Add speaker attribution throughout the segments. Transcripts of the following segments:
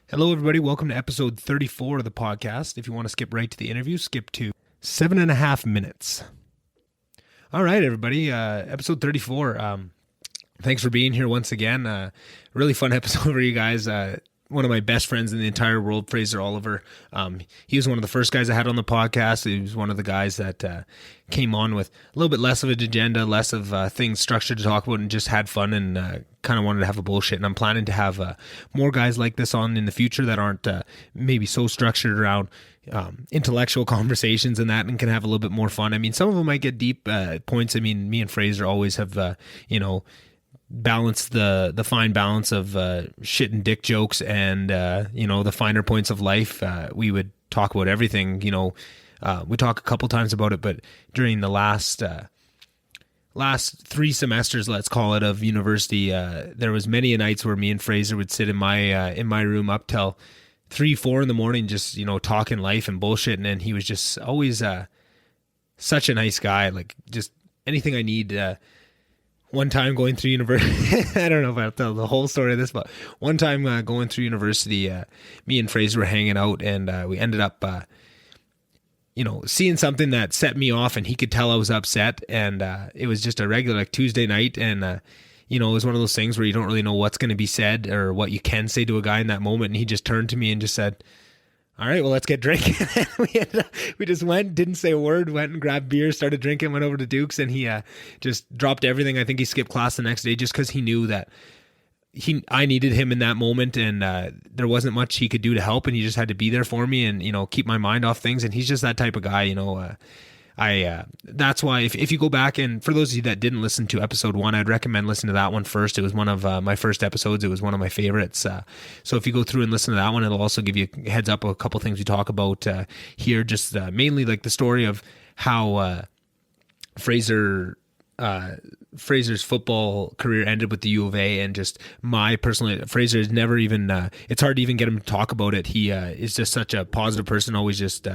Speaker 1: Hello, everybody. Welcome to episode 34 of the podcast. If you want to skip right to the interview, skip to 7.5 minutes. All right, everybody. Episode 34. Thanks for being here once again. Really fun episode for you guys. One of my best friends in the entire world, Fraser Oliver. He was one of the first guys I had on the podcast. He was one of the guys that came on with a little bit less of an agenda, less of things structured to talk about, and just had fun and kind of wanted to have a bullshit. And I'm planning to have more guys like this on in the future that aren't maybe so structured around intellectual conversations and that, and can have a little bit more fun. I mean, some of them might get deep points. I mean, me and Fraser always have, balance the fine balance of shit and dick jokes and the finer points of life. We would talk about everything. We talk a couple times about it, but during the last 3 semesters, let's call it, of university, there was many a nights where me and Fraser would sit in my room up till 3-4 in the morning, just talking life and bullshit. And then he was just always such a nice guy. Like, just anything I need. One time going through university, I don't know if I'll tell the whole story of this, but one time going through university, me and Fraser were hanging out, and we ended up, seeing something that set me off, and he could tell I was upset. And it was just a regular Tuesday night, and it was one of those things where you don't really know what's going to be said or what you can say to a guy in that moment. And he just turned to me and just said, "All right, well, let's get drinking." We just went, didn't say a word, went and grabbed beer, started drinking, went over to Duke's, and he just dropped everything. I think he skipped class the next day just because he knew that I needed him in that moment, and there wasn't much he could do to help, and he just had to be there for me and, keep my mind off things. And he's just that type of guy, that's why if you go back, and for those of you that didn't listen to episode 1, I'd recommend listening to that one first. It was one of my first episodes. It was one of my favorites. So if you go through and listen to that one, it'll also give you a heads up of a couple things we talk about here, just mainly like the story of how Fraser's football career ended with the U of A, and just my personal, Fraser is never even, it's hard to even get him to talk about it. He is just such a positive person, always just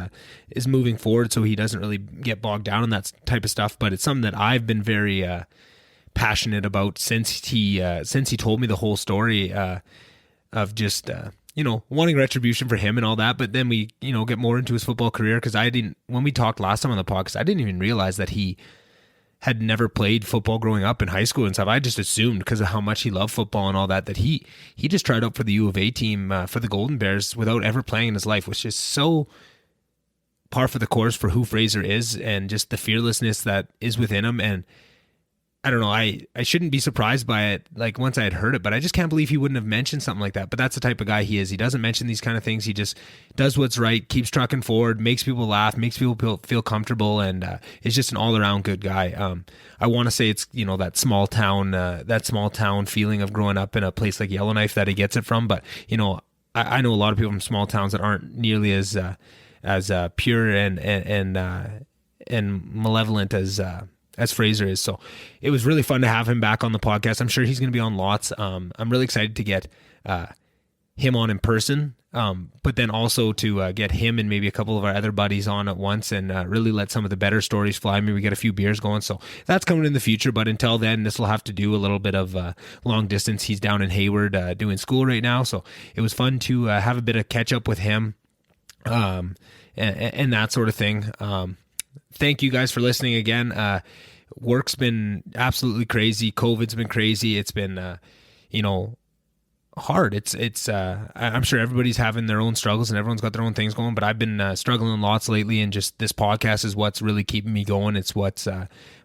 Speaker 1: is moving forward, so he doesn't really get bogged down in that type of stuff. But it's something that I've been very passionate about since he told me the whole story of just, wanting retribution for him and all that. But then we, get more into his football career, because when we talked last time on the podcast, I didn't even realize that he had never played football growing up in high school and stuff. I just assumed, because of how much he loved football and all that he just tried out for the U of A team for the Golden Bears without ever playing in his life, which is so par for the course for who Fraser is, and just the fearlessness that is within him. And I don't know, I shouldn't be surprised by it, like, once I had heard it, but I just can't believe he wouldn't have mentioned something like that. But that's the type of guy he is. He doesn't mention these kind of things. He just does what's right, keeps trucking forward, makes people laugh, makes people feel comfortable, and is just an all-around good guy. I want to say it's, that small town feeling of growing up in a place like Yellowknife that he gets it from. But, I know a lot of people from small towns that aren't nearly as pure and malevolent as Fraser is. So it was really fun to have him back on the podcast. I'm sure he's going to be on lots. I'm really excited to get him on in person, but then also to get him and maybe a couple of our other buddies on at once, and really let some of the better stories fly. Maybe we get a few beers going. So that's coming in the future. But until then, this will have to do a little bit of long distance. He's down in Hayward doing school right now. So it was fun to have a bit of catch up with him and that sort of thing. Thank you guys for listening again. Work's been absolutely crazy. COVID's been crazy. It's been, hard. It's I'm sure everybody's having their own struggles and everyone's got their own things going, but I've been struggling lots lately, and just this podcast is what's really keeping me going. It's what's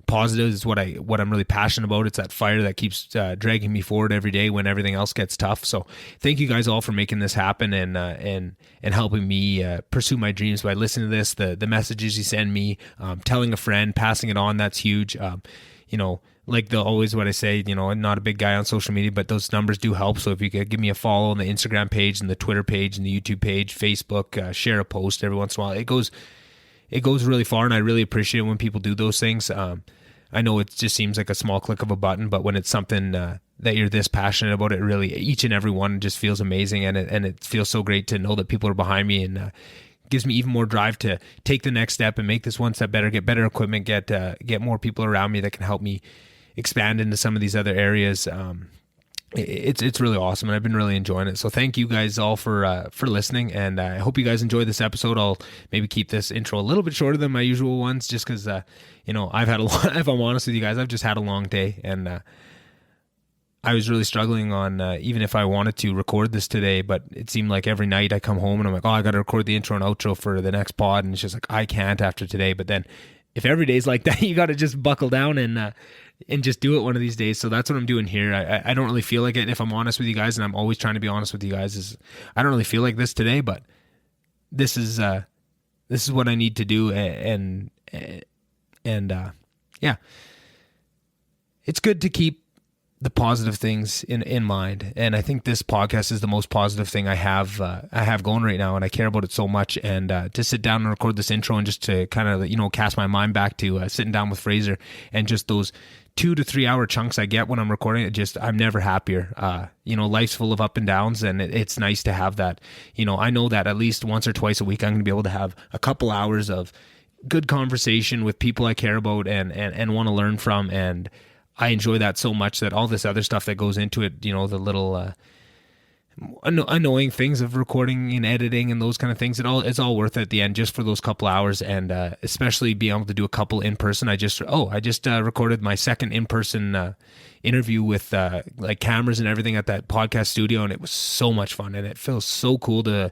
Speaker 1: positive. It's what I'm really passionate about. It's that fire that keeps dragging me forward every day when everything else gets tough. So thank you guys all for making this happen and helping me pursue my dreams by listening to this, the messages you send me, telling a friend, passing it on. That's huge. Like always what I say, I'm not a big guy on social media, but those numbers do help. So if you could give me a follow on the Instagram page and the Twitter page and the YouTube page, Facebook, share a post every once in a while, it goes really far, and I really appreciate it when people do those things. I know it just seems like a small click of a button, but when it's something that you're this passionate about, it really, each and every one just feels amazing, and it feels so great to know that people are behind me, and gives me even more drive to take the next step and make this one step better, get better equipment, get more people around me that can help me expand into some of these other areas. it's really awesome, and I've been really enjoying it. So thank you guys all for listening, and I hope you guys enjoyed this episode. I'll maybe keep this intro a little bit shorter than my usual ones, just because I've had a lot. If I'm honest with you guys, I've just had a long day, and I was really struggling on even if I wanted to record this today, but it seemed like every night I come home and I'm like, oh, I got to record the intro and outro for the next pod, and it's just like I can't after today. But then if every day's like that, you got to just buckle down and just do it one of these days. So that's what I'm doing here. I don't really feel like it, if I'm honest with you guys, and I'm always trying to be honest with you guys, is I don't really feel like this today, but this is what I need to do. Yeah, it's good to keep the positive things in mind. And I think this podcast is the most positive thing I have going right now. And I care about it so much. And to sit down and record this intro and just to kind of, cast my mind back to sitting down with Fraser, and just those 2 to 3 hour chunks I get when I'm recording it, I'm never happier. Life's full of up and downs, and it's nice to have that. I know that at least once or twice a week, I'm going to be able to have a couple hours of good conversation with people I care about and want to learn from. And I enjoy that so much that all this other stuff that goes into it, the little annoying things of recording and editing and those kind of things, it's all worth it at the end, just for those couple hours. And especially being able to do a couple in person. I just recorded my second in-person interview with like cameras and everything at that podcast studio, and it was so much fun, and it feels so cool to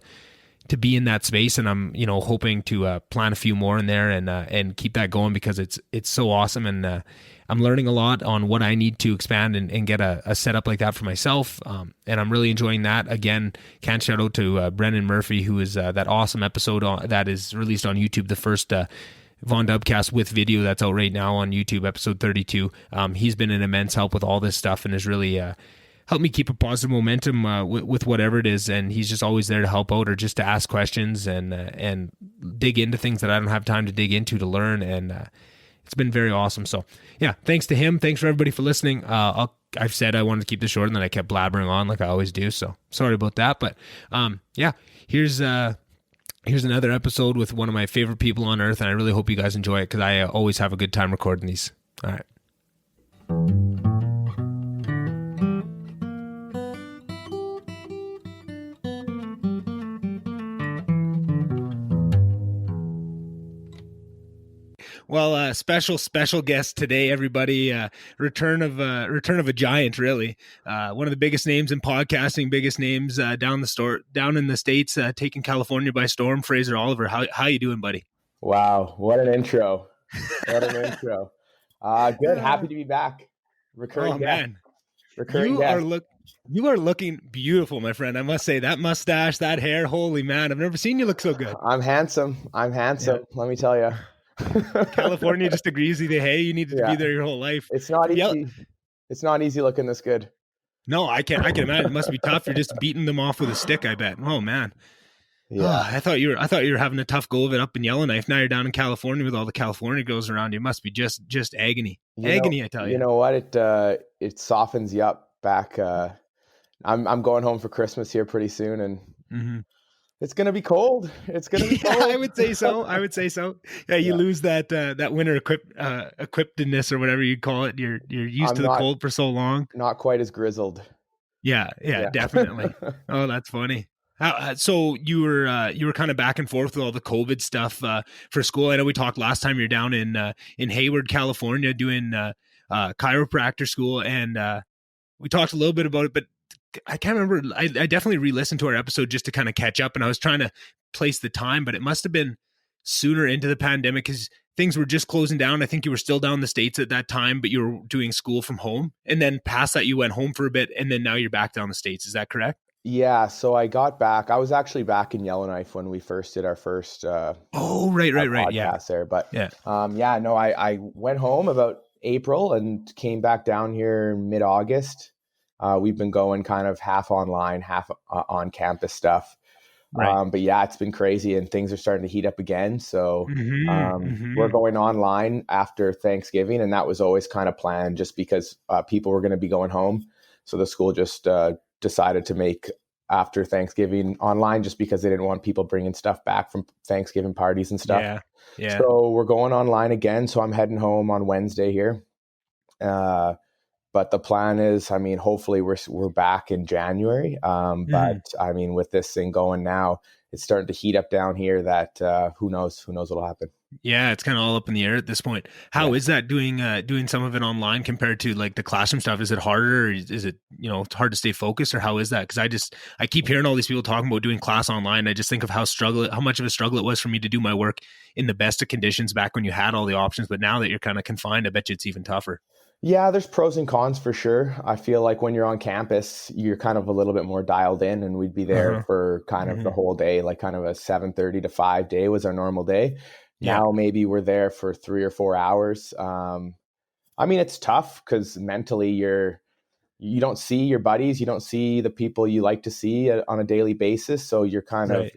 Speaker 1: be in that space. And I'm hoping to plan a few more in there and keep that going, because it's so awesome. And I'm learning a lot on what I need to expand and get a setup like that for myself. And I'm really enjoying that. Again, can't shout out to Brendan Murphy, who is that awesome episode that is released on YouTube, the first VonDubCast with video that's out right now on YouTube, episode 32. He's been an immense help with all this stuff, and has really helped me keep a positive momentum with whatever it is. And he's just always there to help out, or just to ask questions and dig into things that I don't have time to dig into to learn. And it's been very awesome. So yeah, thanks to him. Thanks for everybody for listening. I've said I wanted to keep this short, and then I kept blabbering on like I always do. So sorry about that. But yeah, here's another episode with one of my favorite people on earth. And I really hope you guys enjoy it, because I always have a good time recording these. All right. Well, special guest today, everybody. Return of a giant, really. One of the biggest names in podcasting, biggest names down in the States, taking California by storm. Fraser Oliver, how you doing, buddy?
Speaker 2: Wow, what an intro! What an intro! Good, happy to be back. Recurring guest. Man, recurring guest.
Speaker 1: You are looking beautiful, my friend. I must say, that mustache, that hair, holy man! I've never seen you look so good.
Speaker 2: I'm handsome. Yeah. Let me tell you.
Speaker 1: California just agrees with you. Hey, you needed to be there your whole life.
Speaker 2: It's not easy. It's not easy looking this good.
Speaker 1: No, I can imagine. It must be tough. You're just beating them off with a stick, I bet. Oh man. Yeah. Oh, I thought you were having a tough go of it up in Yellowknife. Now you're down in California with all the California girls around you. It must be just agony. I tell you.
Speaker 2: You know what? It softens you up back. I'm going home for Christmas here pretty soon, and it's going to be cold. It's going to be cold.
Speaker 1: I would say so. Yeah, you lose that winter equippedness, or whatever you call it. You're used to the cold for so long.
Speaker 2: Not quite as grizzled.
Speaker 1: Yeah, definitely. Oh, that's funny. So you were kind of back and forth with all the COVID stuff for school. I know we talked last time you're down in Hayward, California, doing chiropractor school, and we talked a little bit about it, but I can't remember. I definitely re-listened to our episode just to kind of catch up, and I was trying to place the time, but it must have been sooner into the pandemic, because things were just closing down. I think you were still down in the States at that time, but you were doing school from home, and then past that you went home for a bit, and then now you're back down in the States. Is that correct?
Speaker 2: Yeah. So I got back. I was actually back in Yellowknife when we first did our first
Speaker 1: right.
Speaker 2: Yeah. There. But I went home about April and came back down here mid-August. We've been going kind of half online, half on campus stuff. Right. But yeah, it's been crazy, and things are starting to heat up again. So we're going online after Thanksgiving, and that was always kind of planned, just because people were going to be going home. So the school just decided to make after Thanksgiving online, just because they didn't want people bringing stuff back from Thanksgiving parties and stuff. Yeah. So we're going online again. So I'm heading home on Wednesday here. but the plan is, I mean, hopefully we're back in January. But I mean, with this thing going now, it's starting to heat up down here that who knows what'll happen.
Speaker 1: Yeah, it's kind of all up in the air at this point. How is that doing some of it online compared to like the classroom stuff? Is it harder? Or is it, it's hard to stay focused, or how is that? Because I keep hearing all these people talking about doing class online. I just think of how much of a struggle it was for me to do my work in the best of conditions back when you had all the options. But now that you're kind of confined, I bet you it's even tougher.
Speaker 2: Yeah, there's pros and cons for sure. I feel like when you're on campus, you're kind of a little bit more dialed in, and we'd be there for kind of the whole day, like kind of a 7:30 to 5 day was our normal day. Now maybe we're there for 3 or 4 hours. I mean, it's tough because mentally you don't see your buddies, you don't see the people you like to see on a daily basis. So you're kind of,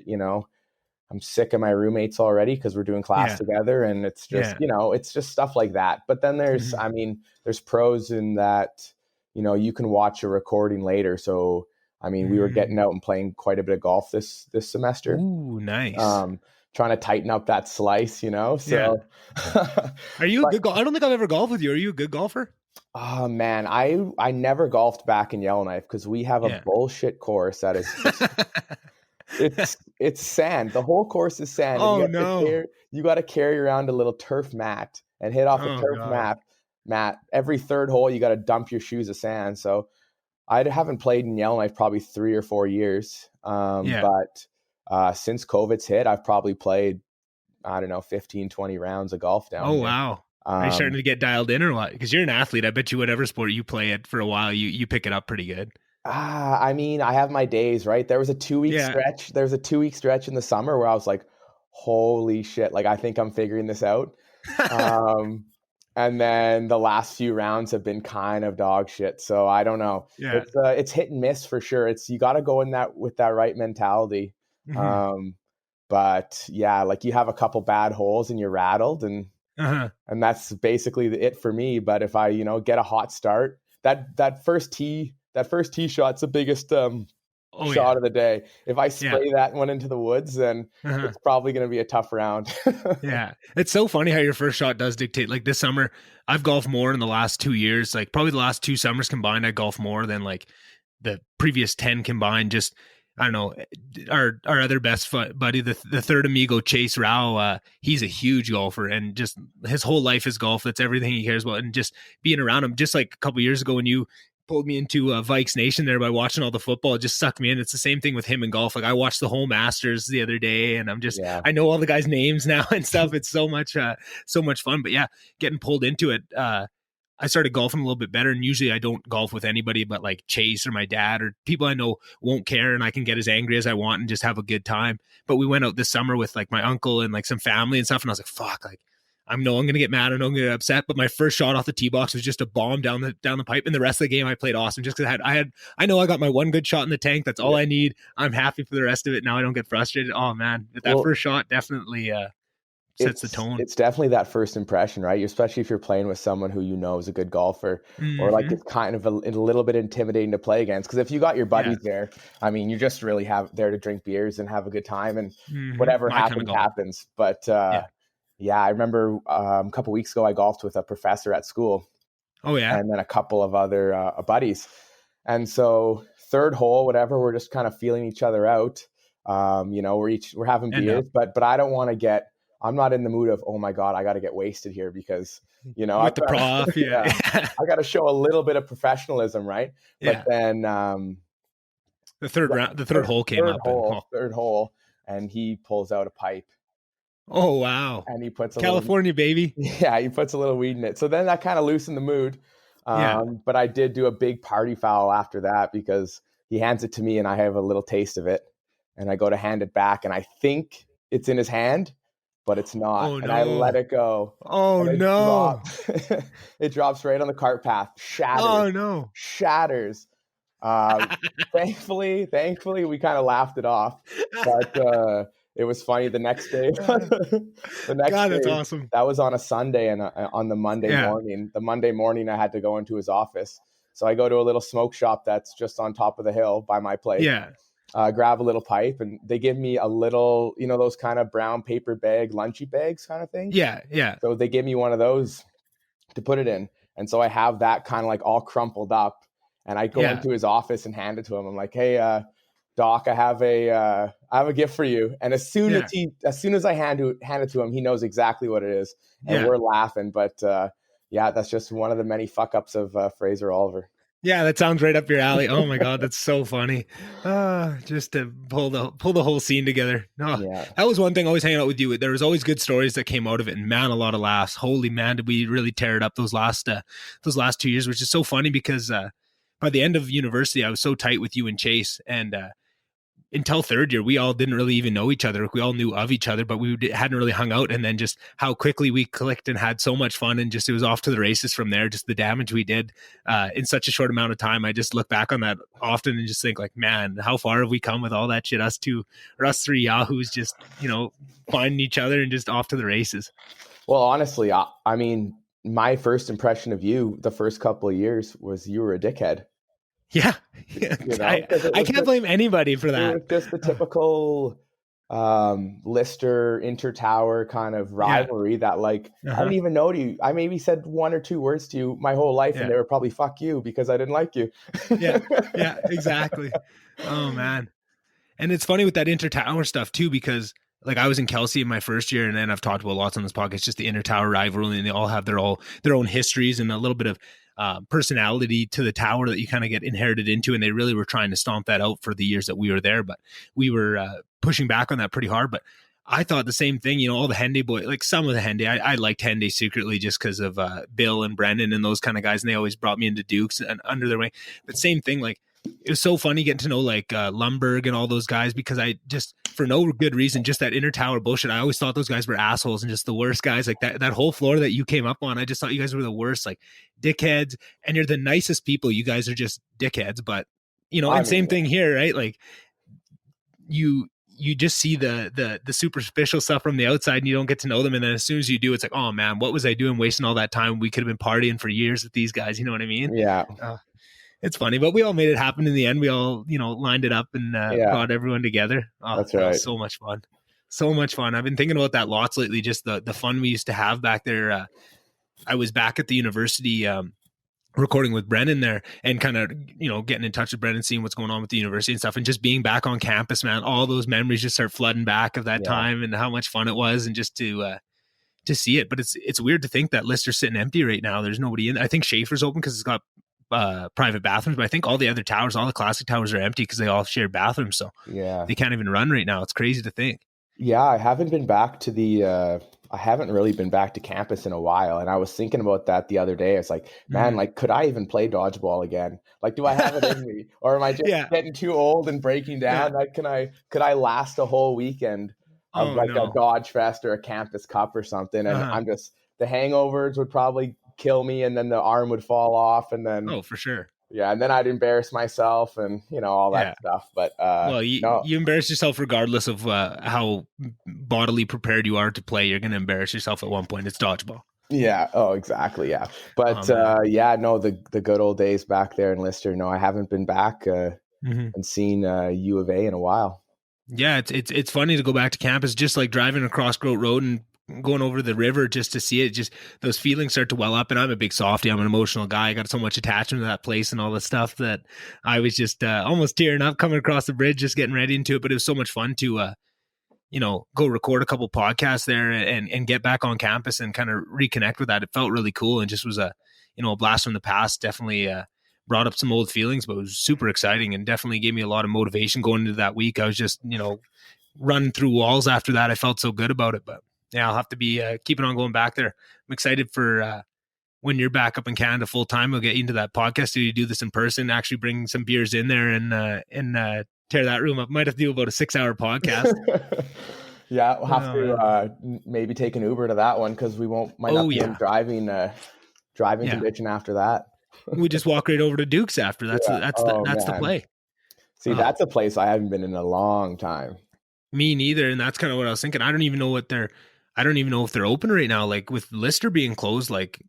Speaker 2: I'm sick of my roommates already because we're doing class together, and it's just, it's just stuff like that. But then there's, I mean, there's pros in that, you can watch a recording later. So, I mean, we were getting out and playing quite a bit of golf this semester.
Speaker 1: Ooh, nice.
Speaker 2: Trying to tighten up that slice, so.
Speaker 1: Are you a good golfer? I don't think I've ever golfed with you. Are you a good golfer?
Speaker 2: Oh man, I never golfed back in Yellowknife because we have a bullshit course that is just, it's sand. The whole course is sand.
Speaker 1: Oh,
Speaker 2: You got to carry around a little turf mat and hit off a turf mat. Every third hole, you got to dump your shoes of sand. So I haven't played in Yellowknife probably 3 or 4 years. But since COVID's hit, I've probably played, I don't know, 15, 20 rounds of golf down here.
Speaker 1: Wow. Are you starting to get dialed in or what? Because you're an athlete. I bet you whatever sport you play it for a while, you pick it up pretty good.
Speaker 2: I mean, I have my days, right? There was a 2-week stretch. There was a 2-week stretch in the summer where I was like, holy shit, like I think I'm figuring this out. And then the last few rounds have been kind of dog shit. So I don't know. Yeah. It's hit and miss for sure. You got to go in that with that right mentality. But yeah, like you have a couple bad holes and you're rattled, and that's basically it for me. But if I, get a hot start, that first tee shot's the biggest shot of the day. If I spray that one into the woods, then it's probably going to be a tough round.
Speaker 1: Yeah. It's so funny how your first shot does dictate. Like this summer, I've golfed more in the last 2 years, like probably the last 2 summers combined, I golf more than like the previous 10 combined. Just, I don't know, our other best buddy, the third amigo, Chase Rao, he's a huge golfer, and just his whole life is golf. That's everything he cares about. And just being around him, just like a couple years ago when you pulled me into Vikes Nation there by watching all the football, it just sucked me in. It's the same thing with him and golf. Like I watched the whole Masters the other day, and I'm just, I know all the guys' names now and stuff. It's so much fun. But yeah, getting pulled into it, I started golfing a little bit better, and usually I don't golf with anybody but like Chase or my dad or people I know won't care, and I can get as angry as I want and just have a good time. But we went out this summer with like my uncle and like some family and stuff, and I was like, fuck, like I know I'm going to get mad. I know I'm going to get upset, but my first shot off the tee box was just a bomb down the pipe. And the rest of the game I played awesome just because I know I got my one good shot in the tank. That's all I need. I'm happy for the rest of it. Now I don't get frustrated. Oh man, that first shot definitely sets the tone.
Speaker 2: It's definitely that first impression, right? Especially if you're playing with someone who is a good golfer, or like it's kind of a little bit intimidating to play against. Because if you got your buddies there, I mean, you just really there to drink beers and have a good time, and whatever happens. But yeah, I remember a couple weeks ago I golfed with a professor at school.
Speaker 1: Oh yeah,
Speaker 2: and then a couple of other buddies, and so third hole, whatever, we're just kind of feeling each other out. We're having beers, but I don't want to get. I'm not in the mood of, oh my God, I got to get wasted here because,
Speaker 1: with the prof,
Speaker 2: I got to show a little bit of professionalism, right?
Speaker 1: Yeah.
Speaker 2: But then
Speaker 1: the third hole came up.
Speaker 2: Third hole, and he pulls out a pipe.
Speaker 1: Oh wow!
Speaker 2: And he puts
Speaker 1: California, baby.
Speaker 2: Yeah, he puts a little weed in it. So then that kind of loosened the mood. But I did do a big party foul after that because he hands it to me and I have a little taste of it, and I go to hand it back, and I think it's in his hand, but it's not.
Speaker 1: Oh, no.
Speaker 2: And I let it go.
Speaker 1: Oh no!
Speaker 2: It drops right on the cart path. Shatters.
Speaker 1: Oh no!
Speaker 2: Shatters. Thankfully, we kind of laughed it off, but. It was funny the next day.
Speaker 1: That's awesome.
Speaker 2: That was on a Sunday, and on the Monday morning. The Monday morning, I had to go into his office. So I go to a little smoke shop that's just on top of the hill by my place.
Speaker 1: Yeah.
Speaker 2: Grab a little pipe, and they give me a little, those kind of brown paper bag, lunchy bags kind of thing.
Speaker 1: Yeah, yeah.
Speaker 2: So they give me one of those to put it in. And so I have that kind of like all crumpled up, and I go into his office and hand it to him. I'm like, hey, Doc, I have a gift for you. And as soon as I hand it to him, he knows exactly what it is, and we're laughing. But that's just one of the many fuck ups of Fraser Oliver.
Speaker 1: Yeah, that sounds right up your alley. Oh my God, that's so funny. Just to pull the whole scene together. That was one thing always hanging out with you. There was always good stories that came out of it, and man, a lot of laughs. Holy man, did we really tear it up those last 2 years, which is so funny because by the end of university, I was so tight with you and Chase, and until third year, we all didn't really even know each other. We all knew of each other, but we hadn't really hung out. And then just how quickly we clicked and had so much fun, and just it was off to the races from there. Just the damage we did in such a short amount of time. I just look back on that often and just think like, man, how far have we come with all that shit? Us three yahoos just, finding each other and just off to the races.
Speaker 2: Well, honestly, I mean, my first impression of you the first couple of years was you were a dickhead.
Speaker 1: Yeah. I can't blame anybody for that.
Speaker 2: It was just the typical Lister Inter-Tower kind of rivalry that like, I didn't even know you. I maybe said one or two words to you my whole life, and they were probably fuck you because I didn't like you.
Speaker 1: Yeah, exactly. Oh man. And it's funny with that Inter-Tower stuff too, because like I was in Kelsey in my first year, and then I've talked about lots on this podcast, just the Inter-Tower rivalry, and they all have their own histories and a little bit of personality to the tower that you kind of get inherited into. And they really were trying to stomp that out for the years that we were there, but we were pushing back on that pretty hard. But I thought the same thing, all the Henday boys, like some of the Henday, I liked Henday secretly just because of Bill and Brendan and those kind of guys. And they always brought me into Dukes and under their wing. But same thing, like it was so funny getting to know like Lumberg and all those guys, because I just, for no good reason, just that Inter-Tower bullshit. I always thought those guys were assholes and just the worst guys. Like that whole floor that you came up on, I just thought you guys were the worst, like dickheads. And you're the nicest people. You guys are just dickheads. But and same thing here, right? Like you just see the superficial stuff from the outside, and you don't get to know them. And then as soon as you do, it's like, oh man, what was I doing wasting all that time? We could have been partying for years with these guys. You know what I mean?
Speaker 2: Yeah.
Speaker 1: It's funny, but we all made it happen in the end. We all, lined it up and brought everyone together. Oh,
Speaker 2: that's right.
Speaker 1: So much fun. So much fun. I've been thinking about that lots lately, just the fun we used to have back there. I was back at the university recording with Brennan there, and kind of, getting in touch with Brennan, seeing what's going on with the university and stuff, and just being back on campus, man. All those memories just start flooding back of that time and how much fun it was, and just to see it. But it's weird to think that Lister's sitting empty right now. There's nobody in. I think Schaefer's open because it's got private bathrooms, but I think all the other towers, all the classic towers, are empty because they all share bathrooms, so they can't even run right now. It's crazy to think.
Speaker 2: I haven't been back to I haven't really been back to campus in a while, and I was thinking about that the other day. It's like, man, like, could I even play dodgeball again? Like, do I have it in me, or am I just getting too old and breaking down? Like, could I last a whole weekend of a Dodge Fest or a campus cup or something? And I'm just, the hangovers would probably kill me, and then the arm would fall off, and then
Speaker 1: for sure,
Speaker 2: and then I'd embarrass myself, and all that stuff. But
Speaker 1: you embarrass yourself regardless of how bodily prepared you are to play. You're going to embarrass yourself at one point. It's dodgeball.
Speaker 2: Exactly. But the good old days back there in Lister. No, I haven't been back and seen U of A in a while.
Speaker 1: Yeah, it's funny to go back to campus, just like driving across Groat Road and going over the river just to see it. Just those feelings start to well up. And I'm a big softie. I'm an emotional guy. I got so much attachment to that place and all the stuff that I was just almost tearing up coming across the bridge, just getting ready into it. But it was so much fun to go record a couple podcasts there and get back on campus and kind of reconnect with that. It felt really cool, and just was a blast from the past. Definitely brought up some old feelings, but it was super exciting and definitely gave me a lot of motivation going into that week. I was just running through walls after that. I felt so good about it. But I'll have to be keeping on going back there. I'm excited for when you're back up in Canada full time. We'll get you into that podcast. Do you do this in person? Actually bring some beers in there and tear that room up. Might have to do about a 6-hour podcast.
Speaker 2: We'll have to maybe take an Uber to that one, because we might not be in driving condition after that.
Speaker 1: We just walk right over to Duke's after. That's the play.
Speaker 2: See, that's a place I haven't been in a long time.
Speaker 1: Me neither, and that's kind of what I was thinking. I don't even know if they're open right now. Like with Lister being closed, like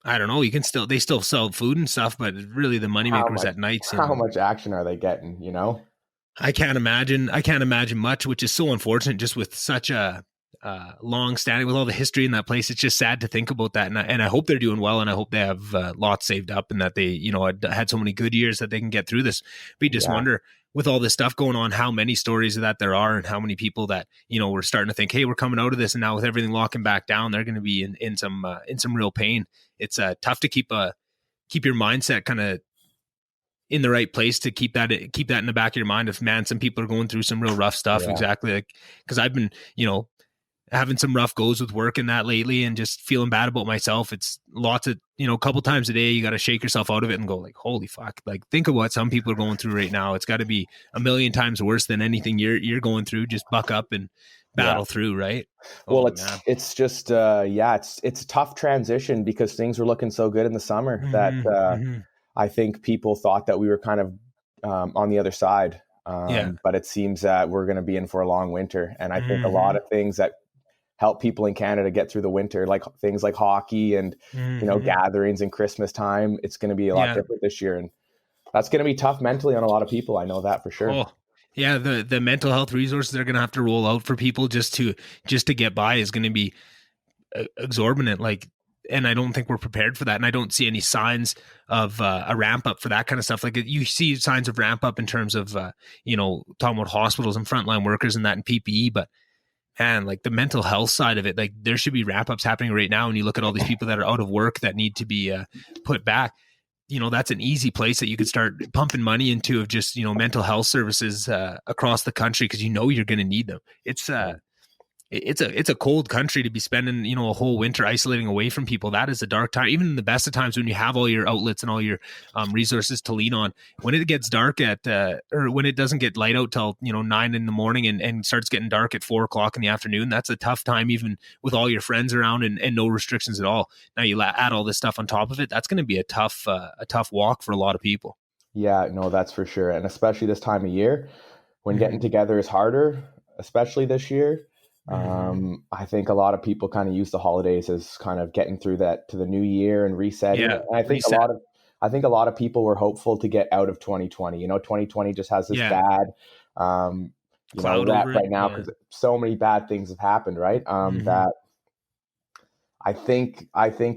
Speaker 1: I don't know. They still sell food and stuff, but really the moneymaker was at nights.
Speaker 2: How much action are they getting?
Speaker 1: I can't imagine much, which is so unfortunate. Just with such a long standing with all the history in that place. It's just sad to think about that. And I hope they're doing well, and I hope they have lots saved up, and that they, had so many good years that they can get through this. But you just wonder, with all this stuff going on, how many stories of that there are, and how many people that, we're starting to think, hey, we're coming out of this, and now with everything locking back down, they're going to be in some real pain. It's tough to keep your mindset kind of in the right place, to keep that in the back of your mind of, man, some people are going through some real rough stuff. Exactly. Like, because I've been, having some rough goes with work and that lately, and just feeling bad about myself. It's lots of, a couple times a day, you got to shake yourself out of it and go like, holy fuck, like, think of what some people are going through right now. It's got to be a million times worse than anything you're going through. Just buck up and battle through. Right.
Speaker 2: Well, it's just, it's a tough transition, because things were looking so good in the summer that I think people thought that we were kind of on the other side. But it seems that we're going to be in for a long winter. And I think a lot of things that help people in Canada get through the winter, like things like hockey and, gatherings and Christmas time, it's going to be a lot different this year. And that's going to be tough mentally on a lot of people. I know that for sure.
Speaker 1: Oh. Yeah, the mental health resources they're going to have to roll out for people just to get by is going to be exorbitant. Like, and I don't think we're prepared for that. And I don't see any signs of a ramp up for that kind of stuff. Like, you see signs of ramp up in terms of, talking about hospitals and frontline workers and that, and PPE, but man, like the mental health side of it, like there should be ramp ups happening right now. And you look at all these people that are out of work that need to be put back. That's an easy place that you could start pumping money into, of just, mental health services across the country, because you're going to need them. It's a cold country to be spending, a whole winter isolating away from people. That is a dark time. Even in the best of times, when you have all your outlets and all your resources to lean on, when it gets dark or when it doesn't get light out till 9 in the morning and starts getting dark at 4:00 in the afternoon, that's a tough time, even with all your friends around and no restrictions at all. Now you add all this stuff on top of it. That's going to be a tough walk for a lot of people.
Speaker 2: Yeah, no, that's for sure. And especially this time of year, when getting together is harder, especially this year. I think a lot of people kind of use the holidays as kind of getting through that to the new year and resetting. And I think a lot of people were hopeful to get out of 2020. 2020 just has this bad,
Speaker 1: cloud
Speaker 2: rep
Speaker 1: over
Speaker 2: right now, because so many bad things have happened, right? That I think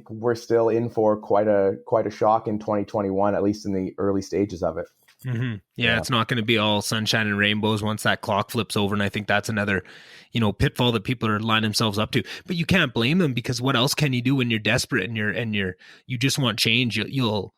Speaker 2: we're still in for quite a shock in 2021, at least in the early stages of it.
Speaker 1: Yeah, it's not going to be all sunshine and rainbows once that clock flips over. And I think that's another, pitfall that people are lining themselves up to. But you can't blame them, because what else can you do when you're desperate and you just want change? You'll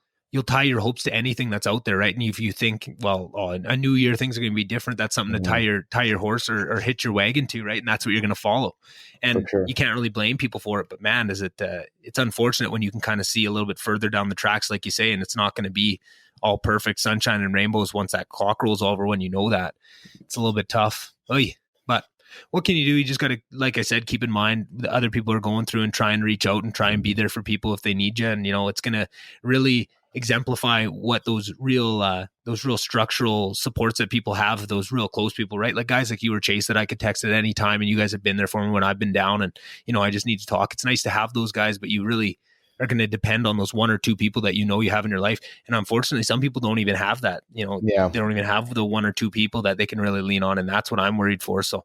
Speaker 1: tie your hopes to anything that's out there, right? And if you think, well, a new year, things are going to be different, that's something to tie your horse or hitch your wagon to, right? And that's what you're going to follow. And you can't really blame people for it. But man, it's unfortunate when you can kind of see a little bit further down the tracks, like you say, and it's not going to be all perfect sunshine and rainbows once that clock rolls over. When that, it's a little bit tough. But what can you do? You just got to, like I said, keep in mind the other people are going through, and try and reach out and try and be there for people if they need you. And it's going to really exemplify what those real structural supports that people have, those real close people, right? Like guys like you or Chase that I could text at any time, and you guys have been there for me when I've been down, and I just need to talk. It's nice to have those guys, but you really are going to depend on those one or two people that you have in your life. And unfortunately, some people don't even have that. They don't even have the one or two people that they can really lean on. And that's what I'm worried for. So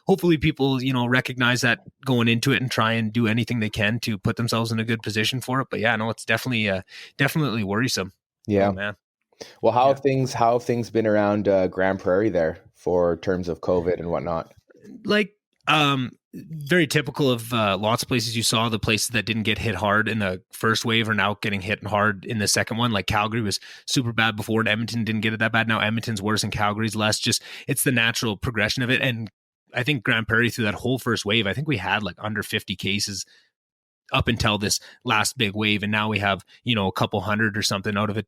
Speaker 1: hopefully people, recognize that going into it and try and do anything they can to put themselves in a good position for it. But yeah, no, it's definitely worrisome.
Speaker 2: Yeah,
Speaker 1: oh, man.
Speaker 2: Well, how have things been around Grand Prairie there for terms of COVID and whatnot?
Speaker 1: Like, very typical of lots of places. You saw the places that didn't get hit hard in the first wave are now getting hit hard in the second one. Like Calgary was super bad before, and Edmonton didn't get it that bad. Now Edmonton's worse and Calgary's less. Just it's the natural progression of it. And I think Grand Prairie, through that whole first wave, I think we had like under 50 cases up until this last big wave, and now we have a couple hundred or something out of a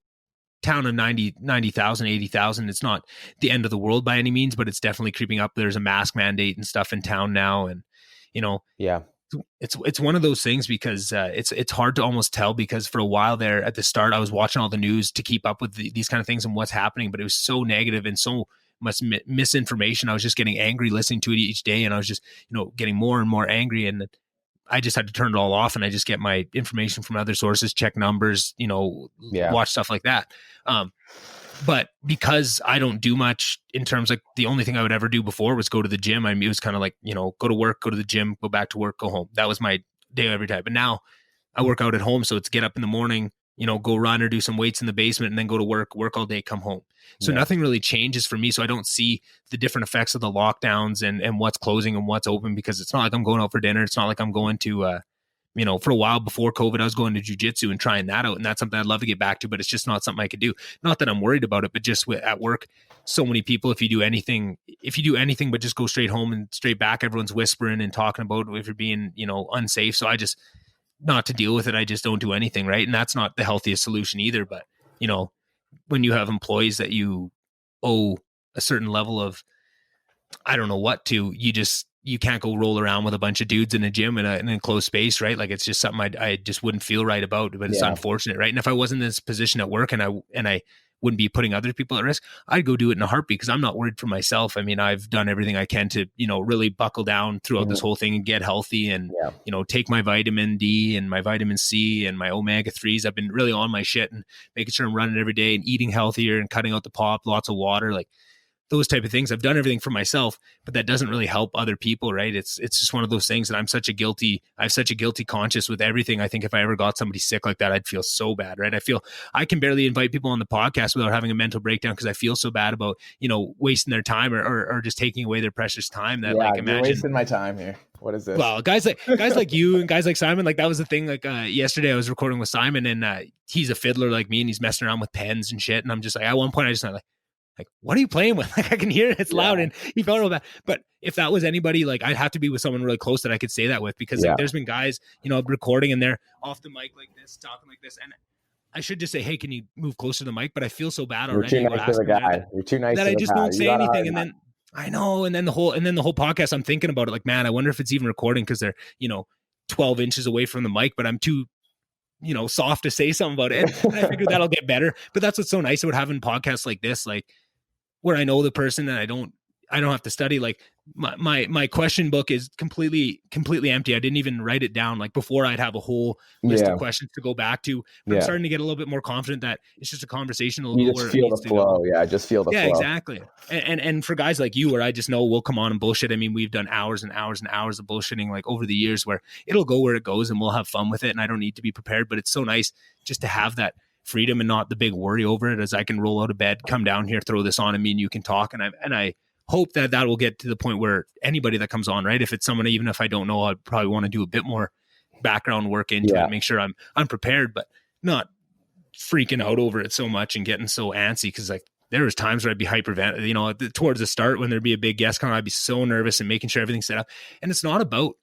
Speaker 1: town of 90,000, 80,000. It's not the end of the world by any means, but it's definitely creeping up. There's a mask mandate and stuff in town now. And, it's one of those things, because it's hard to almost tell, because for a while there at the start, I was watching all the news to keep up with these kind of things and what's happening, but it was so negative and so much misinformation. I was just getting angry listening to it each day. And I was just, getting more and more angry. And I just had to turn it all off, and I just get my information from other sources, check numbers, watch stuff like that. But because I don't do much in terms, like the only thing I would ever do before was go to the gym. I mean, it was kind of like, go to work, go to the gym, go back to work, go home. That was my day every time. But now I work out at home. So it's get up in the morning, go run or do some weights in the basement and then go to work all day, come home. So nothing really changes for me. So I don't see the different effects of the lockdowns and what's closing and what's open, because it's not like I'm going out for dinner. It's not like I'm going to, for a while before COVID, I was going to jujitsu and trying that out. And that's something I'd love to get back to, but it's just not something I could do. Not that I'm worried about it, but just at work, so many people, if you do anything, but just go straight home and straight back, everyone's whispering and talking about if you're being, unsafe. So I just, not to deal with it, I just don't do anything. Right. And that's not the healthiest solution either. But, when you have employees that you owe a certain level of, I don't know what to, you can't go roll around with a bunch of dudes in a gym in an enclosed space, right? Like it's just something I just wouldn't feel right about, but it's unfortunate, right? And if I wasn't in this position at work and I wouldn't be putting other people at risk, I'd go do it in a heartbeat because I'm not worried for myself. I mean, I've done everything I can to, really buckle down throughout this whole thing and get healthy and, take my vitamin D and my vitamin C and my omega-3s. I've been really on my shit and making sure I'm running every day and eating healthier and cutting out the pop, lots of water, like those type of things. I've done everything for myself, but that doesn't really help other people, right? It's just one of those things that I have such a guilty conscience with everything. I think if I ever got somebody sick like that, I'd feel so bad, right? I feel I can barely invite people on the podcast without having a mental breakdown because I feel so bad about, wasting their time or just taking away their precious time that imagine
Speaker 2: you're wasting my time here. What is this?
Speaker 1: Well, guys like you and guys like Simon, like that was the thing. Like yesterday I was recording with Simon and he's a fiddler like me and he's messing around with pens and shit. And I'm just like, at one point I just like, what are you playing with? Like I can hear it, it's loud, and he felt real bad. But if that was anybody, like I'd have to be with someone really close that I could say that with, because like there's been guys, recording and they're off the mic like this, talking like this, and I should just say, hey, can you move closer to the mic? But I feel so bad already.
Speaker 2: You're too nice to the guy. You're too nice
Speaker 1: that
Speaker 2: to
Speaker 1: I
Speaker 2: the
Speaker 1: just
Speaker 2: guy.
Speaker 1: don't say anything, and then I know, and then the whole podcast, I'm thinking about it, like, man, I wonder if it's even recording because they're 12 inches away from the mic, but I'm too soft to say something about it. And I figured that'll get better. But that's what's so nice about having podcasts like this, like where I know the person and I don't have to study. Like my question book is completely empty. I didn't even write it down. Like before I'd have a whole list of questions to go back to. But I'm starting to get a little bit more confident that it's just a conversation.
Speaker 2: You just feel the flow. Yeah, just feel the flow.
Speaker 1: Yeah, exactly. And for guys like you, where I just know we'll come on and bullshit. I mean, we've done hours and hours and hours of bullshitting like over the years where it'll go where it goes and we'll have fun with it. And I don't need to be prepared, but it's so nice just to have that freedom and not the big worry over it, as I can roll out of bed, come down here, throw this on, and me and you can talk. And I hope that will get to the point where anybody that comes on, right, if it's someone, even if I don't know, I'd probably want to do a bit more background work into it, make sure I'm prepared, but not freaking out over it so much and getting so antsy. Because like there was times where I'd be hyperventilating, towards the start when there'd be a big guest come, I'd be so nervous and making sure everything's set up. And it's not about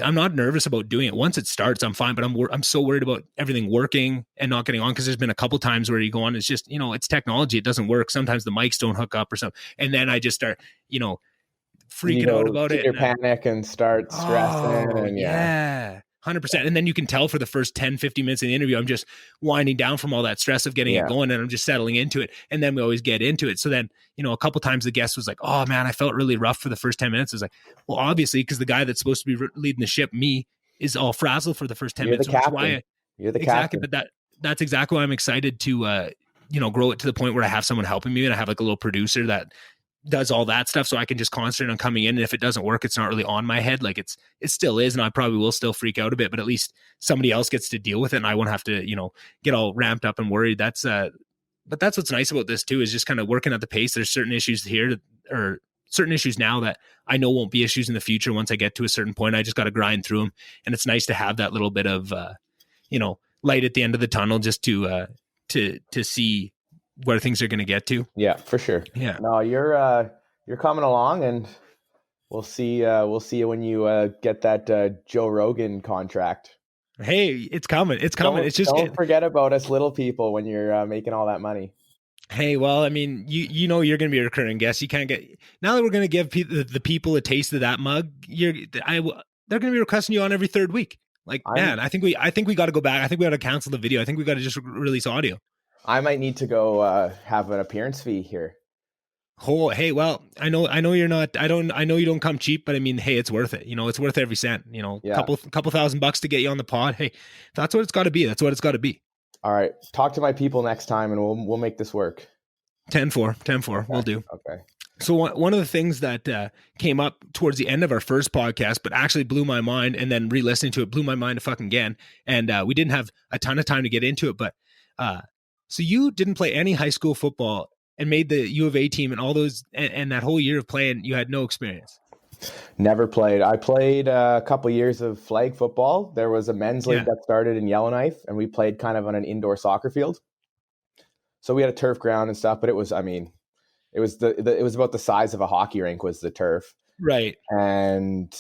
Speaker 1: I'm not nervous about doing it. Once it starts, I'm fine, but I'm so worried about everything working and not getting on, because there's been a couple times where you go on, it's just, it's technology. It doesn't work. Sometimes the mics don't hook up or something. And then I just start, freaking out about it.
Speaker 2: You panic and start stressing. And
Speaker 1: 100%. And then you can tell for the first 10, 50 minutes of the interview, I'm just winding down from all that stress of getting it going, and I'm just settling into it. And then we always get into it. So then, a couple times the guest was like, oh man, I felt really rough for the first 10 minutes. I was like, well, obviously, because the guy that's supposed to be leading the ship, me, is all frazzled for the first 10 minutes.
Speaker 2: You're the captain.
Speaker 1: But that's exactly why I'm excited to, grow it to the point where I have someone helping me, and I have like a little producer that does all that stuff, so I can just concentrate on coming in. And if it doesn't work, it's not really on my head. Like it still is, and I probably will still freak out a bit, but at least somebody else gets to deal with it, and I won't have to, get all ramped up and worried. But that's what's nice about this too, is just kind of working at the pace. There's certain issues here or certain issues now that I know won't be issues in the future. Once I get to a certain point, I just got to grind through them. And it's nice to have that little bit of, light at the end of the tunnel, just to see where things are going to get to.
Speaker 2: Yeah, for sure.
Speaker 1: Yeah.
Speaker 2: No, you're coming along, and we'll see you when you get that Joe Rogan contract.
Speaker 1: Hey, it's coming. It's coming.
Speaker 2: Don't forget about us little people when you're making all that money.
Speaker 1: Hey, well, I mean, you're going to be a recurring guest. You can't get, now that we're going to give the people a taste of that mug, they're going to be requesting you on every third week. Like, man, I think we got to go back. I think we got to cancel the video. I think we got to just release audio.
Speaker 2: I might need to go have an appearance fee here.
Speaker 1: Oh, hey, well, I know you're not, I know you don't come cheap, but I mean, hey, it's worth it. It's worth every cent, couple $1,000 to get you on the pod. Hey, that's what it's got to be. That's what it's got to be.
Speaker 2: All right. Talk to my people next time, and we'll make this work.
Speaker 1: 10-4, 10-4.
Speaker 2: Okay.
Speaker 1: We'll do.
Speaker 2: Okay.
Speaker 1: So one of the things that came up towards the end of our first podcast, but actually blew my mind, and then re-listening to it blew my mind fucking again. And we didn't have a ton of time to get into it, but so you didn't play any high school football and made the U of A team, and all those, and that whole year of playing, you had no experience.
Speaker 2: Never played. I played a couple years of flag football. There was a men's league that started in Yellowknife, and we played kind of on an indoor soccer field. So we had a turf ground and stuff, but it was, I mean, it was it was about the size of a hockey rink was the turf.
Speaker 1: Right.
Speaker 2: And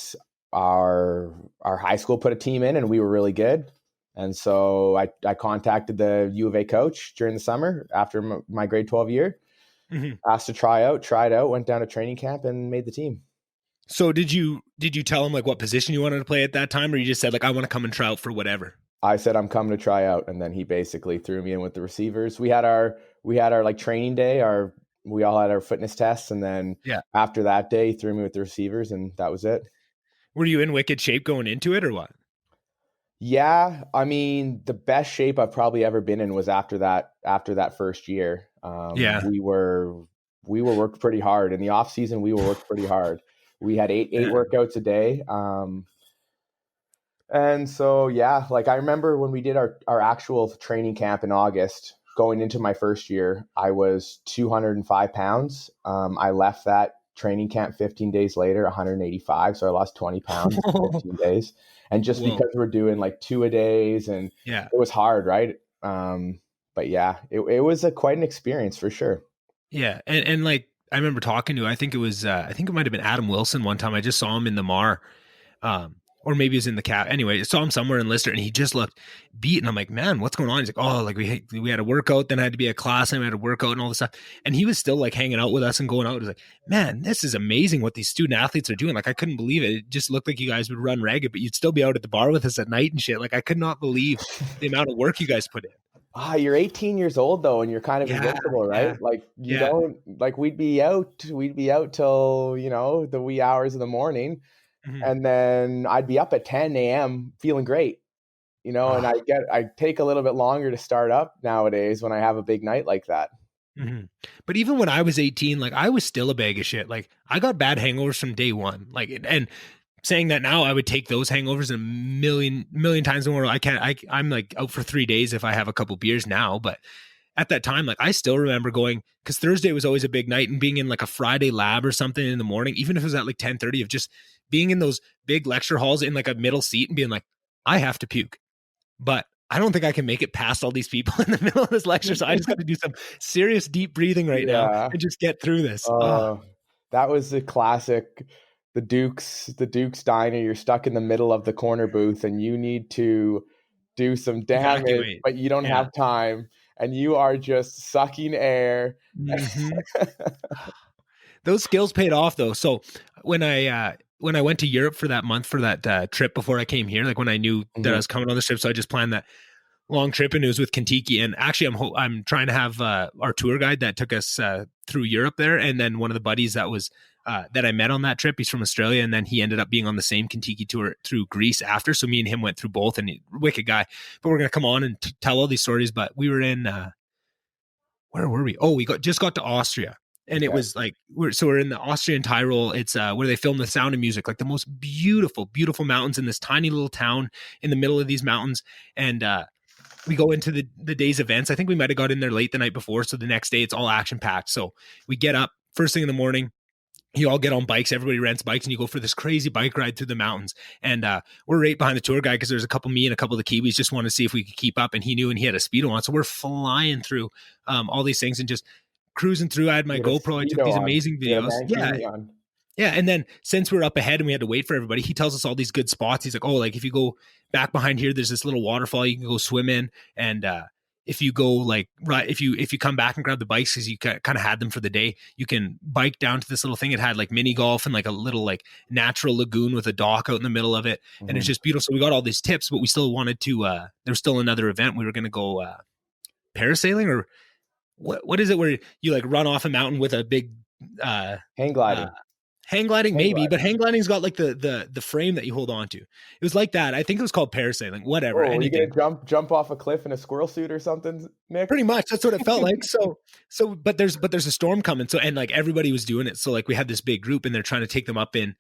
Speaker 2: our high school put a team in, and we were really good. And so I contacted the U of A coach during the summer after my grade 12 year, asked to tried out, went down to training camp and made the team.
Speaker 1: So did you tell him like what position you wanted to play at that time, or you just said like, I want to come and try out for whatever?
Speaker 2: I said, I'm coming to try out. And then he basically threw me in with the receivers. We had our like training day, we all had our fitness tests. And then after that day, he threw me with the receivers, and that was it.
Speaker 1: Were you in wicked shape going into it or what?
Speaker 2: Yeah. I mean, the best shape I've probably ever been in was after that first year. We were worked pretty hard in the off season. We were worked pretty hard. We had eight workouts a day. And so, like I remember when we did our actual training camp in August, going into my first year, I was 205 pounds. I left that training camp 15 days later, 185. So I lost 20 pounds in 15 days. And just because we're doing like 2 a days, and it was hard, right? But yeah, it was quite an experience for sure.
Speaker 1: Yeah. And like, I remember talking to, I think it might've been Adam Wilson one time. I just saw him in the Mar, or maybe he was in the Cap. Anyway, I saw him somewhere in Lister, and he just looked beat. And I'm like, man, what's going on? He's like, oh, like we had a workout, then I had to be at class, and we had a workout and all this stuff. And he was still like hanging out with us and going out. It was like, man, this is amazing what these student athletes are doing. Like, I couldn't believe it. It just looked like you guys would run ragged, but you'd still be out at the bar with us at night and shit. Like, I could not believe the amount of work you guys put in.
Speaker 2: You're 18 years old though, and you're kind of invincible, right? Yeah. Like you don't, like we'd be out till, the wee hours of the morning. And then I'd be up at 10 a.m. feeling great, and I take a little bit longer to start up nowadays when I have a big night like that.
Speaker 1: But even when I was 18, like I was still a bag of shit. Like I got bad hangovers from day one. Like, and saying that now, I would take those hangovers a million times more. I'm like out for 3 days if I have a couple beers now. But at that time, like I still remember going, because Thursday was always a big night, and being in like a Friday lab or something in the morning, even if it was at like 10:30, of just being in those big lecture halls in like a middle seat and being like, I have to puke, but I don't think I can make it past all these people in the middle of this lecture. So I just got to do some serious deep breathing right now and just get through this.
Speaker 2: That was the classic. The Duke's Diner. You're stuck in the middle of the corner booth, and you need to do some damage, but you don't have time, and you are just sucking air.
Speaker 1: Those skills paid off though. So when I went to Europe for that month for that trip before I came here, like when I knew that I was coming on this trip, so I just planned that long trip, and it was with Kentucky. And actually, I'm trying to have our tour guide that took us through Europe there, and then one of the buddies that was that I met on that trip, he's from Australia, and then he ended up being on the same Kentucky tour through Greece after. So me and him went through both, and wicked guy. But we're gonna come on and tell all these stories. But we were in where were we? Oh, we just got to Austria. And it was like, we're in the Austrian Tyrol. It's where they film The Sound of Music, like the most beautiful, beautiful mountains in this tiny little town in the middle of these mountains. And we go into the day's events. I think we might have got in there late the night before. So the next day it's all action packed. So we get up first thing in the morning. You all get on bikes. Everybody rents bikes, and you go for this crazy bike ride through the mountains. And we're right behind the tour guide because there's me and a couple of the Kiwis just wanted to see if we could keep up. And he knew, and he had a Speedo on. So we're flying through all these things and just cruising through. I had my GoPro. I took these amazing videos. Yeah. And then since we're up ahead and we had to wait for everybody, he tells us all these good spots. He's like, oh, like if you go back behind here, there's this little waterfall you can go swim in. And if you go like, right, if you come back and grab the bikes, because you kind of had them for the day, you can bike down to this little thing. It had like mini golf and like a little like natural lagoon with a dock out in the middle of it. And it's just beautiful. So we got all these tips, but we still wanted to, there was still another event. We were going to go parasailing, or what is it where you like run off a mountain with a big
Speaker 2: hang gliding.
Speaker 1: Hang gliding, maybe, but hang gliding's got like the frame that you hold on to. It was like that. I think it was called parasailing, whatever.
Speaker 2: Oh, anything. You gonna jump off a cliff in a squirrel suit or something, Nick?
Speaker 1: Pretty much. That's what it felt like. But there's a storm coming. So, and like everybody was doing it. So like we had this big group and they're trying to take them up in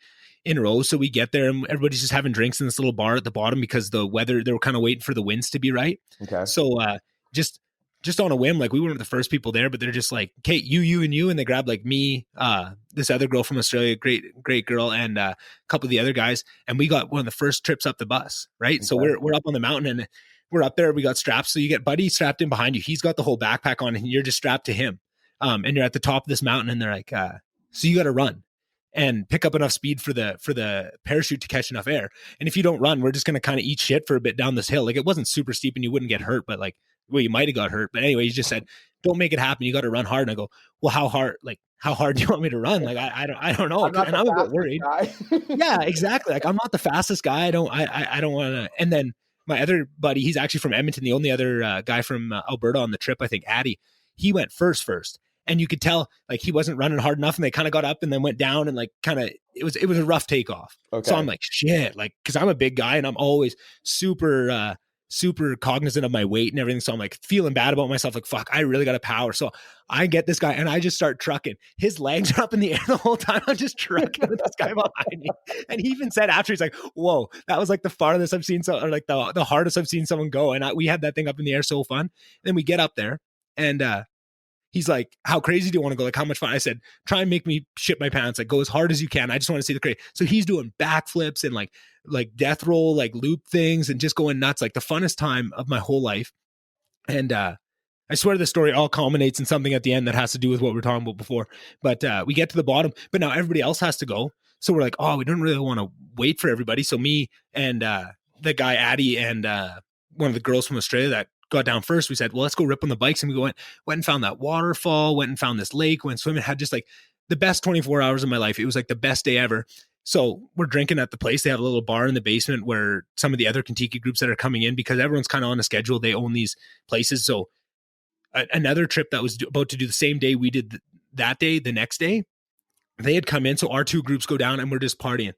Speaker 1: rows. So we get there and everybody's just having drinks in this little bar at the bottom because the weather, they were kind of waiting for the winds to be right.
Speaker 2: Okay.
Speaker 1: So just on a whim, like we weren't the first people there, but they're just like, Kate, you, and you. And they grabbed like me, this other girl from Australia, great girl, and a couple of the other guys. And we got one of the first trips up the bus, right? Okay. So we're up on the mountain and we're up there. We got straps. So you get Buddy strapped in behind you. He's got the whole backpack on and you're just strapped to him. And you're at the top of this mountain and they're like, so you got to run and pick up enough speed for the parachute to catch enough air. And if you don't run, we're just going to kind of eat shit for a bit down this hill. Like it wasn't super steep and you wouldn't get hurt, but like, well, you might've got hurt, but anyway, he just said, don't make it happen. You got to run hard. And I go, well, how hard do you want me to run? Like, I don't know. And I'm a bit worried. Yeah, exactly. Like I'm not the fastest guy. I don't want to. And then my other buddy, he's actually from Edmonton. The only other guy from Alberta on the trip, I think, Addy, he went first. And you could tell like he wasn't running hard enough and they kind of got up and then went down and like kind of, it was a rough takeoff. Okay. So I'm like, shit, like, cause I'm a big guy and I'm always super cognizant of my weight and everything. So I'm like feeling bad about myself. Like, fuck, I really got to power. So I get this guy and I just start trucking. His legs are up in the air the whole time. I'm just trucking with this guy behind me. And he even said after, he's like, whoa, that was like the farthest I've seen. Or like the hardest I've seen someone go. And we had that thing up in the air. So fun. And then we get up there and, he's like, how crazy do you want to go? Like, how much fun? I said, try and make me shit my pants. Like, go as hard as you can. I just want to see the crazy. So he's doing backflips and like death roll, like loop things and just going nuts. Like the funnest time of my whole life. And I swear the story all culminates in something at the end that has to do with what we were talking about before. But we get to the bottom, but now everybody else has to go. So we're like, oh, we don't really want to wait for everybody. So me and the guy, Addy, and one of the girls from Australia that got down first, we said, well, let's go rip on the bikes. And we went and found that waterfall, went and found this lake, went swimming, had just like the best 24 hours of my life. It was like the best day ever. So we're drinking at the place. They have a little bar in the basement where some of the other Kentucky groups that are coming in, because everyone's kind of on a schedule. They own these places. So another trip that was about to do the same day we did that day, the next day, they had come in. So our two groups go down and we're just partying.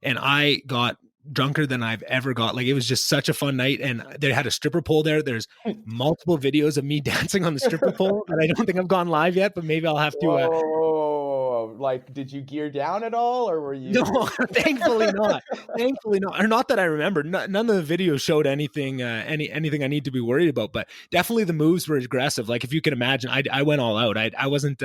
Speaker 1: And I got drunker than I've ever got. Like it was just such a fun night. And they had a stripper pole there. There's multiple videos of me dancing on the stripper pole that I don't think I've gone live yet, but maybe I'll have to.
Speaker 2: Like, did you gear down at all or were you?
Speaker 1: No, thankfully not. Or not that I remember. None of the videos showed anything, anything I need to be worried about, but definitely the moves were aggressive. Like if you can imagine, I went all out. I wasn't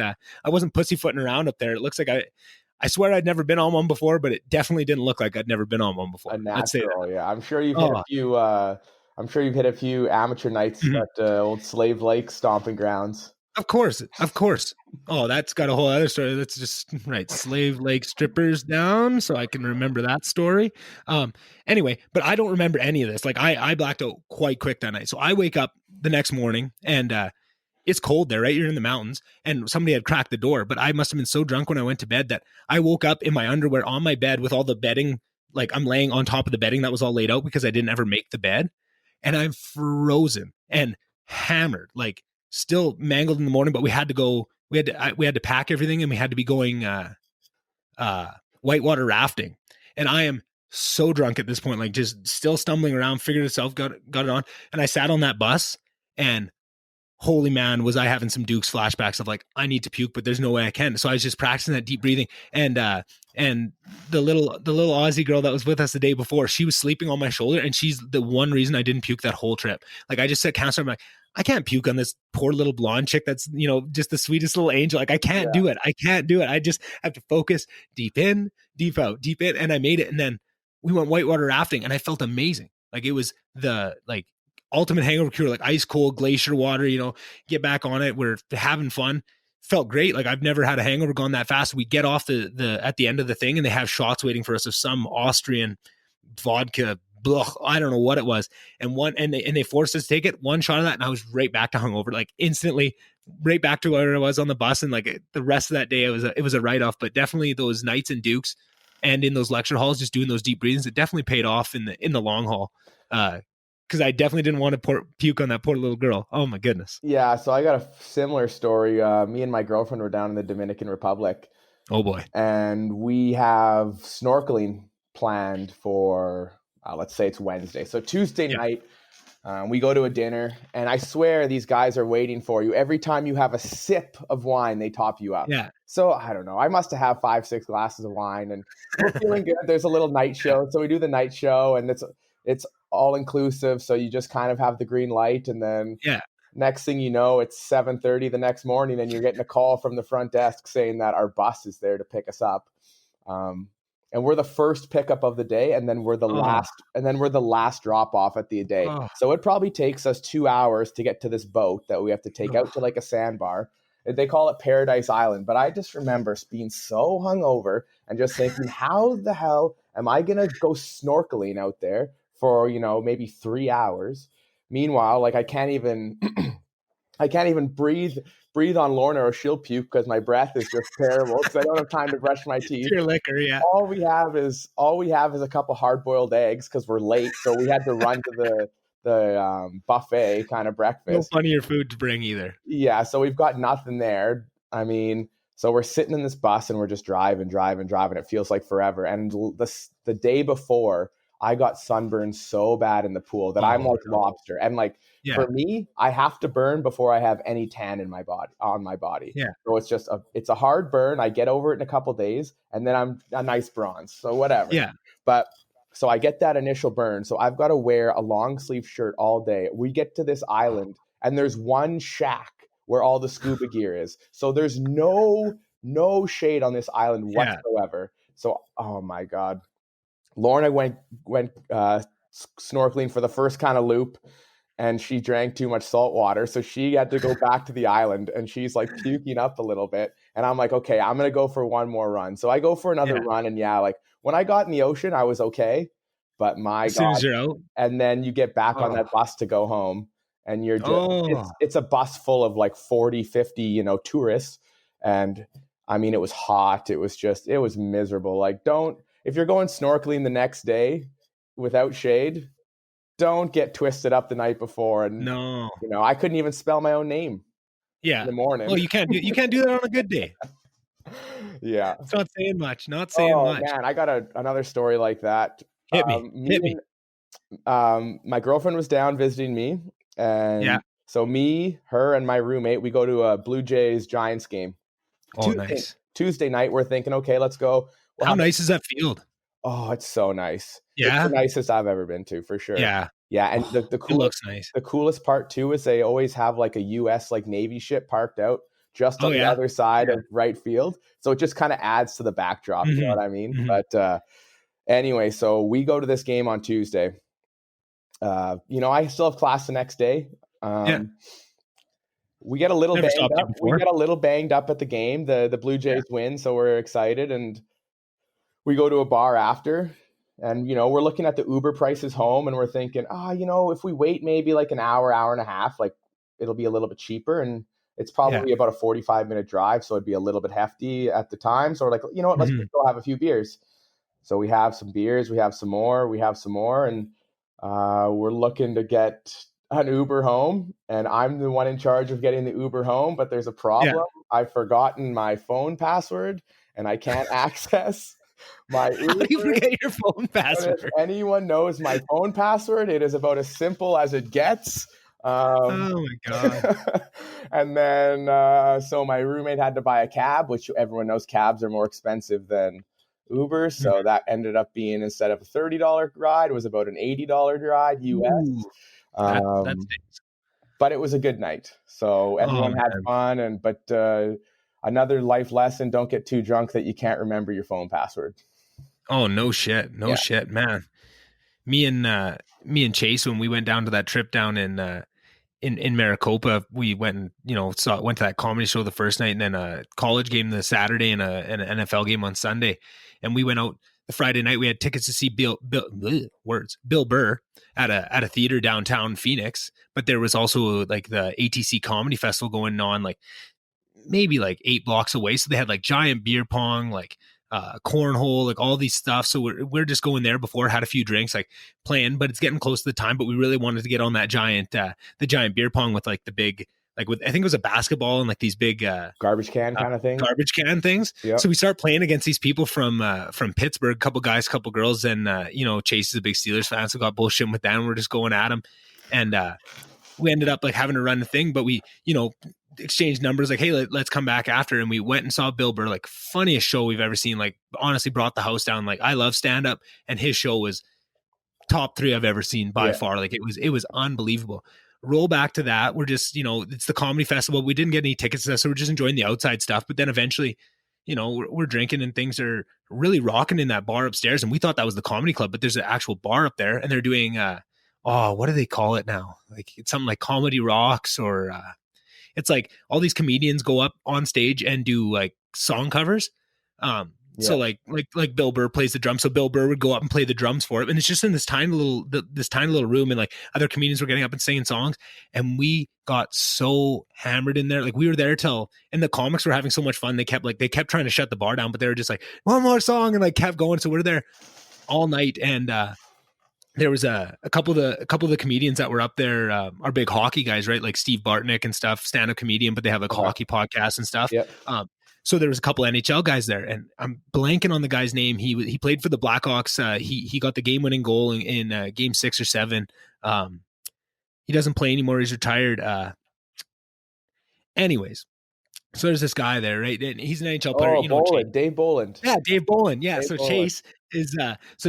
Speaker 1: pussyfooting around up there. It looks like I swear I'd never been on one before, but it definitely didn't look like I'd never been on one before.
Speaker 2: A natural, yeah. I'm sure you've hit a few. I'm sure you've hit a few amateur nights at old Slave Lake stomping grounds.
Speaker 1: Of course. Oh, that's got a whole other story. That's just right. Slave Lake strippers down, so I can remember that story. Anyway, but I don't remember any of this. Like I blacked out quite quick that night. So I wake up the next morning and it's cold there, right? You're in the mountains and somebody had cracked the door, but I must have been so drunk when I went to bed that I woke up in my underwear on my bed with all the bedding. Like I'm laying on top of the bedding that was all laid out because I didn't ever make the bed. And I'm frozen and hammered, like still mangled in the morning, but we had to go, we had to pack everything and we had to be going whitewater rafting. And I am so drunk at this point, like just still stumbling around, figured itself, got it on. And I sat on that bus and holy man, was I having some Dukes flashbacks of like, I need to puke, but there's no way I can. So I was just practicing that deep breathing. And the little Aussie girl that was with us the day before, she was sleeping on my shoulder and she's the one reason I didn't puke that whole trip. Like I just said, counselor, I'm like, I can't puke on this poor little blonde chick that's, just the sweetest little angel. Like I can't do it. I can't do it. I just have to focus deep in, deep out, deep in. And I made it. And then we went whitewater rafting and I felt amazing. Like it was the ultimate hangover cure, like ice cold glacier water, get back on it. We're having fun. Felt great. Like I've never had a hangover gone that fast. We get off the at the end of the thing and they have shots waiting for us of some Austrian vodka. I don't know what it was. And they forced us to take it, one shot of that. And I was right back to hungover, like instantly right back to where I was on the bus. And like the rest of that day, it was a write-off, but definitely those nights in Dukes and in those lecture halls, just doing those deep breathings, it definitely paid off in the long haul. Because I definitely didn't want to puke on that poor little girl. Oh my goodness.
Speaker 2: Yeah, so I got a similar story. Me and my girlfriend were down in the Dominican Republic,
Speaker 1: Oh boy.
Speaker 2: And we have snorkeling planned for, let's say it's Wednesday. So Tuesday night, we go to a dinner, and I swear these guys are waiting for you. Every time you have a sip of wine, they top you up.
Speaker 1: Yeah.
Speaker 2: So I don't know. I must have 5-6 glasses of wine, and we're feeling good. There's a little night show, so we do the night show, and it's all inclusive. So you just kind of have the green light, and then next thing you know, it's 7:30 the next morning, and you're getting a call from the front desk saying that our bus is there to pick us up. And we're the first pickup of the day, and then we're the last drop off at the day. So it probably takes us 2 hours to get to this boat that we have to take out to like a sandbar. They call it Paradise Island, but I just remember being so hungover and just thinking, how the hell am I gonna go snorkeling out there for maybe 3 hours? Meanwhile, like I can't even breathe on Lorna or she'll puke because my breath is just terrible because I don't have time to brush my teeth.
Speaker 1: Your liquor, yeah.
Speaker 2: All we have is a couple hard-boiled eggs because we're late, so we had to run to the buffet kind of breakfast.
Speaker 1: No funnier food to bring either.
Speaker 2: Yeah, so we've got nothing there. I mean, so we're sitting in this bus and we're just driving. It feels like forever. And the day before, I got sunburned so bad in the pool that I'm like lobster. And like for me, I have to burn before I have any tan in my body.
Speaker 1: Yeah.
Speaker 2: So it's a hard burn. I get over it in a couple days, and then I'm a nice bronze. So whatever.
Speaker 1: Yeah.
Speaker 2: But so I get that initial burn. So I've got to wear a long sleeve shirt all day. We get to this island, and there's one shack where all the scuba gear is. So there's no shade on this island whatsoever. So oh my God. Lorna went snorkeling for the first kind of loop, and she drank too much salt water, so she had to go back to the island, and she's like puking up a little bit. And I'm like, okay, I'm gonna go for one more run. So I go for another run, and like when I got in the ocean, I was okay, but my God,
Speaker 1: soon as you're out,
Speaker 2: and then you get back on that bus to go home, and you're just it's a bus full of like 40, 50, tourists, and I mean, it was hot. It was miserable. Like, if you're going snorkeling the next day without shade, don't get twisted up the night before. And
Speaker 1: no,
Speaker 2: I couldn't even spell my own name. In the morning.
Speaker 1: Well, you can't do that on a good day.
Speaker 2: Yeah,
Speaker 1: it's not saying much.
Speaker 2: Man, I got another story like that.
Speaker 1: Hit me.
Speaker 2: My girlfriend was down visiting me, and so me, her, and my roommate, we go to a Blue Jays Giants game.
Speaker 1: Nice.
Speaker 2: Tuesday night, we're thinking, okay, let's go.
Speaker 1: How nice is that field?
Speaker 2: Oh, it's so nice.
Speaker 1: Yeah.
Speaker 2: It's the nicest I've ever been to, for sure.
Speaker 1: Yeah.
Speaker 2: Yeah. And the coolest,
Speaker 1: it looks nice.
Speaker 2: The coolest part too is they always have like a US like Navy ship parked out just on the other side of right field. So it just kind of adds to the backdrop. You know what I mean? Mm-hmm. But anyway, so we go to this game on Tuesday. I still have class the next day. We get a little banged up. We get a little banged up at the game. The Blue Jays win, so we're excited, and we go to a bar after, and we're looking at the Uber prices home, and we're thinking, if we wait maybe like an hour and a half, like it'll be a little bit cheaper, and it's probably about a 45-minute drive, so it'd be a little bit hefty at the time. So we're like, what, let's just go have a few beers. So we have some beers, we have some more, and we're looking to get an Uber home, and I'm the one in charge of getting the Uber home, but there's a problem. Yeah. I've forgotten my phone password, and I can't access my Uber.
Speaker 1: How do you forget your phone password?
Speaker 2: If anyone knows my phone password, it is about as simple as it gets.
Speaker 1: Oh my God.
Speaker 2: And then, so my roommate had to buy a cab, which everyone knows cabs are more expensive than Uber. So that ended up being, instead of a $30 ride, it was about an $80 ride US.
Speaker 1: That stinks.
Speaker 2: But it was a good night. So everyone had fun. But another life lesson, don't get too drunk that you can't remember your phone password.
Speaker 1: Oh, no shit. No shit, man. Me and Chase, when we went down to that trip down in Maricopa, we went and went to that comedy show the first night, and then a college game the Saturday, and an NFL game on Sunday. And we went out the Friday night. We had tickets to see Bill Burr at a theater downtown Phoenix. But there was also like the ATC Comedy Festival going on, like maybe like 8 blocks away. So they had like giant beer pong, like cornhole, like all these stuff. So we're just going there before, had a few drinks, like playing, but it's getting close to the time. But we really wanted to get on that giant the giant beer pong with like the big like with, I think it was a basketball and like these big
Speaker 2: garbage can kind of thing.
Speaker 1: Garbage can things. Yep. So we start playing against these people from Pittsburgh, couple guys, couple girls, and Chase is a big Steelers fan, so got bullshitting with them. We're just going at him, and we ended up like having to run the thing, but we exchanged numbers, like, hey, let's come back after. And we went and saw Bill Burr, like funniest show we've ever seen. Like honestly, brought the house down. Like I love stand up, and his show was top 3 I've ever seen by far. Like it was unbelievable. Roll back to that. We're just, it's the comedy festival. We didn't get any tickets to that, so we're just enjoying the outside stuff. But then eventually, we're drinking and things are really rocking in that bar upstairs. And we thought that was the comedy club, but there's an actual bar up there, and they're doing, what do they call it now? Like it's something like Comedy Rocks, or it's like all these comedians go up on stage and do like song covers. So like Bill Burr plays the drums. So Bill Burr would go up and play the drums for it. And it's just in this tiny little room, and like other comedians were getting up and singing songs. And we got so hammered in there. Like we were there and the comics were having so much fun. They kept trying to shut the bar down, but they were just like, one more song, and like kept going. So we're there all night. And, there was a couple of the comedians that were up there, are big hockey guys, right? Like Steve Bartnick and stuff, stand-up comedian, but they have like hockey podcasts and stuff. Yep. So there was a couple NHL guys there, and I'm blanking on the guy's name. He played for the Blackhawks. He got the game-winning goal in game 6 or 7. He doesn't play anymore. He's retired. Anyways, so there's this guy there, right? And he's an NHL player.
Speaker 2: Dave Bolland.
Speaker 1: Yeah, Dave Bolland. Yeah, Dave Bolland.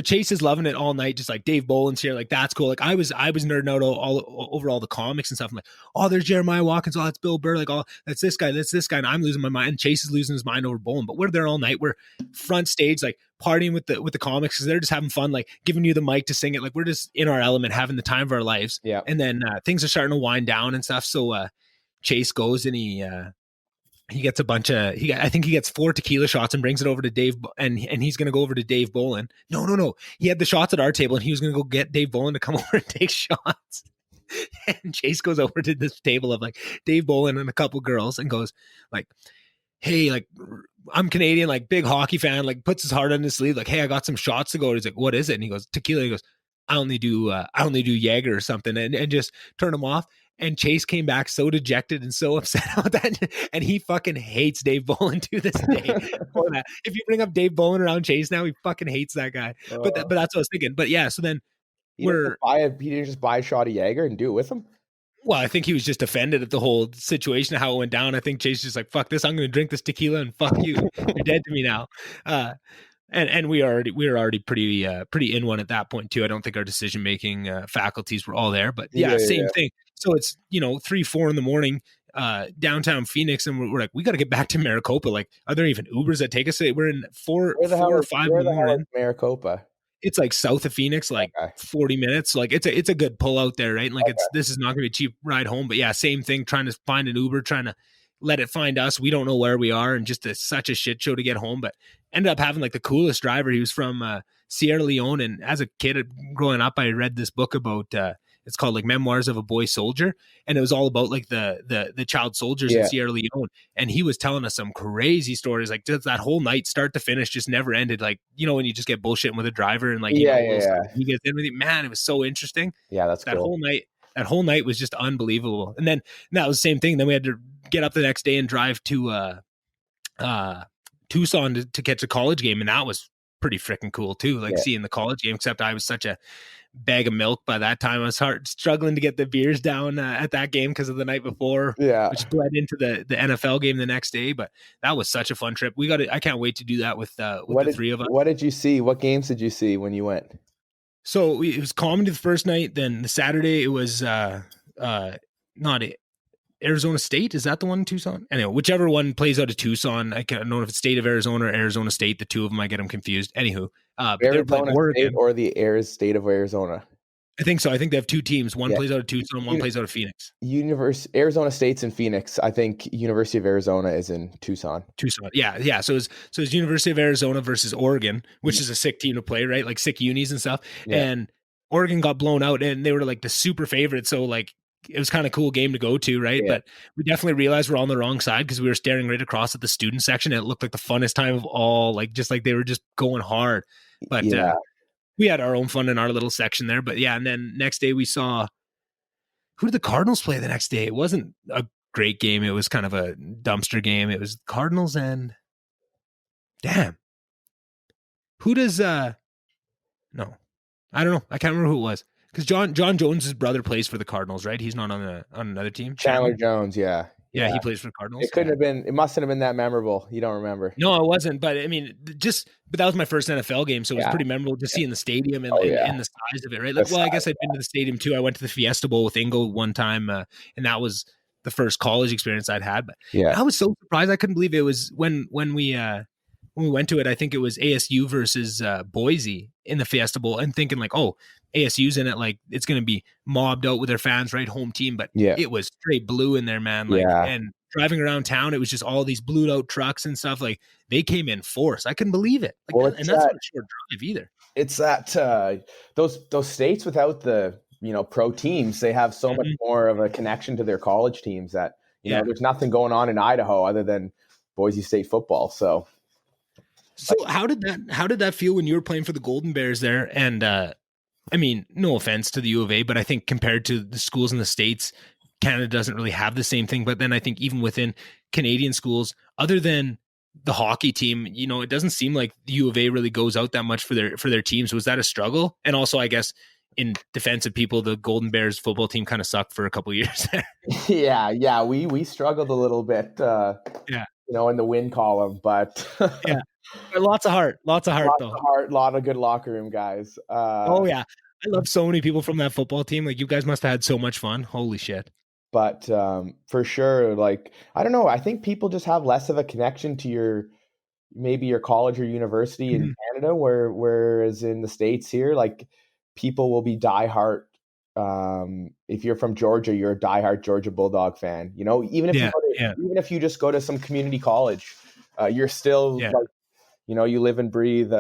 Speaker 1: Chase is loving it all night, just like Dave Boland's here, like that's cool. Like I was nerding out all over all the comics and stuff. I'm like, oh, there's Jeremiah Watkins, oh, that's Bill Burr, like, oh, that's this guy, and I'm losing my mind. And Chase is losing his mind over Boland. But we're there all night. We're front stage, like partying with the comics, because they're just having fun, like giving you the mic to sing it. Like we're just in our element, having the time of our lives.
Speaker 2: Yeah.
Speaker 1: And then things are starting to wind down and stuff. So Chase goes and he gets I think he gets 4 tequila shots and brings it over to Dave, and he's going to go over to Dave Bolland. No. He had the shots at our table, and he was going to go get Dave Bolland to come over and take shots. And Chase goes over to this table of like Dave Bolland and a couple girls and goes like, hey, like I'm Canadian, like big hockey fan, like puts his heart on his sleeve, like, hey, I got some shots to go. He's like, what is it? And he goes, tequila. He goes, I only do Jaeger or something, and just turn him off. And Chase came back so dejected and so upset about that. And he fucking hates Dave Bolland to this day. If you bring up Dave Bolland around Chase now, he fucking hates that guy. But that's what I was thinking. But yeah, so then
Speaker 2: he didn't just buy a shot of Jaeger and do it with him?
Speaker 1: Well, I think he was just offended at the whole situation, how it went down. I think Chase just like, fuck this, I'm going to drink this tequila and fuck you. You're dead to me now. And we were already pretty in one at that point too. I don't think our decision making faculties were all there, but same thing. So it's 3-4 in the morning, downtown Phoenix, and we're like, we got to get back to Maricopa. Like, are there even Ubers that take us? We're in 4 or 5 in the morning.
Speaker 2: Maricopa.
Speaker 1: It's like south of Phoenix, like 40 minutes. Like it's a good pull out there, right? And like this is not going to be a cheap ride home. But yeah, same thing. Trying to find an Uber, trying to let it find us. We don't know where we are, and just such a shit show to get home. But ended up having like the coolest driver. He was from Sierra Leone, and as a kid growing up, I read this book about it's called like Memoirs of a Boy Soldier, and it was all about like the child soldiers in Sierra Leone. And he was telling us some crazy stories, like just that whole night, start to finish, just never ended. Like when you just get bullshitting with a driver and like he gets in with you, man, it was so interesting.
Speaker 2: Yeah, that's
Speaker 1: that
Speaker 2: cool.
Speaker 1: whole night. That whole night was just unbelievable. And then that was the same thing. Then we had to get up the next day and drive to Tucson to catch a college game, and that was pretty freaking cool too. Like seeing the college game, except I was such a bag of milk by that time. I was struggling to get the beers down at that game because of the night before, which bled into the NFL game the next day. But that was such a fun trip. I can't wait to do that with the 3 of us.
Speaker 2: What did you see? What games did you see when you went?
Speaker 1: So it was comedy the first night. Then the Saturday it was not Arizona State. Is that the one in Tucson? Anyway, whichever one plays out of Tucson. I don't know if it's State of Arizona or Arizona State. The two of them, I get them confused. Anywho,
Speaker 2: Arizona State or the State of Arizona?
Speaker 1: I think so. I think they have 2 teams. One plays out of Tucson, one plays out of Phoenix.
Speaker 2: Arizona State's in Phoenix. I think University of Arizona is in Tucson.
Speaker 1: Yeah. So it's University of Arizona versus Oregon, which is a sick team to play, right? Like sick unis and stuff. Yeah. And Oregon got blown out, and they were like the super favorite. So like it was kind of a cool game to go to, right? Yeah. But we definitely realized we're on the wrong side because we were staring right across at the student section. And it looked like the funnest time of all, like just like they were just going hard. But we had our own fun in our little section there. But yeah, and then next day we saw, who did the Cardinals play the next day? It wasn't a great game. It was kind of a dumpster game. It was Cardinals and who does no, I don't know. I can't remember who it was because John Jones' brother plays for the Cardinals, right? He's not on another team.
Speaker 2: Chandler Jones, yeah.
Speaker 1: Yeah, he plays for the Cardinals.
Speaker 2: It couldn't have been. It mustn't have been that memorable. You don't remember?
Speaker 1: No, it wasn't. But I mean, but that was my first NFL game, so it was pretty memorable to see in the stadium and the size of it, right? Like, well, I guess I'd been to the stadium too. I went to the Fiesta Bowl with Ingo one time, and that was the first college experience I'd had. But I was so surprised. I couldn't believe it was when we went to it. I think it was ASU versus Boise in the Fiesta Bowl, and thinking like, oh, ASU's in it, like it's going to be mobbed out with their fans, right? Home team, but it was straight blue in there, man. Like, and driving around town, it was just all these blued out trucks and stuff. Like they came in force. I couldn't believe it. Like, and that's not a short drive either.
Speaker 2: It's that those states without the pro teams, they have so much more of a connection to their college teams that there's nothing going on in Idaho other than Boise State football. So
Speaker 1: how did that feel when you were playing for the Golden Bears there? And I mean, no offense to the U of A, but I think compared to the schools in the States, Canada doesn't really have the same thing. But then I think even within Canadian schools, other than the hockey team, it doesn't seem like the U of A really goes out that much for their teams. Was that a struggle? And also, I guess, in defense of people, the Golden Bears football team kind of sucked for a couple of years there.
Speaker 2: Yeah. We struggled a little bit, in the win column, but
Speaker 1: lots of heart,
Speaker 2: lots of heart, a lot of good locker room guys.
Speaker 1: Oh yeah. I love so many people from that football team. Like, you guys must have had so much fun. Holy shit.
Speaker 2: But for sure, like, I don't know. I think people just have less of a connection to maybe your college or university in Canada, whereas in the States here, like, people will be diehard. If you're from Georgia, you're a diehard Georgia Bulldog fan. Even if you just go to some community college, you're still like, you live and breathe.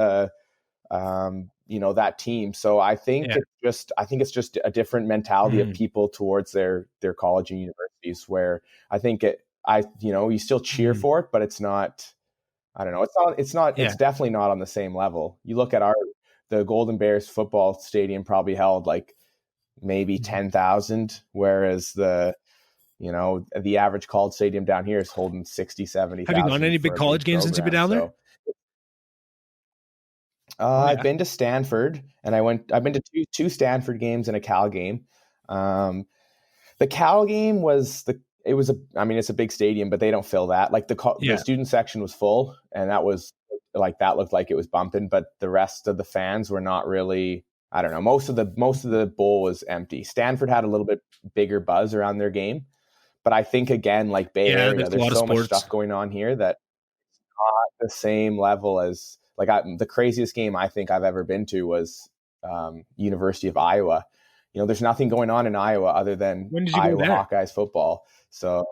Speaker 2: That team. So I think it's just a different mentality of people towards their college and universities, where I think you still cheer for it, but it's not, I don't know. It's definitely not on the same level. You look at the Golden Bears football stadium probably held like maybe 10,000, whereas the average college stadium down here is holding 60, 70,000.
Speaker 1: Have you gone to any big college games since you've been down there?
Speaker 2: I've been to Stanford, and I've been to two Stanford games and a Cal game. The Cal game it's a big stadium, but they don't fill that. Like the student section was full, and that looked like it was bumping, but the rest of the fans were not really. I don't know. Most of the bowl was empty. Stanford had a little bit bigger buzz around their game, but I think, again, like Bay Area, there's so much stuff going on here that it's not the same level as. Like, the craziest game I think I've ever been to was University of Iowa. There's nothing going on in Iowa other than Iowa Hawkeyes football. So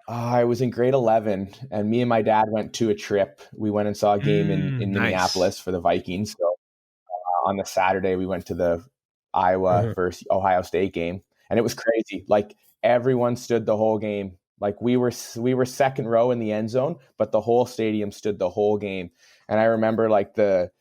Speaker 2: I was in grade 11, and me and my dad went to a trip. We went and saw a game in Minneapolis for the Vikings. So on the Saturday, we went to the Iowa versus Ohio State game, and it was crazy. Like, everyone stood the whole game. Like, we were second row in the end zone, but the whole stadium stood the whole game. And I remember, like, there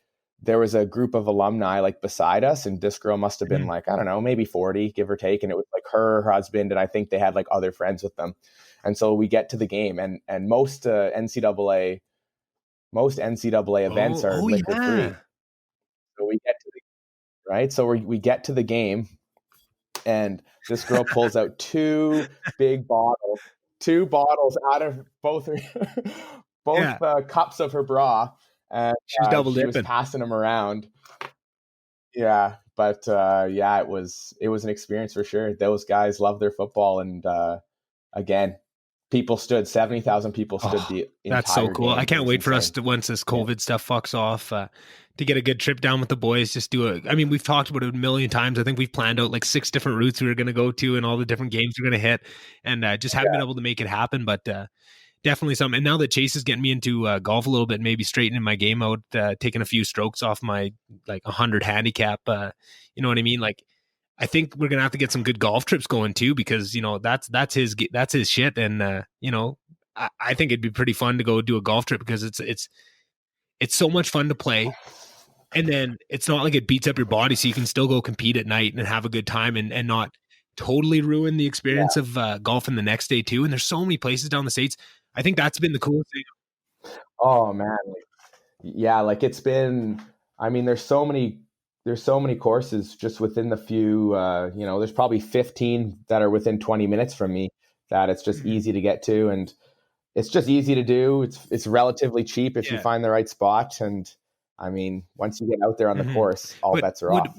Speaker 2: was a group of alumni like beside us, and this girl must have been like, I don't know, maybe 40, give or take. And it was like her husband, and I think they had like other friends with them. And so we get to the game, and most NCAA events are liquor free. So we get to we get to the game, and this girl pulls out two bottles out of both cups of her bra, and
Speaker 1: she was
Speaker 2: passing them around. Yeah, but it was an experience for sure. Those guys love their football, and again, 70,000 people stood the entire
Speaker 1: That's so cool.
Speaker 2: game.
Speaker 1: I can't wait for us to, once this COVID stuff fucks off, to get a good trip down with the boys. We've talked about it a million times. I think we've planned out like 6 different routes we were going to go to and all the different games we're going to hit, and just haven't been able to make it happen. But definitely something. And now that Chase is getting me into golf a little bit, maybe straightening my game out, taking a few strokes off my like 100 handicap. You know what I mean? Like, I think we're gonna have to get some good golf trips going too, because that's his shit, and I think it'd be pretty fun to go do a golf trip, because it's so much fun to play, and then it's not like it beats up your body, so you can still go compete at night and have a good time, and not totally ruin the experience of golfing the next day too. And there's so many places down the States. I think that's been the coolest thing.
Speaker 2: Oh man. Yeah, like it's been, I mean, there's so many courses just within the few, there's probably 15 that are within 20 minutes from me that it's just easy to get to, and it's just easy to do. It's relatively cheap if you find the right spot. And I mean, once you get out there on the course, all bets are off.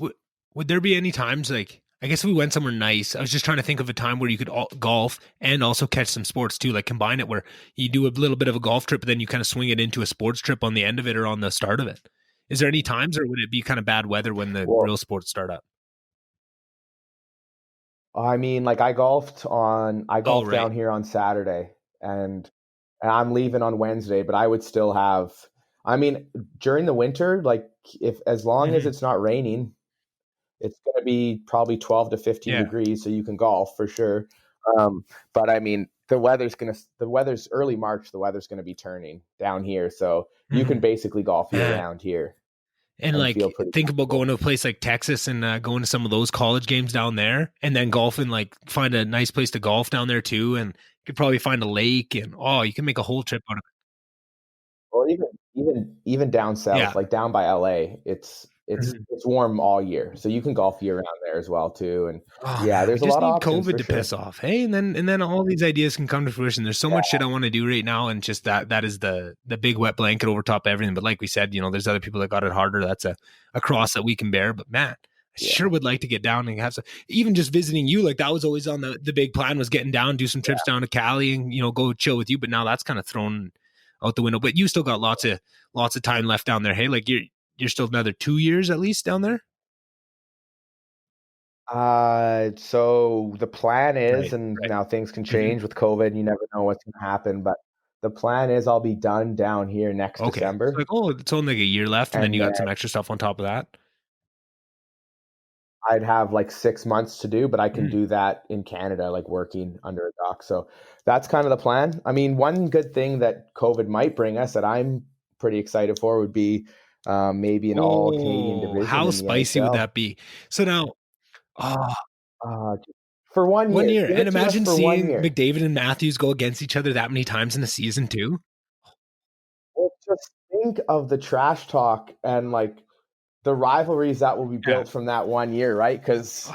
Speaker 1: Would there be any times, like, I guess if we went somewhere nice, I was just trying to think of a time where you could golf and also catch some sports too, like combine it where you do a little bit of a golf trip, but then you kind of swing it into a sports trip on the end of it or on the start of it. Is there any times, or would it be kind of bad weather when the real sports start up?
Speaker 2: I mean, like I golfed down here on Saturday, and I'm leaving on Wednesday, but I would still have, I mean, during the winter, like as long as it's not raining, it's going to be probably 12 to 15 degrees, so you can golf for sure. But I mean, the weather's early March, the weather's going to be turning down here. So you can basically golf year round here.
Speaker 1: And like, think about going to a place like Texas and going to some of those college games down there, and then golfing, like find a nice place to golf down there too. And you could probably find a lake, and you can make a whole trip out of it.
Speaker 2: Or even down south, like down by LA, it's warm all year, so you can golf year round there as well too. And there's a lot of options.
Speaker 1: COVID to piss off, hey, and then all these ideas can come to fruition. There's so much shit I want to do right now, and just that is the big wet blanket over top of everything. But like we said, there's other people that got it harder. That's a cross that we can bear. But man, I sure would like to get down and have some, even just visiting you. Like that was always on the big plan, was getting down, do some trips down to Cali, and go chill with you. But now that's kind of thrown out the window. But you still got lots of time left down there. Hey, like you're still another 2 years at least down there?
Speaker 2: So the plan is, now things can change with COVID. You never know what's going to happen, but the plan is I'll be done down here next December.
Speaker 1: So like, it's only like a year left, and then you got some extra stuff on top of that.
Speaker 2: I'd have like 6 months to do, but I can do that in Canada, like working under a dock. So that's kind of the plan. I mean, one good thing that COVID might bring us that I'm pretty excited for would be maybe an all Canadian division.
Speaker 1: How spicy would that be? So now,
Speaker 2: for 1 year,
Speaker 1: and imagine seeing McDavid and Matthews go against each other that many times in a season too.
Speaker 2: Well, just think of the trash talk and like the rivalries that will be built from that 1 year, right? Because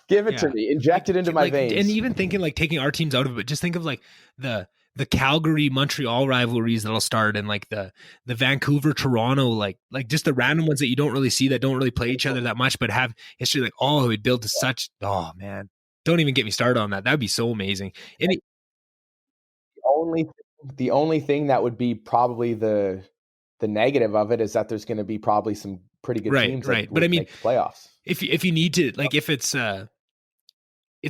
Speaker 2: give it to me, inject it into my veins.
Speaker 1: And even thinking like taking our teams out of it, just think of like the Calgary Montreal rivalries that'll start, and like the Vancouver Toronto, like just the random ones that you don't really see, that don't really play each other that much, but have history. Like it built to such. Oh man, don't even get me started on that. That'd be so amazing. And
Speaker 2: the only thing that would be probably the negative of it is that there's going to be probably some pretty good teams that
Speaker 1: but I mean,
Speaker 2: make the playoffs.
Speaker 1: If you need to, like, if it's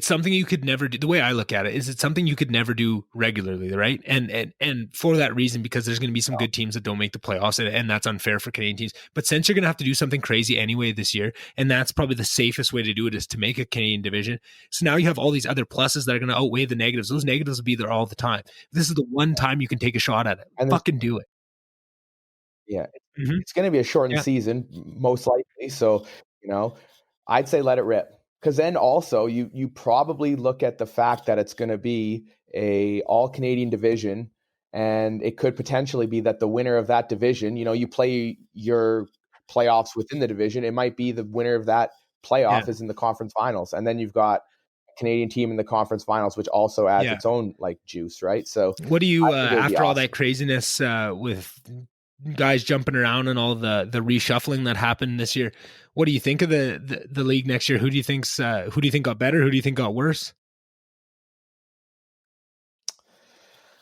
Speaker 1: something you could never do. The way I look at it is it's something you could never do regularly, right? And for that reason, because there's going to be some good teams that don't make the playoffs, and that's unfair for Canadian teams. But since you're going to have to do something crazy anyway this year, and that's probably the safest way to do it, is to make a Canadian division. So now you have all these other pluses that are going to outweigh the negatives. Those negatives will be there all the time. This is the one time you can take a shot at it. And fucking do it.
Speaker 2: Yeah, it's going to be a shortened season, most likely. So, I'd say let it rip. Because then also you probably look at the fact that it's going to be a all Canadian division, and it could potentially be that the winner of that division, you play your playoffs within the division. It might be the winner of that playoff is in the conference finals, and then you've got a Canadian team in the conference finals, which also adds its own like juice, right? So,
Speaker 1: what do you after all that craziness with guys jumping around and all the reshuffling that happened this year, what do you think of the league next year? Who do you think got better? Who do you think got worse?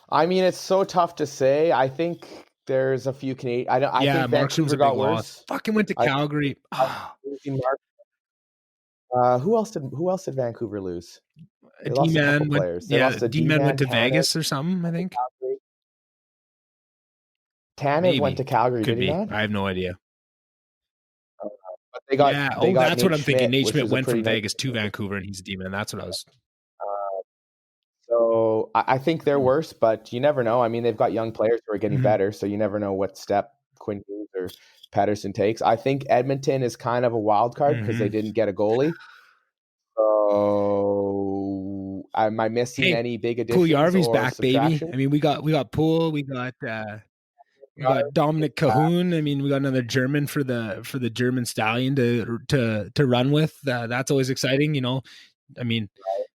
Speaker 2: I mean, it's so tough to say. I think there's a few Canadian. I think Vancouver got worse.
Speaker 1: Loss. Fucking went to Calgary.
Speaker 2: Who else did Vancouver lose?
Speaker 1: D-Man went to Vegas or something, I think.
Speaker 2: Tanev went to Calgary.
Speaker 1: Could
Speaker 2: did he
Speaker 1: be.
Speaker 2: Not?
Speaker 1: I have no idea.
Speaker 2: But they got.
Speaker 1: That's what I'm thinking. Nate Schmidt went from Vegas to Vancouver, and he's a D-man. That's what I was.
Speaker 2: So I think they're worse, but you never know. I mean, they've got young players who are getting better, so you never know what step Quinn Hughes or Pettersson takes. I think Edmonton is kind of a wild card because they didn't get a goalie. So, am I missing any big additions
Speaker 1: Puljujarvi's
Speaker 2: or
Speaker 1: back, baby.
Speaker 2: subtraction?
Speaker 1: I mean, we got Poole, we got Dominic Cahoon. I mean, we got another German for the German stallion to run with. That's always exciting, you know. I mean,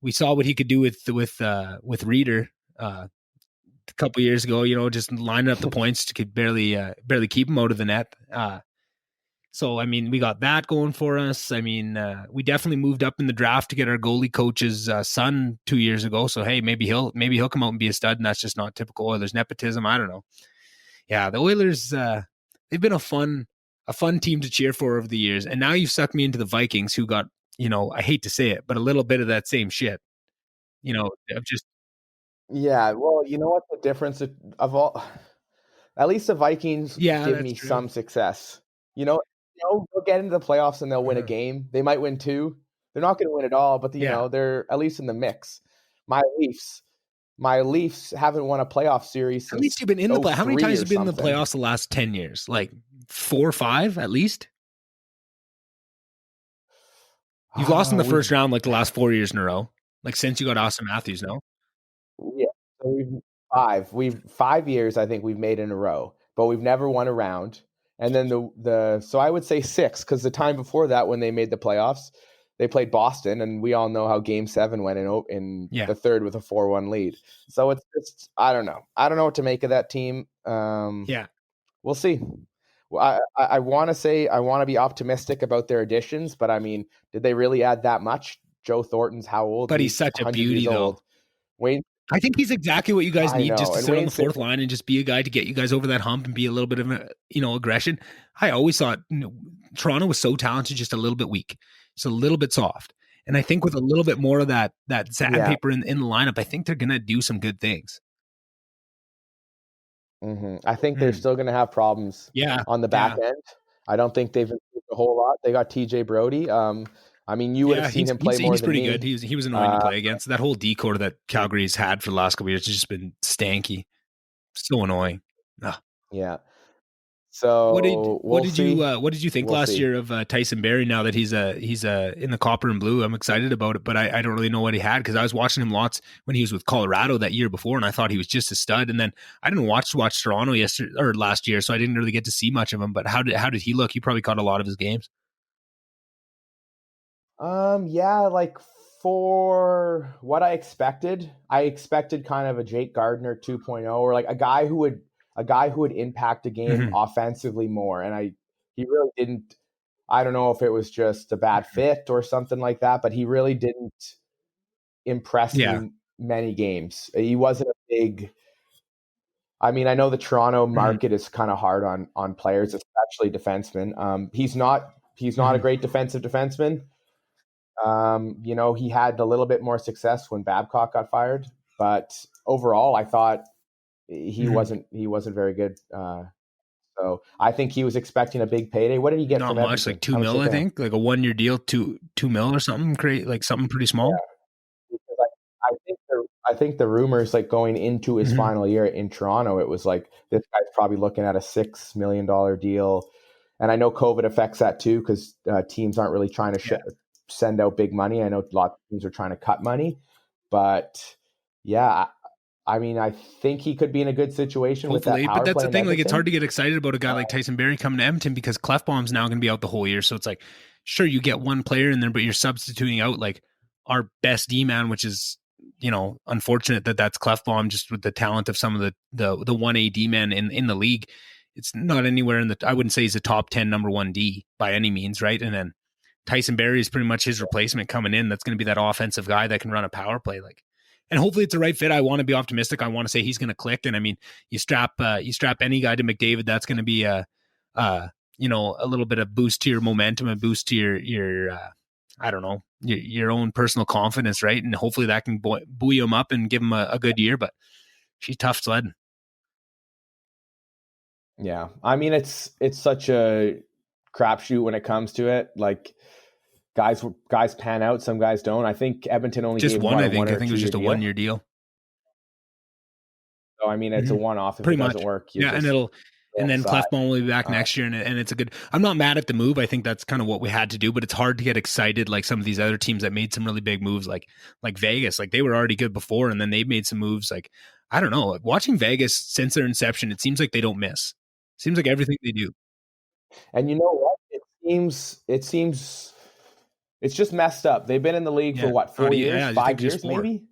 Speaker 1: we saw what he could do with Reeder a couple years ago. You know, just lining up the points to could barely keep him out of the net. So I mean, we got that going for us. I mean, we definitely moved up in the draft to get our goalie coach's son 2 years ago. So hey, maybe he'll come out and be a stud, and that's just not typical Oilers nepotism. I don't know. Yeah, the Oilers, they've been a fun team to cheer for over the years. And now you've sucked me into the Vikings, who got, you know, I hate to say it, but a little bit of that same shit. You know, of just
Speaker 2: Yeah, well, you know what the difference of all, at least the Vikings give me
Speaker 1: true.
Speaker 2: some success. You know, they'll get into the playoffs and they'll win a game. They might win 2. They're not going to win it all, but you know, they're at least in the mix. My Leafs haven't won a playoff series since.
Speaker 1: At least you've been in the play. How many times have you been in the playoffs the last 10 years? Like 4 or 5 at least? You've lost in the first round like the last 4 years in a row. Like since you got Austin Matthews, no?
Speaker 2: Yeah. So we've 5 years I think we've made in a row, but we've never won a round. And then so I would say 6, because the time before that, when they made the playoffs, they played Boston, and we all know how Game 7 went in the third with a 4-1 lead. So it's I don't know what to make of that team. We'll see. I want to say I want to be optimistic about their additions, but I mean, did they really add that much? Joe Thornton's how old?
Speaker 1: But he's such a beauty, though.
Speaker 2: Wayne,
Speaker 1: I think he's exactly what you guys need, just to sit on the fourth line and just be a guy to get you guys over that hump and be a little bit of aggression. I always thought Toronto was so talented, just a little bit weak, just a little bit soft. And I think with a little bit more of that sandpaper in the lineup, I think they're going to do some good things.
Speaker 2: Mm-hmm. I think they're still going to have problems on the back end. I don't think they've improved a whole lot. They got TJ Brody. I mean, you would have seen him play more than me.
Speaker 1: He's pretty good. He was annoying to play against. That whole decor that Calgary's had for the last couple of years has just been stanky. So annoying. Ugh.
Speaker 2: Yeah. So
Speaker 1: what did you think last year of Tyson Barrie? Now that he's in the Copper and Blue, I'm excited about it, but I don't really know what he had, because I was watching him lots when he was with Colorado that year before, and I thought he was just a stud. And then I didn't watch Toronto last year, so I didn't really get to see much of him. But how did he look? You probably caught a lot of his games.
Speaker 2: Like for what I expected kind of a Jake Gardiner 2.0, or like a guy who would impact a game offensively more. And he really didn't. I don't know if it was just a bad fit or something like that, but he really didn't impress me many games. He wasn't a big. I mean, I know the Toronto market is kind of hard on players, especially defensemen. He's not a great defensive defenseman. You know, he had a little bit more success when Babcock got fired, but overall, I thought he wasn't very good. So I think he was expecting a big payday. What did he get?
Speaker 1: Not
Speaker 2: from
Speaker 1: much, like $2 million, I think, like a 1-year deal, $2 million or something. Great, like something pretty small.
Speaker 2: Yeah. Because I think the rumors, like going into his final year in Toronto, it was like this guy's probably looking at a $6 million deal, and I know COVID affects that too, because teams aren't really trying to send out big money. I know a lot of teams are trying to cut money, but I mean, I think he could be in a good situation. Hopefully, with that. But
Speaker 1: that's the thing. Like, it's hard to get excited about a guy like Tyson Barrie coming to Edmonton, because Clefbaum's now going to be out the whole year. So it's like, sure, you get one player in there, but you're substituting out like our best D-man, which is, you know, unfortunate that's Clefbaum, just with the talent of some of the 1A D-men in the league. It's not anywhere I wouldn't say he's a top 10 number 1 D by any means, right? And then Tyson Barrie is pretty much his replacement coming in. That's going to be that offensive guy that can run a power play. Like, and hopefully it's the right fit. I want to be optimistic. I want to say he's going to click. And I mean, you strap any guy to McDavid, that's going to be a little bit of boost to your momentum and boost to your I don't know, your own personal confidence, right? And hopefully that can buoy him up and give him a good year. But she's tough sledding.
Speaker 2: Yeah, I mean, it's such a crapshoot when it comes to it. Like, guys pan out, some guys don't. I think Edmonton only
Speaker 1: just
Speaker 2: gave
Speaker 1: one. I think it was just a 1-year deal.
Speaker 2: So I mean, it's a one-off if it doesn't work.
Speaker 1: And And then
Speaker 2: offside.
Speaker 1: Clefbaum will be back next year, and it's a good. I'm not mad at the move. I think that's kind of what we had to do, but it's hard to get excited like some of these other teams that made some really big moves, like Vegas. Like they were already good before, and then they've made some moves. Like I don't know. Watching Vegas since their inception, it seems like they don't miss. Seems like everything they do.
Speaker 2: And you know what? It seems it's just messed up. They've been in the league for what, 4 years, 5 years, maybe.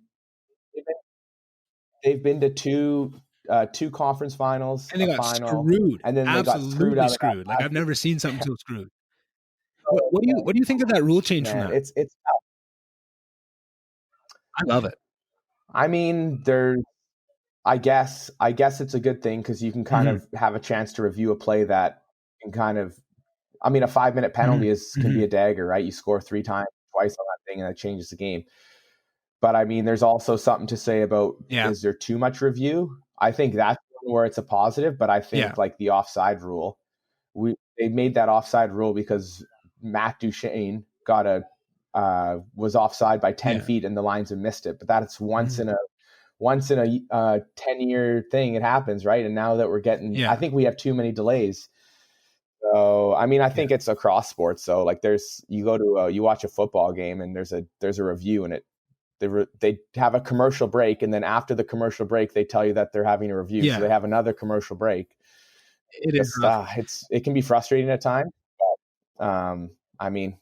Speaker 2: They've been to two conference finals,
Speaker 1: and they got
Speaker 2: final,
Speaker 1: screwed,
Speaker 2: and then
Speaker 1: absolutely
Speaker 2: they got
Speaker 1: screwed. Like I've never seen something so screwed. What do you think of that rule change from that?
Speaker 2: It's tough.
Speaker 1: I love it.
Speaker 2: I mean, I guess it's a good thing because you can kind of have a chance to review a play that can kind of. I mean, a 5-minute penalty can be a dagger, right? You score 3 times, twice on that thing, and that changes the game. But I mean, there's also something to say about is there too much review? I think that's where it's a positive, but I think like the offside rule, they made that offside rule because Matt Duchene was offside by 10 feet and the linesman missed it. But that's once in a 10-year thing. It happens, right? And now that we're getting, I think we have too many delays. So, I mean, I think it's across sports. So like you watch a football game and there's a review and they have a commercial break. And then after the commercial break, they tell you that they're having a review. So they have another commercial break. It can be frustrating at times, but I mean,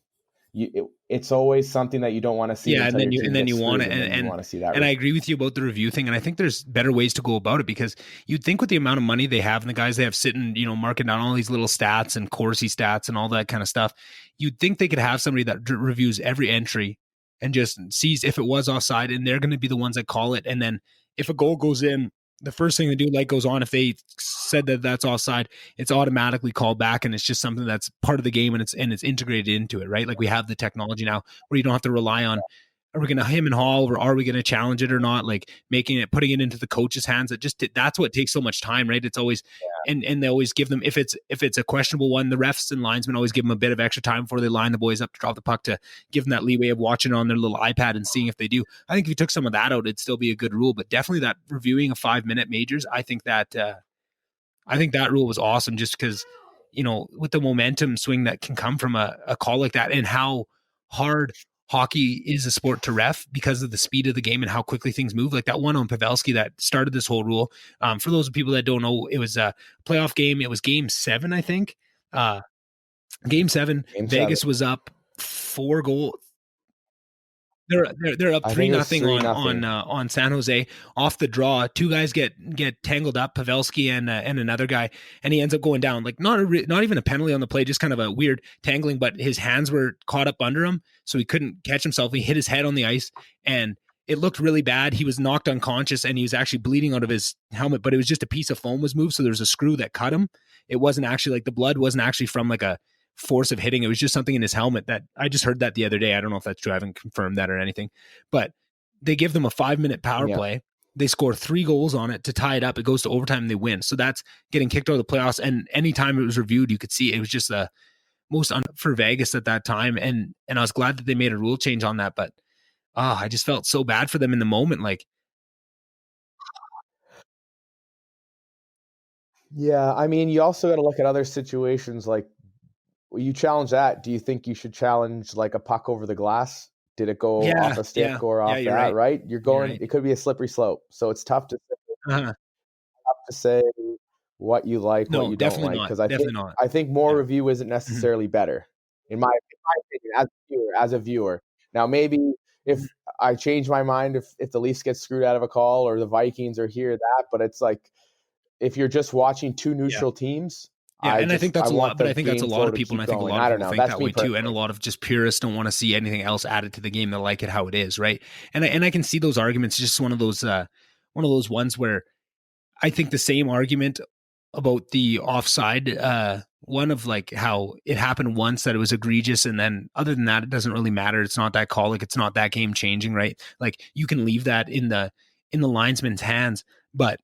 Speaker 2: it's always something that you don't want to see.
Speaker 1: Yeah, and then you want it, and
Speaker 2: you want to see that.
Speaker 1: And I agree with you about the review thing, and I think there's better ways to go about it because you'd think with the amount of money they have and the guys they have sitting, marking down all these little stats and Corsi stats and all that kind of stuff, you'd think they could have somebody that reviews every entry and just sees if it was offside, and they're going to be the ones that call it. And then if a goal goes in, the first thing they do, like goes on, if they said that that's offside, it's automatically called back, and it's just something that's part of the game, and it's integrated into it, right? Like we have the technology now where you don't have to rely on, are we going to him and haul, or are we going to challenge it or not? Like putting it into the coach's hands. That's what takes so much time, right? It's always, and they always give them, if it's a questionable one, the refs and linesmen always give them a bit of extra time before they line the boys up to drop the puck to give them that leeway of watching it on their little iPad and seeing if they do. I think if you took some of that out, it'd still be a good rule, but definitely that reviewing of 5-minute majors, I think that rule was awesome just because, with the momentum swing that can come from a call like that and how hard hockey is a sport to ref because of the speed of the game and how quickly things move. Like that one on Pavelski that started this whole rule. For those people that don't know, it was a playoff game. It was game 7, I think. Game 7, Vegas was up 4 goals. They're up 3-0 on San Jose off the draw. 2 guys get tangled up, Pavelski and another guy, and he ends up going down. Like not even a penalty on the play, just kind of a weird tangling. But his hands were caught up under him, so he couldn't catch himself. He hit his head on the ice, and it looked really bad. He was knocked unconscious, and he was actually bleeding out of his helmet. But it was just a piece of foam was moved, so there was a screw that cut him. It wasn't actually like the blood wasn't actually from like a force of hitting. It was just something in his helmet that I just heard that the other day. I don't know if that's true. I haven't confirmed that or anything, but they give them a 5-minute power play. They score 3 goals on it to tie it up. It goes to overtime and they win. So that's getting kicked out of the playoffs. And anytime it was reviewed, you could see it was just the most for Vegas at that time. And I was glad that they made a rule change on that, but I just felt so bad for them in the moment. Like,
Speaker 2: yeah, I mean, you also got to look at other situations. Like, you challenge that. Do you think you should challenge like a puck over the glass? Did it go off a stick or off that? Right. You're going. It could be a slippery slope. So it's tough to say what you like, what you don't like. Because I think more review isn't necessarily better, in my opinion, as a viewer. Now, maybe if I change my mind, if the Leafs get screwed out of a call or the Vikings or here that, but it's like if you're just watching 2 neutral teams.
Speaker 1: Yeah, and I think that's a lot, but I think that's a lot of people, and I think a lot of people think that way too, and a lot of just purists don't want to see anything else added to the game. They like it how it is, right? And I can see those arguments. Just one of those ones where I think the same argument about the offside, one of like how it happened once that it was egregious, and then other than that, it doesn't really matter. It's not that call, like it's not that game changing, right? Like you can leave that in the linesman's hands, but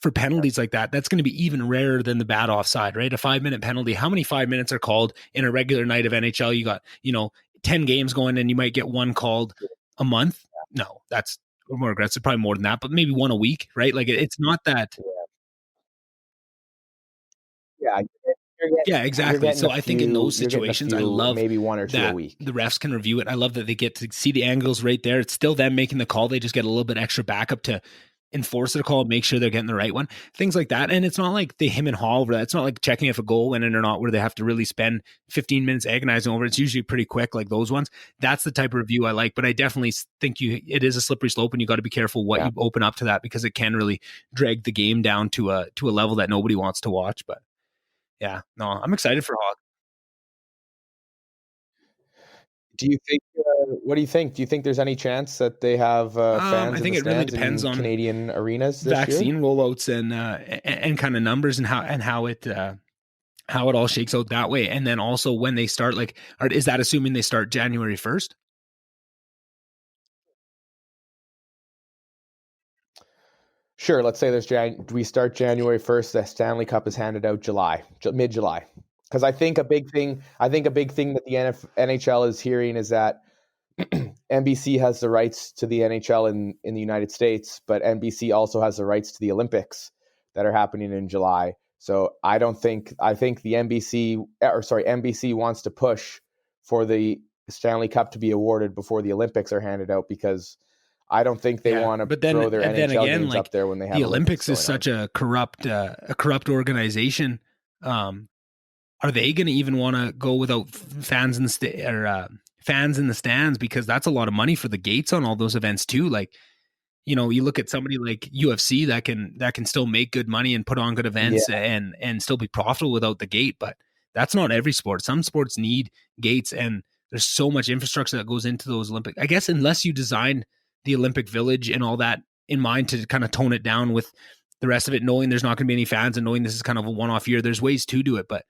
Speaker 1: for penalties like that, that's going to be even rarer than the bad offside, right? A 5-minute penalty. How many 5 minutes are called in a regular night of NHL? You got, 10 games going and you might get one called a month. No, that's more aggressive, probably more than that, but maybe one a week, right? Like it's not that.
Speaker 2: Yeah,
Speaker 1: Yeah, exactly. So I think in those
Speaker 2: you're getting a
Speaker 1: situations, I
Speaker 2: few,
Speaker 1: love
Speaker 2: maybe one or two a
Speaker 1: that
Speaker 2: week.
Speaker 1: the refs can review it. I love that they get to see the angles right there. It's still them making the call. They just get a little bit extra backup to enforce their call, make sure they're getting the right one, things like that. And it's not like they him and haw over that. It's not like checking if a goal went in or not, where they have to really spend 15 minutes agonizing over it. It's usually pretty quick, like those ones. That's the type of review I like. But I definitely think it is a slippery slope, and you got to be careful what you open up to that, because it can really drag the game down to a level that nobody wants to watch. But yeah, no, I'm excited for hockey.
Speaker 2: Do you think? What do you think? Do you think there's any chance that they have
Speaker 1: I
Speaker 2: fans in
Speaker 1: think
Speaker 2: the
Speaker 1: it really
Speaker 2: stands
Speaker 1: depends
Speaker 2: in
Speaker 1: on
Speaker 2: Canadian arenas this year?
Speaker 1: vaccine rollouts and kind of numbers, and how it all shakes out that way. And then also when they start, like, is that assuming they start January 1st?
Speaker 2: Sure. Let's say we start January 1st. The Stanley Cup is handed out mid July. Because I think a big thing that the NHL is hearing is that NBC has the rights to the NHL in the United States, but NBC also has the rights to the Olympics that are happening in July. So I think the NBC wants to push for the Stanley Cup to be awarded before the Olympics are handed out, because I don't think they want to throw their NHL games up there when they have
Speaker 1: the Olympics is such a corrupt organization. Are they going to even want to go without fans in the fans in the stands? Because that's a lot of money for the gates on all those events too. Like, you look at somebody like UFC that can still make good money and put on good events and still be profitable without the gate. But that's not every sport. Some sports need gates, and there's so much infrastructure that goes into those Olympic. I guess unless you design the Olympic Village and all that in mind to kind of tone it down with the rest of it, knowing there's not going to be any fans and knowing this is kind of a one-off year, there's ways to do it. But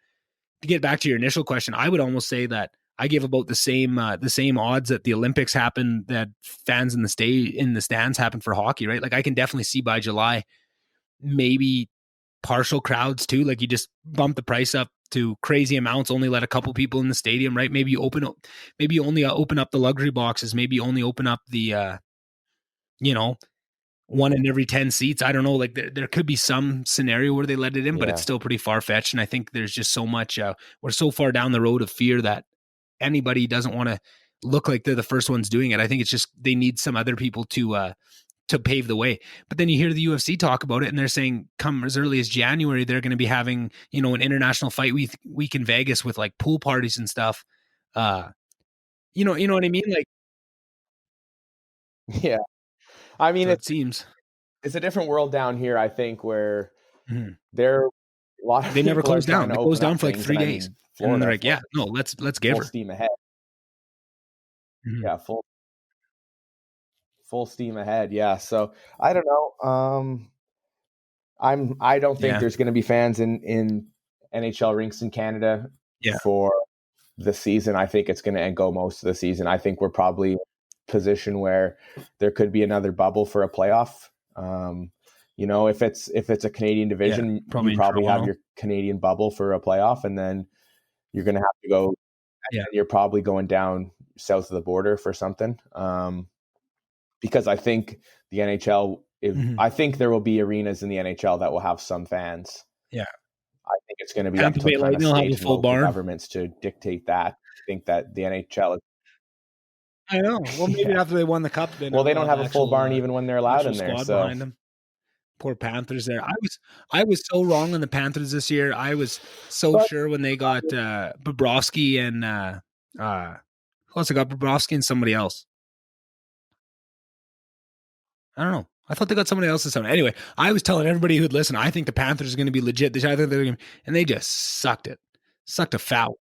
Speaker 1: to get back to your initial question, I would almost say that I give about the same odds that the Olympics happen, that fans in the stands happen for hockey, right? Like I can definitely see by July, maybe partial crowds too. Like you just bump the price up to crazy amounts, only let a couple people in the stadium, right? Maybe only open up the luxury boxes, maybe only open up the one in every 10 seats. I don't know. Like there could be some scenario where they let it in, but it's still pretty far fetched. And I think there's just so much, we're so far down the road of fear that anybody doesn't want to look like they're the first ones doing it. I think it's just, they need some other people to pave the way. But then you hear the UFC talk about it, and they're saying come as early as January, they're going to be having, an international fight week in Vegas with like pool parties and stuff. You know what I mean? Like,
Speaker 2: yeah. I mean,
Speaker 1: it seems
Speaker 2: it's a different world down here, I think, where there are a lot of
Speaker 1: they never close down. It goes down for like 3 days. Florida, and they're like, yeah, no, let's give
Speaker 2: full
Speaker 1: her
Speaker 2: steam ahead. Yeah, full steam ahead. Yeah. So I don't know. I don't think there's going to be fans in NHL rinks in Canada for the season. I think it's going to go most of the season. I think we're probably in a position where there could be another bubble for a playoff. If it's a Canadian division, you probably have your Canadian bubble for a playoff, and then you're going to have to go. Yeah. You're probably going down south of the border for something. Because I think the NHL, I think there will be arenas in the NHL that will have some fans.
Speaker 1: Yeah.
Speaker 2: I think it's going to be up to kind of state and local governments to dictate that. I think that the NHL.
Speaker 1: I know. Well, maybe after they won the cup, then
Speaker 2: they don't have a full barn even when they're allowed in there. So
Speaker 1: behind them. Poor Panthers there. I was so wrong on the Panthers this year. I was so sure when they got Bobrovsky and who else? They got Bobrovsky and somebody else. I don't know. I thought they got somebody else this time. Anyway, I was telling everybody who'd listen, I think the Panthers are going to be legit. And they just sucked it. Sucked a foul.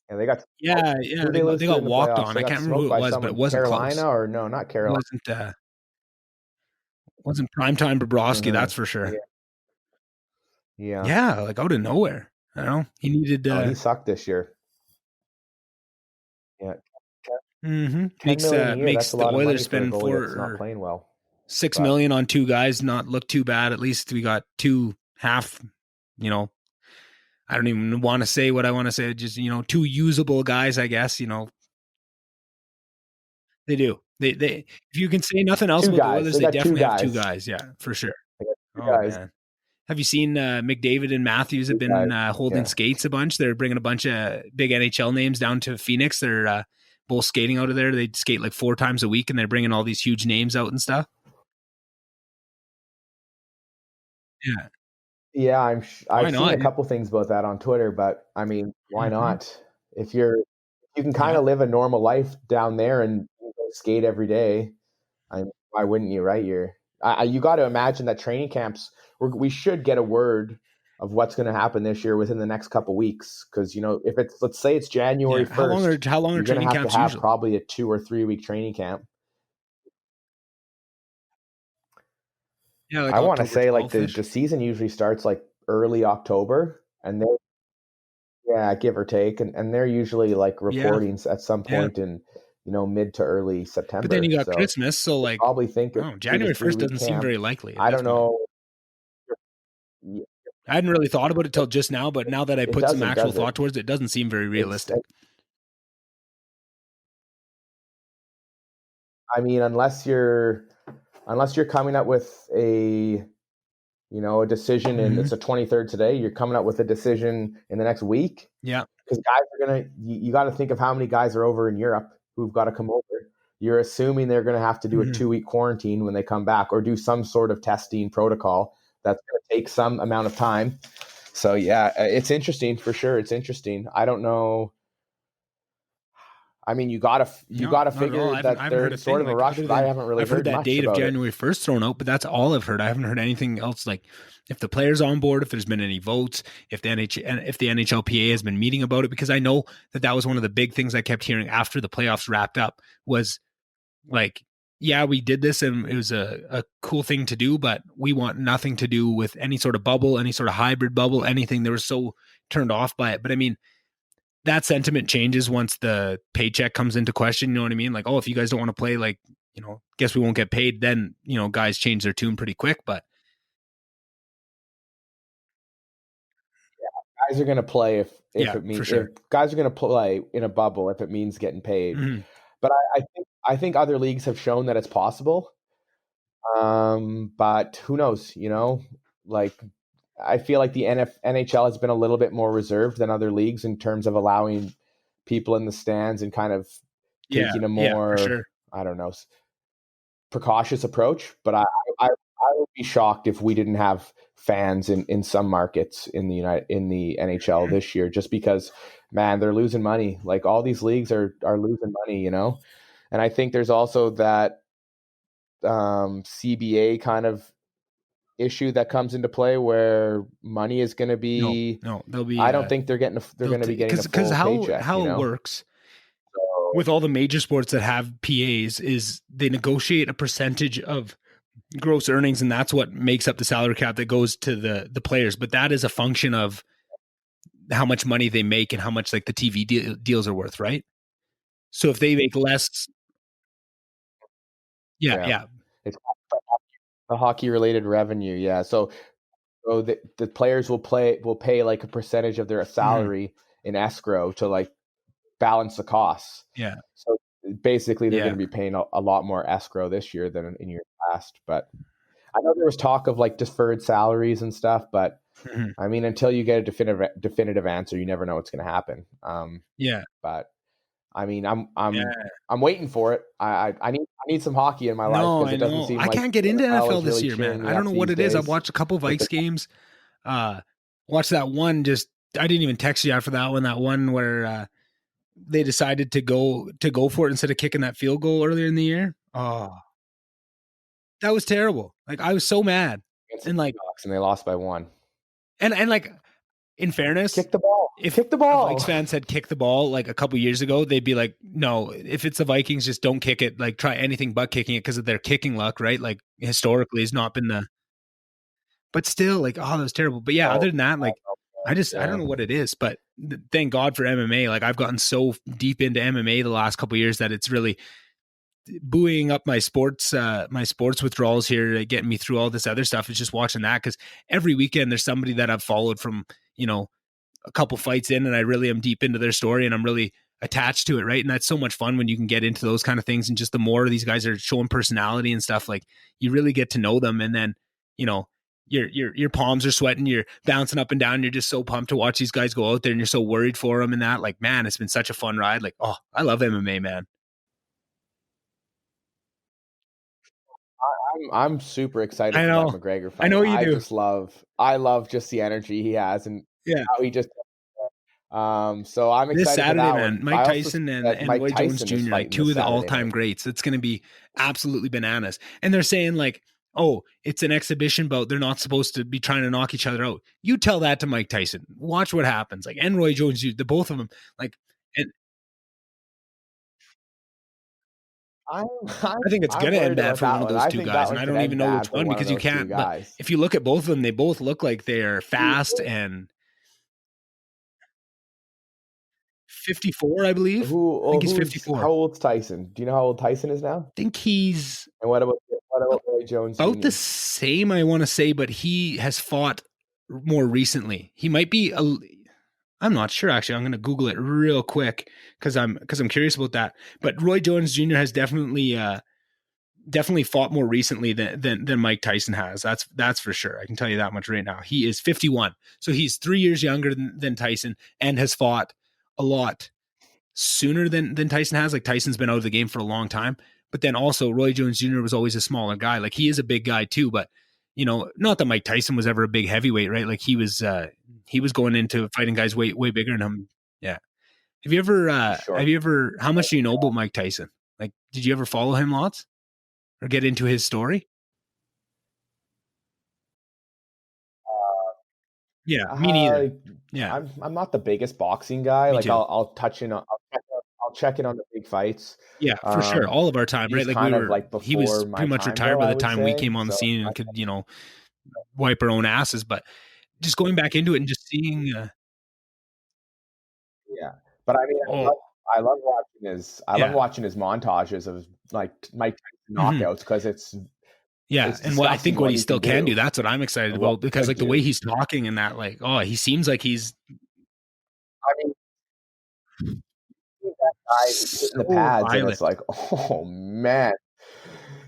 Speaker 2: Yeah, they got.
Speaker 1: They got walked on. I can't remember who it was, but it wasn't
Speaker 2: Carolina
Speaker 1: close.
Speaker 2: Or no, not Carolina.
Speaker 1: It wasn't primetime Bobrovsky, that's for sure. Yeah, like out of nowhere. I don't know. He needed.
Speaker 2: He sucked this year. Yeah.
Speaker 1: Makes the Oilers spend
Speaker 2: not playing well.
Speaker 1: $6 million on two guys, not look too bad. At least we got two half. I don't even want to say what I want to say. Just two usable guys, I guess. They do. They if you can say nothing else about the Oilers, they definitely have two guys. Yeah, for sure.
Speaker 2: Guys.
Speaker 1: Man. Have you seen McDavid and Matthews have been holding skates a bunch? They're bringing a bunch of big NHL names down to Phoenix. They're both skating out of there. They skate like 4 times a week, and they're bringing all these huge names out and stuff. Yeah.
Speaker 2: Yeah, I've seen a couple things about that on Twitter, but I mean, why not? If you can kind of live a normal life down there and skate every day, why wouldn't you, right? You got to imagine that training camps, we should get a word of what's going to happen this year within the next couple weeks. Because, if let's say it's January 1st,
Speaker 1: how long are training camps
Speaker 2: to have
Speaker 1: usually?
Speaker 2: probably a 2 or 3 week training camp.
Speaker 1: Yeah,
Speaker 2: I want to say like the season usually starts like early October, and give or take, and they're usually like reporting at some point in mid to early September.
Speaker 1: But then you got Christmas, so like
Speaker 2: probably think
Speaker 1: January 1st doesn't seem very likely.
Speaker 2: I don't know.
Speaker 1: I hadn't really thought about it till just now, but now that I put some actual thought towards it, it doesn't seem very realistic.
Speaker 2: I mean, unless you're coming up with a decision, and it's the 23rd today, you're coming up with a decision in the next week.
Speaker 1: Yeah.
Speaker 2: Because guys are you got to think of how many guys are over in Europe who've got to come over. You're assuming they're going to have to do a 2-week quarantine when they come back, or do some sort of testing protocol that's going to take some amount of time. So yeah, it's interesting for sure. It's interesting. I don't know. I mean, you gotta figure that they're sort of a rush. But I haven't really heard
Speaker 1: that date of January 1st thrown out, but that's all I've heard. I haven't heard anything else. Like if the players on board, if there's been any votes, if the NHLPA has been meeting about it, because I know that was one of the big things I kept hearing after the playoffs wrapped up was like, yeah, we did this and it was a cool thing to do, but we want nothing to do with any sort of bubble, any sort of hybrid bubble, anything. They were so turned off by it. But I mean, that sentiment changes once the paycheck comes into question. You know what I mean? Like, oh, if you guys don't want to play, like, guess we won't get paid. Then, guys change their tune pretty quick. But
Speaker 2: yeah, guys are going to play if it means, if guys are going to play in a bubble if it means getting paid. Mm-hmm. But I think other leagues have shown that it's possible. But who knows? Like, I feel like the NHL has been a little bit more reserved than other leagues in terms of allowing people in the stands and kind of taking a more, I don't know, precautious approach. But I would be shocked if we didn't have fans in some markets in the NHL this year, just because, man, they're losing money. Like all these leagues are losing money, And I think there's also that CBA kind of issue that comes into play where money is going to be
Speaker 1: they'll be.
Speaker 2: I don't think they're going to be getting a full paycheck.
Speaker 1: How it works with all the major sports that have PAs is they negotiate a percentage of gross earnings, and that's what makes up the salary cap that goes to the players. But that is a function of how much money they make and how much like the TV deals are worth, right? So if they make less, yeah.
Speaker 2: It's the hockey related revenue, yeah. So the players will pay like a percentage of their salary in escrow to like balance the costs.
Speaker 1: Yeah.
Speaker 2: So basically, they're going to be paying a lot more escrow this year than in years past. But I know there was talk of like deferred salaries and stuff, but I mean, until you get a definitive answer, you never know what's going to happen. But I mean, I'm waiting for it. I need some hockey in my life because it doesn't seem like
Speaker 1: I can't get into NFL this year, man. I don't know what it is. I've watched a couple of Vikes games. Watched that one. I didn't even text you after that one. That one where they decided to go for it instead of kicking that field goal earlier in the year. Oh, that was terrible. Like I was so mad. And like,
Speaker 2: and they lost by 1.
Speaker 1: And like, in fairness,
Speaker 2: kick the ball. Kick the ball.
Speaker 1: If Vikes fans had kicked the ball like a couple years ago, they'd be like, no, if it's the Vikings, just don't kick it. Like try anything but kicking it because of their kicking luck, right? Like historically has not been but still like, oh, that was terrible. But yeah, other than that, like I don't know what it is, but thank God for MMA. Like I've gotten so deep into MMA the last couple of years that it's really buoying up my sports withdrawals here, getting me through all this other stuff. Is just watching that because every weekend there's somebody that I've followed from, a couple fights in and I really am deep into their story and I'm really attached to it. Right. And that's so much fun when you can get into those kind of things. And just the more these guys are showing personality and stuff, like you really get to know them. And then, your palms are sweating, you're bouncing up and down, you're just so pumped to watch these guys go out there, and you're so worried for them and that. Like, man, it's been such a fun ride. Like, oh, I love MMA, man.
Speaker 2: I'm super excited
Speaker 1: I
Speaker 2: for that
Speaker 1: know.
Speaker 2: McGregor
Speaker 1: I
Speaker 2: fight.
Speaker 1: know you do.
Speaker 2: I love just the energy he has and how he just. So I'm excited
Speaker 1: this Saturday,
Speaker 2: for that
Speaker 1: man.
Speaker 2: one.
Speaker 1: Mike Tyson and
Speaker 2: Mike
Speaker 1: Roy Jones
Speaker 2: Tyson is
Speaker 1: Jr., like
Speaker 2: fighting
Speaker 1: two
Speaker 2: this
Speaker 1: of the
Speaker 2: Saturday
Speaker 1: all-time
Speaker 2: night.
Speaker 1: greats. It's going to be absolutely bananas. And they're saying like, oh, it's an exhibition bout. They're not supposed to be trying to knock each other out. You tell that to Mike Tyson. Watch what happens. Like, and Roy Jones, the both of them, like, and
Speaker 2: I'm
Speaker 1: I think it's
Speaker 2: I'm
Speaker 1: gonna end
Speaker 2: worried
Speaker 1: bad
Speaker 2: about
Speaker 1: for
Speaker 2: that
Speaker 1: one of
Speaker 2: one.
Speaker 1: those
Speaker 2: I
Speaker 1: two
Speaker 2: think that
Speaker 1: guys, and
Speaker 2: one
Speaker 1: I
Speaker 2: could
Speaker 1: don't even
Speaker 2: end
Speaker 1: know which
Speaker 2: bad for
Speaker 1: one
Speaker 2: one of
Speaker 1: because you
Speaker 2: those two
Speaker 1: can't. But
Speaker 2: guys.
Speaker 1: if you look at both of them, they both look like they're fast and 54, I believe. I think he's
Speaker 2: How
Speaker 1: 54.
Speaker 2: old's Tyson? Do you know how old Tyson is now?
Speaker 1: I think he's
Speaker 2: And what about Roy Jones
Speaker 1: about
Speaker 2: Jr.?
Speaker 1: the same, I want to say, but he has fought more recently. He might be I'm not sure actually. I'm going to Google it real quick because I'm curious about that. But Roy Jones Jr. has definitely fought more recently than Mike Tyson has. That's for sure. I can tell you that much right now. He is 51, so he's 3 years younger than Tyson and has fought a lot sooner than Tyson has. Like, Tyson's been out of the game for a long time, but then also Roy Jones Jr. was always a smaller guy. Like, he is a big guy too, but not that Mike Tyson was ever a big heavyweight, right? Like, he was going into fighting guys way bigger than him. Yeah. Have you ever, how much do you know about Mike Tyson? Like, did you ever follow him lots or get into his story? Yeah, me neither. Yeah,
Speaker 2: I'm not the biggest boxing guy.
Speaker 1: me
Speaker 2: Like
Speaker 1: too.
Speaker 2: I'll check in on the big fights.
Speaker 1: Yeah, for sure. All of our time, right?
Speaker 2: He's
Speaker 1: Like,
Speaker 2: kind of like
Speaker 1: he
Speaker 2: before
Speaker 1: was
Speaker 2: my
Speaker 1: pretty much
Speaker 2: time,
Speaker 1: retired
Speaker 2: though,
Speaker 1: by
Speaker 2: I
Speaker 1: the
Speaker 2: would
Speaker 1: time we
Speaker 2: say.
Speaker 1: came on the
Speaker 2: So
Speaker 1: scene and could, wipe our own asses. But just going back into it and just seeing,
Speaker 2: yeah, but I mean,
Speaker 1: oh,
Speaker 2: I love
Speaker 1: yeah,
Speaker 2: watching his montages of like Mike Tyson
Speaker 1: mhm.
Speaker 2: knockouts because
Speaker 1: Yeah.
Speaker 2: it's
Speaker 1: And what I
Speaker 2: disgusting
Speaker 1: think what
Speaker 2: what
Speaker 1: he
Speaker 2: he can
Speaker 1: still can do,
Speaker 2: do
Speaker 1: that's what I'm excited
Speaker 2: and what
Speaker 1: about
Speaker 2: he
Speaker 1: because
Speaker 2: could
Speaker 1: like the way
Speaker 2: do.
Speaker 1: he's talking and that, like, oh, he seems like he's
Speaker 2: I mean, he's that guy who's hitting the
Speaker 1: so
Speaker 2: pads, and
Speaker 1: violent.
Speaker 2: it's like, oh man,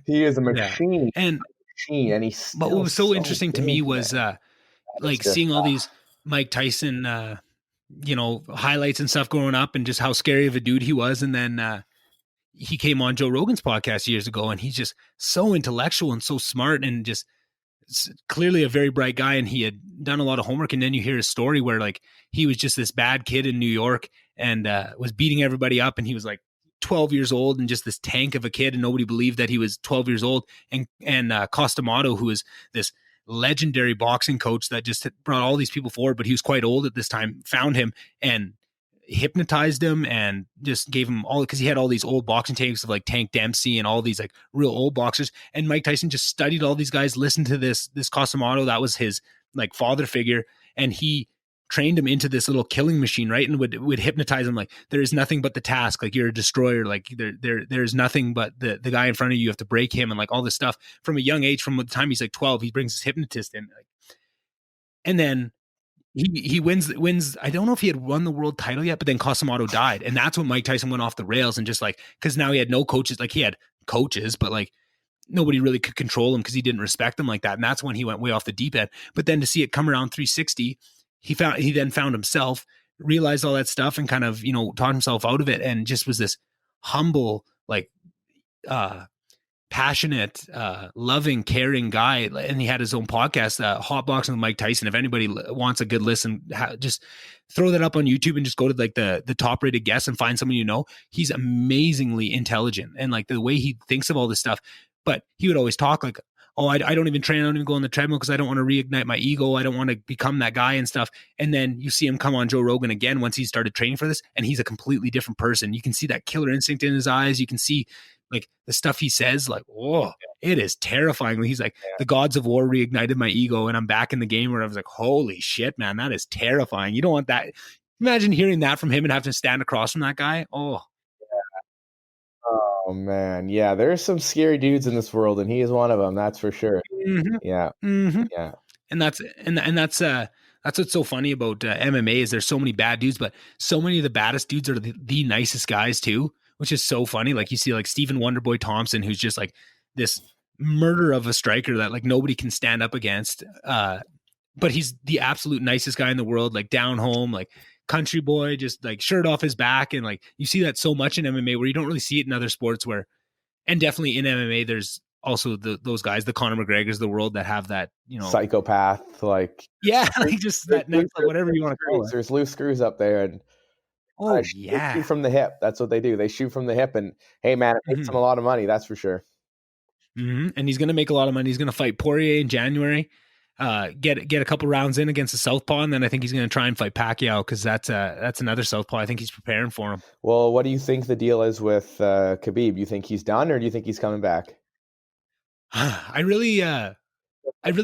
Speaker 2: he is a
Speaker 1: Yeah. And
Speaker 2: and he's
Speaker 1: but what
Speaker 2: still
Speaker 1: was so
Speaker 2: so
Speaker 1: interesting to me
Speaker 2: big,
Speaker 1: was
Speaker 2: man. It's
Speaker 1: like
Speaker 2: just
Speaker 1: seeing all these Mike Tyson highlights and stuff growing up and just how scary of a dude he was. And then he came on Joe Rogan's podcast years ago, and he's just so intellectual and so smart and just clearly a very bright guy, and he had done a lot of homework. And then you hear his story where like he was just this bad kid in New York and was beating everybody up, and he was like 12 years old and just this tank of a kid, and nobody believed that he was 12 years old. And Costamodo, who is this legendary boxing coach that just brought all these people forward, but he was quite old at this time, found him and hypnotized him and just gave him all, because he had all these old boxing tapes of like Tank Dempsey and all these like real old boxers. And Mike Tyson just studied all these guys, listened to this Costamodo, that was his like father figure, and he trained him into this little killing machine, right? And would hypnotize him like, there is nothing but the task, like you're a destroyer, like there's nothing but the guy in front of you, you have to break him, and like all this stuff from a young age. From the time he's like 12, he brings his hypnotist in, like, and then he wins. I don't know if he had won the world title yet, but then Costamodo died, and that's when Mike Tyson went off the rails, and just like, because now he had no coaches. Like, he had coaches, but like nobody really could control him because he didn't respect them like that, and that's when he went way off the deep end. But then to see it come around 360, he then found himself, realized all that stuff, and kind of taught himself out of it, and just was this humble, like passionate, loving, caring guy. And he had his own podcast, Hot Boxing with Mike Tyson. If anybody wants a good listen, just throw that up on YouTube and just go to like the top rated guests and find someone. He's amazingly intelligent, and like the way he thinks of all this stuff. But he would always talk like, oh, I don't even train, I don't even go on the treadmill because I don't want to reignite my ego, I don't want to become that guy and stuff. And then you see him come on Joe Rogan again once he started training for this, and he's a completely different person. You can see that killer instinct in his eyes. You can see like the stuff he says, like, oh, it is terrifying. He's like, the gods of war reignited my ego, and I'm back in the game. Where I was like, holy shit, man, that is terrifying. You don't want that. Imagine hearing that from him and having to stand across from that guy. Oh,
Speaker 2: oh man, yeah. There's some scary dudes in this world, and he is one of them. That's for sure.
Speaker 1: mm-hmm.
Speaker 2: Yeah,
Speaker 1: Mm-hmm.
Speaker 2: yeah.
Speaker 1: And that's what's so funny about MMA is there's so many bad dudes, but so many of the baddest dudes are the nicest guys too, which is so funny. Like, you see like Stephen Wonderboy Thompson, who's just like this murder of a striker that like nobody can stand up against. But he's the absolute nicest guy in the world, like down home, like country boy, just like shirt off his back. And like you see that so much in MMA where you don't really see it in other sports where, and definitely in MMA, there's also those guys, the Conor McGregors of the world that have that,
Speaker 2: psychopath, like
Speaker 1: like just that next, whatever you want to call it.
Speaker 2: There's loose screws up there, and they shoot from the hip. That's what they do. They shoot from the hip, and hey, man, it makes them a lot of money. That's for sure.
Speaker 1: Mm-hmm. And he's going to make a lot of money. He's going to fight Poirier in January. Get a couple rounds in against the southpaw, and then I think he's going to try and fight Pacquiao because that's another southpaw. I think he's preparing for him.
Speaker 2: Well, what do you think the deal is with Khabib? Do you think he's done, or do you think he's coming back?
Speaker 1: I really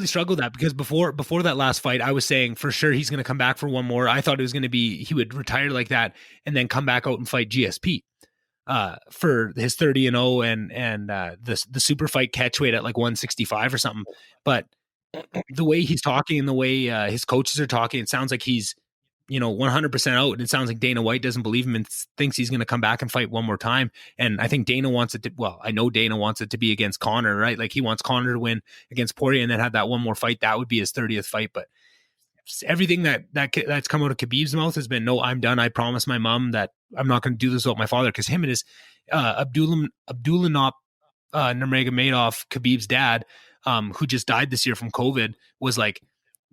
Speaker 1: struggled with that because before that last fight, I was saying for sure he's going to come back for one more. I thought it was going to be he would retire like that and then come back out and fight GSP for his 30-0 and the super fight catch weight at like 165 or something. But the way he's talking and the way his coaches are talking, it sounds like he's 100% out. And it sounds like Dana White doesn't believe him and thinks he's going to come back and fight one more time. And I think Dana wants it to, I know Dana wants it to be against Conor, right? Like he wants Conor to win against Poirier and then have that one more fight. That would be his 30th fight. But everything that's come out of Khabib's mouth has been, no, I'm done. I promised my mom that I'm not going to do this without my father. Cause him and his Abdullah Nurmagomedov, Khabib's dad, who just died this year from COVID, was like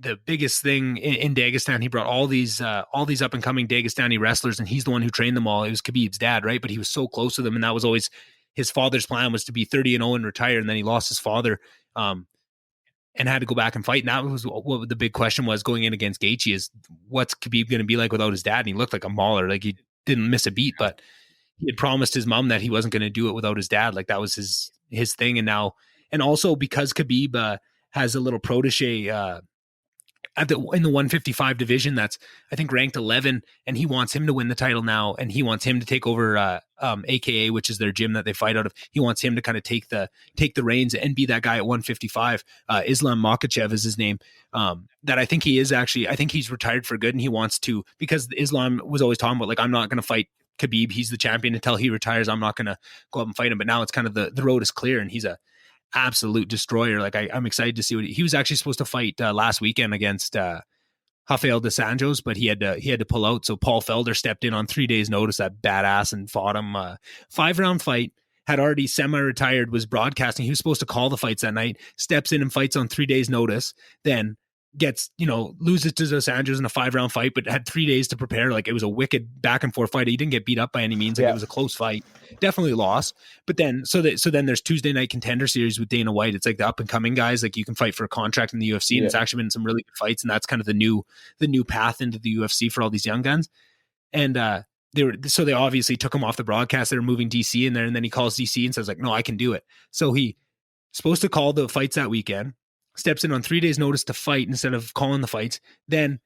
Speaker 1: the biggest thing in Dagestan. He brought all these up and coming Dagestani wrestlers, and he's the one who trained them all. It was Khabib's dad, right? But he was so close to them, and that was always his father's plan, was to be 30-0 and retire. And then he lost his father, and had to go back and fight. And that was what the big question was going in against Gaethje: is what's Khabib going to be like without his dad? And he looked like a mauler, like he didn't miss a beat, but he had promised his mom that he wasn't going to do it without his dad. Like that was his thing. And now, and also because Khabib has a little protege in the 155 division that's I think ranked 11, and he wants him to win the title now, and he wants him to take over AKA, which is their gym that they fight out of. He wants him to kind of take the reins and be that guy at 155. Islam Makhachev is his name. That I think he is actually, I think he's retired for good, and he wants to, because Islam was always talking about like, I'm not going to fight Khabib. He's the champion until he retires. I'm not going to go up and fight him. But now it's kind of the road is clear, and he's a absolute destroyer. Like I'm excited to see what he was actually supposed to fight last weekend against Rafael dos Anjos, but he had to pull out. So Paul Felder stepped in on 3 days notice, that badass, and fought him. 5-round fight, had already semi-retired, was broadcasting. He was supposed to call the fights that night, steps in and fights on 3 days notice, then gets, loses to Dos Anjos in a 5-round fight, but had 3 days to prepare. Like it was a wicked back and forth fight. He didn't get beat up by any means. Like It was a close fight, definitely lost. But then, so then there's Tuesday Night Contender Series with Dana White. It's like the up and coming guys, like you can fight for a contract in the UFC, and it's actually been some really good fights. And that's kind of the new path into the UFC for all these young guns. And they obviously took him off the broadcast. They were moving DC in there, and then he calls DC and says like, no, I can do it. So he supposed to call the fights that weekend, steps in on 3 days notice to fight instead of calling the fights, then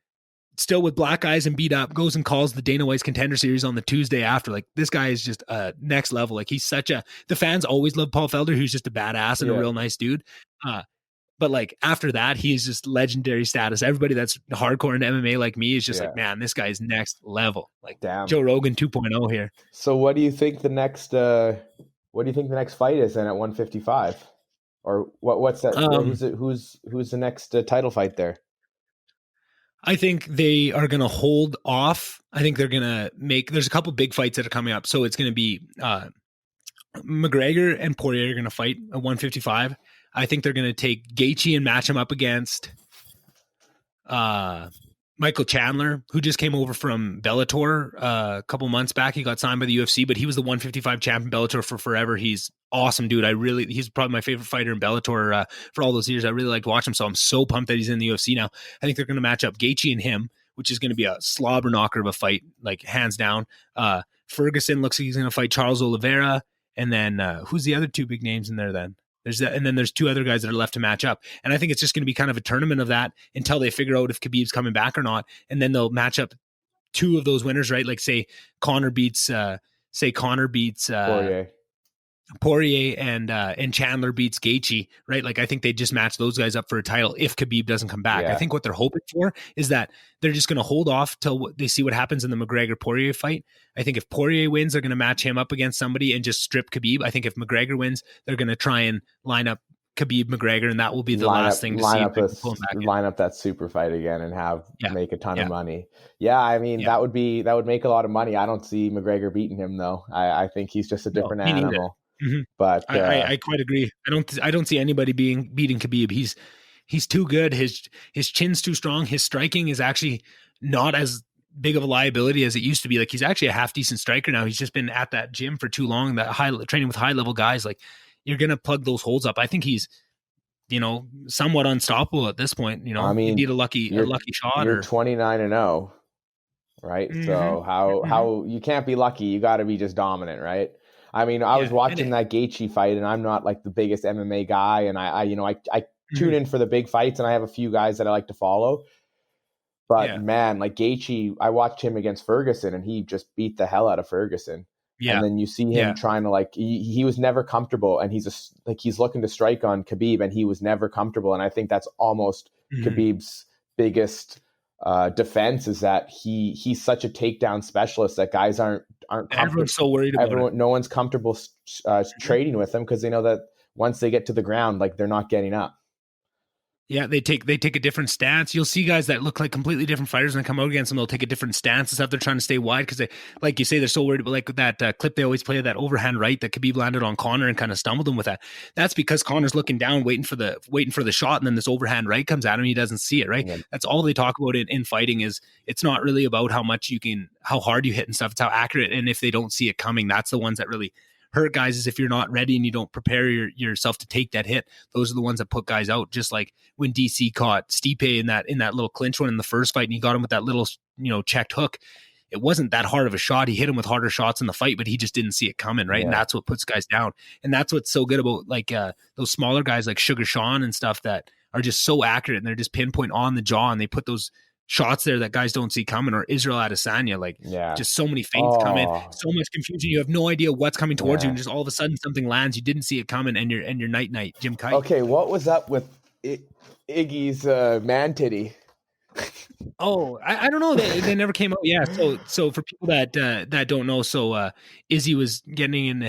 Speaker 1: still with black eyes and beat up, goes and calls the Dana White's Contender Series on the Tuesday after. Like this guy is just next level. Like he's the fans always love Paul Felder, who's just a badass and a real nice dude. But like after that, he's just legendary status. Everybody that's hardcore into MMA like me is just like, man, this guy is next level. Like damn, Joe Rogan 2.0 here.
Speaker 2: So what do you think the next fight is then at 155? Or what's that? Who's the next title fight there?
Speaker 1: I think they are going to hold off. I think they're going to there's a couple big fights that are coming up. So it's going to be McGregor and Poirier are going to fight at 155. I think they're going to take Gaethje and match him up against Michael Chandler, who just came over from Bellator a couple months back. He got signed by the UFC, but he was the 155 champ in Bellator for forever. He's awesome, dude. He's probably my favorite fighter in Bellator for all those years. I really liked watching him, so I'm so pumped that he's in the UFC now. I think they're going to match up Gaethje and him, which is going to be a slobber knocker of a fight, like hands down. Ferguson looks like he's going to fight Charles Oliveira, and then who's the other two big names in there then? There's that, and then there's two other guys that are left to match up. And I think it's just going to be kind of a tournament of that until they figure out if Khabib's coming back or not. And then they'll match up two of those winners, right? Like say Conor beats Poirier and Chandler beats Gaethje, right? Like I think they just match those guys up for a title if Khabib doesn't come back. I think what they're hoping for is that they're just going to hold off till they see what happens in the McGregor-Poirier fight. I think if Poirier wins, they're going to match him up against somebody and just strip Khabib. I think if McGregor wins, they're going to try and line up Khabib McGregor, and that will be the last thing to see.
Speaker 2: Line up that super fight again and make a ton of money. Yeah, I mean that would make a lot of money. I don't see McGregor beating him though. I think he's just a different animal.
Speaker 1: Mm-hmm. But I quite agree. I don't see anybody beating Khabib. He's too good. His chin's too strong. His striking is actually not as big of a liability as it used to be. Like, he's actually a half decent striker now. He's just been at that gym for too long, that training with high level guys. Like, you're going to plug those holes up. I think he's, somewhat unstoppable at this point. I mean, you need a lucky shot.
Speaker 2: You're 29-0, right? Mm-hmm. So how you can't be lucky. You got to be just dominant, right? I mean, I was watching that Gaethje fight, and I'm not like the biggest MMA guy, and I tune in for the big fights, and I have a few guys that I like to follow. But man, like Gaethje, I watched him against Ferguson, and he just beat the hell out of Ferguson. Yeah. And then you see him trying to he was never comfortable, and he's looking to strike on Khabib, and he was never comfortable. And I think that's almost Khabib's biggest defense, is that he's such a takedown specialist that guys aren't
Speaker 1: everyone's so worried about it.
Speaker 2: No one's comfortable trading with him, because they know that once they get to the ground, like, they're not getting up.
Speaker 1: Yeah, they take a different stance. You'll see guys that look like completely different fighters, and come out against them, they'll take a different stance and stuff. They're trying to stay wide because, like you say, they're so worried about, like, that clip they always play, that overhand right that Khabib landed on Conor and kind of stumbled him with that. That's because Conor's looking down, waiting for the shot, and then this overhand right comes at him. He doesn't see it, right? Yeah. That's all they talk about in fighting. Is it's not really about how hard you hit and stuff. It's how accurate, and if they don't see it coming, that's the ones that really hurt guys. Is if you're not ready and you don't prepare yourself to take that hit, those are the ones that put guys out. Just like when DC caught Stipe in that little clinch one in the first fight, and he got him with that little checked hook. It wasn't that hard of a shot. He hit him with harder shots in the fight, but he just didn't see it coming, right? Yeah. And that's what puts guys down. And that's what's so good about those smaller guys like Sugar Sean and stuff, that are just so accurate, and they're just pinpoint on the jaw, and they put those shots there that guys don't see coming. Or Israel Adesanya, just so many feints come in, so much confusion. You have no idea what's coming towards you, and just all of a sudden something lands. You didn't see it coming, and you're night Jim Kite.
Speaker 2: Okay, what was up with Iggy's man titty?
Speaker 1: I don't know. They never came out. Yeah. So for people that don't know, Izzy was getting in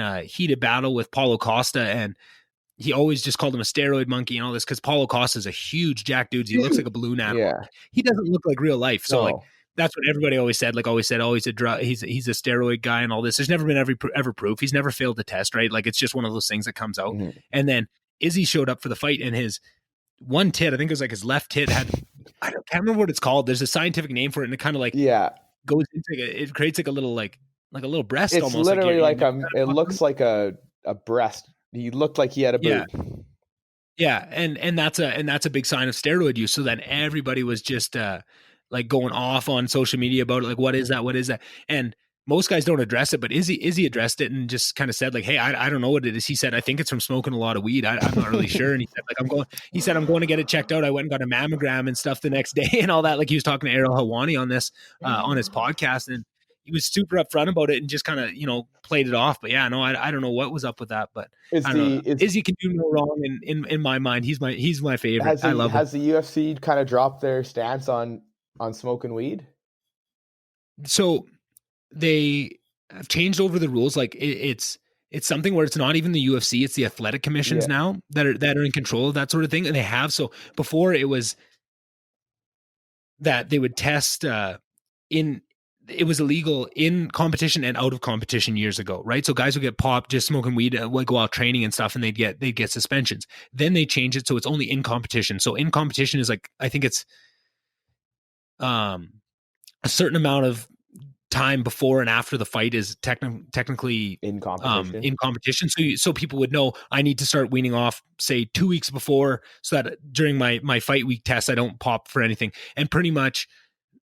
Speaker 1: a heated battle with Paulo Costa, and he always just called him a steroid monkey and all this, because Paulo Costa is a huge jack dude. He looks like a balloon animal. Yeah. He doesn't look like real life. So that's what everybody always said. He's a steroid guy and all this. There's never been ever proof. He's never failed the test, right? Like, it's just one of those things that comes out. Mm-hmm. And then Izzy showed up for the fight, and his one tit, I think it was like his left tit, can't remember what it's called. There's a scientific name for it, and it kind of goes into it creates like a little breast.
Speaker 2: It's
Speaker 1: almost
Speaker 2: literally it looks like a breast. He looked like he had a boob.
Speaker 1: Yeah, and that's a big sign of steroid use. So then everybody was just going off on social media about it, like, what is that? And most guys don't address it, but Izzy addressed it and just kind of said, like, hey, I don't know what it is. He said, I think it's from smoking a lot of weed. I'm not really sure. And he said, I'm going to get it checked out. I went and got a mammogram and stuff the next day and all that. Like, he was talking to Errol Hawani on this on his podcast, and he was super upfront about it and just kind of, played it off. But yeah, no, I don't know what was up with that, but Izzy can do no wrong in my mind. He's my favorite. I love him.
Speaker 2: Has the UFC kind of dropped their stance on smoking weed?
Speaker 1: So they have changed over the rules. Like, it's something where it's not even the UFC, it's the athletic commissions now that are in control of that sort of thing. And they have, so before it was that they would test it was illegal in competition and out of competition years ago, right? So guys would get popped just smoking weed go out training and stuff, and they'd get suspensions. Then they changed it so it's only in competition. So in competition is like, I think it's a certain amount of time before and after the fight is technically
Speaker 2: in competition.
Speaker 1: So people would know, I need to start weaning off, say 2 weeks before, so that during my fight week test I don't pop for anything. And pretty much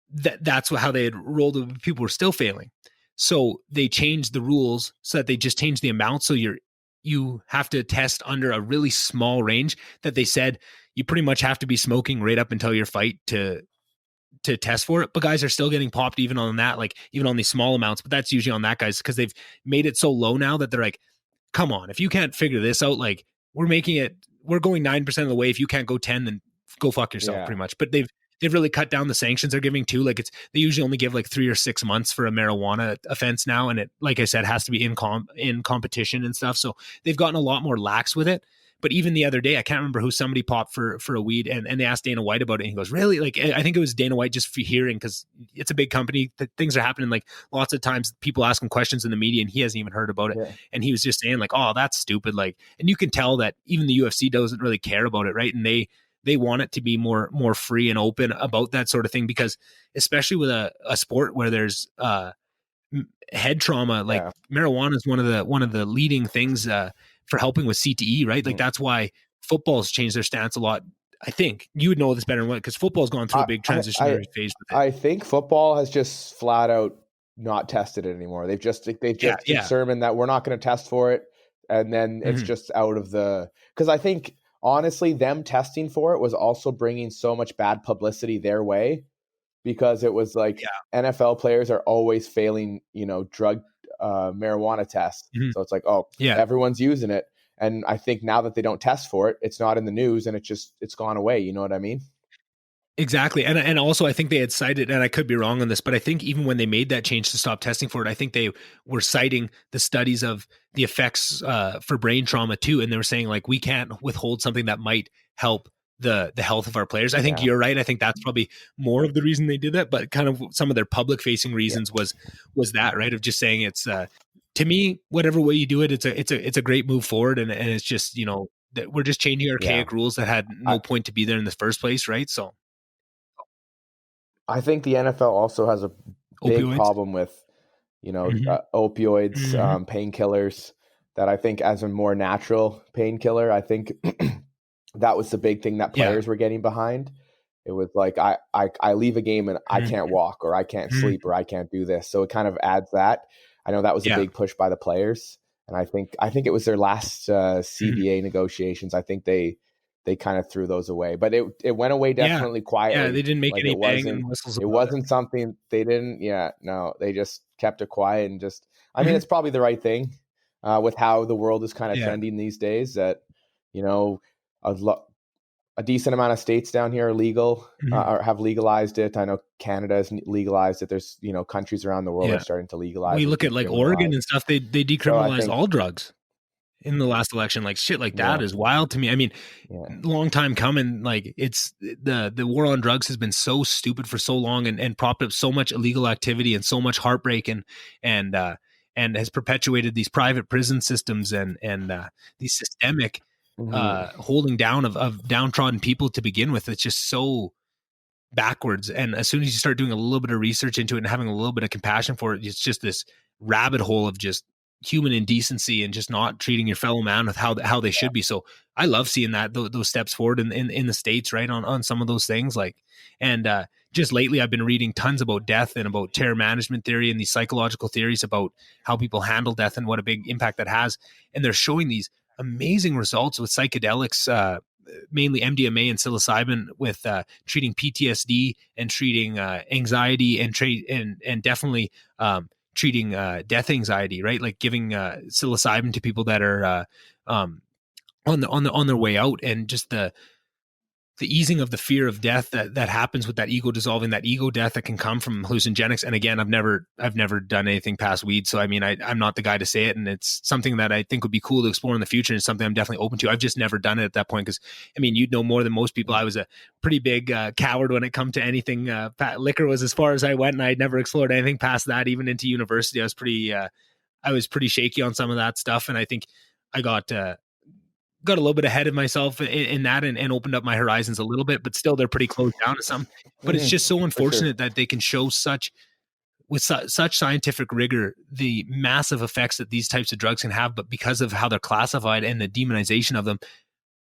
Speaker 1: that's how they had rolled it. People were still failing. So they changed the rules so that they just changed the amount. So you have to test under a really small range, that they said you pretty much have to be smoking right up until your fight to test for it. But guys are still getting popped even on that, like even on these small amounts. But that's usually on that, guys, because they've made it so low now that they're like, come on, if you can't figure this out, like, we're going 9% of the way. If you can't go 10, then go fuck yourself, pretty much. But they've really cut down the sanctions they're giving too. Like, they usually only give like 3 or 6 months for a marijuana offense now. And it, like I said, has to be in competition and stuff. So they've gotten a lot more lax with it. But even the other day, I can't remember who somebody popped for a weed, and they asked Dana White about it. And he goes, really? Like, I think it was Dana White just for hearing, because it's a big company. Things are happening. Like, lots of times people ask him questions in the media and he hasn't even heard about it. Yeah. And he was just saying like, oh, that's stupid. Like, and you can tell that even the UFC doesn't really care about it. Right. And they want it to be more free and open about that sort of thing, because especially with a sport where there's head trauma, like marijuana is one of the leading things for helping with CTE, right? Like that's why football's changed their stance a lot. I think you would know this better than what, because football's gone through a big transitionary phase with it.
Speaker 2: I think football has just flat out not tested it anymore. They've just determined that we're not going to test for it, and then it's just out of the, because I think honestly them testing for it was also bringing so much bad publicity their way, because it was like NFL players are always failing, drug marijuana tests. So it's like, everyone's using it. And I think now that they don't test for it, it's not in the news and it's gone away. You know what I mean?
Speaker 1: Exactly. And also I think they had cited, and I could be wrong on this, but I think even when they made that change to stop testing for it, I think they were citing the studies of the effects for brain trauma too. And they were saying like, we can't withhold something that might help the health of our players. I think you're right. I think that's probably more of the reason they did that, but kind of some of their public facing reasons was that, right? Of just saying it's to me, whatever way you do it, it's a great move forward. And it's just, that we're just changing archaic rules that had no point to be there in the first place. Right. So
Speaker 2: I think the NFL also has a big problem with, opioids, painkillers, that I think as a more natural painkiller, I think that was the big thing that players were getting behind. It was like, I leave a game and I can't walk, or I can't sleep, or I can't do this. So it kind of adds that. I know that was a big push by the players. And I think it was their last CBA negotiations. I think they kind of threw those away, but it went away definitely quietly.
Speaker 1: Yeah, they didn't make any bang and whistles.
Speaker 2: It wasn't something they didn't. Yeah, no, they just kept it quiet and just. I mean, it's probably the right thing with how the world is kind of trending these days. That a decent amount of states down here are legal or have legalized it. I know Canada has legalized it. There's countries around the world are starting to legalize.
Speaker 1: We look at like Oregon and stuff. They decriminalized all drugs in the last election. Like shit like that is wild to me. I mean, long time coming. Like it's the war on drugs has been so stupid for so long and propped up so much illegal activity and so much heartbreak and has perpetuated these private prison systems and these systemic holding down of downtrodden people to begin with. It's just so backwards. And as soon as you start doing a little bit of research into it and having a little bit of compassion for it, it's just this rabbit hole of just human indecency and just not treating your fellow man with how they should be. So I love seeing that those steps forward in the States, right, on some of those things. Like, and just lately I've been reading tons about death and about terror management theory and these psychological theories about how people handle death and what a big impact that has. And they're showing these amazing results with psychedelics, mainly MDMA and psilocybin, with treating PTSD and treating anxiety and definitely treating death anxiety, right? Like giving psilocybin to people that are on their way out, and just the easing of the fear of death that happens with that ego dissolving, that ego death that can come from hallucinogenics. And again, I've never done anything past weed, so I mean, I'm not the guy to say it, and it's something that I think would be cool to explore in the future, and something I'm definitely open to. I've just never done it at that point, because I mean, you'd know more than most people. I was a pretty big coward when it come to anything. Liquor was as far as I went, and I'd never explored anything past that. Even into university, I was pretty shaky on some of that stuff, and I think I got a little bit ahead of myself in that and opened up my horizons a little bit, but still they're pretty closed down to some. But it's just so unfortunate that they can show such scientific rigor the massive effects that these types of drugs can have, but because of how they're classified and the demonization of them,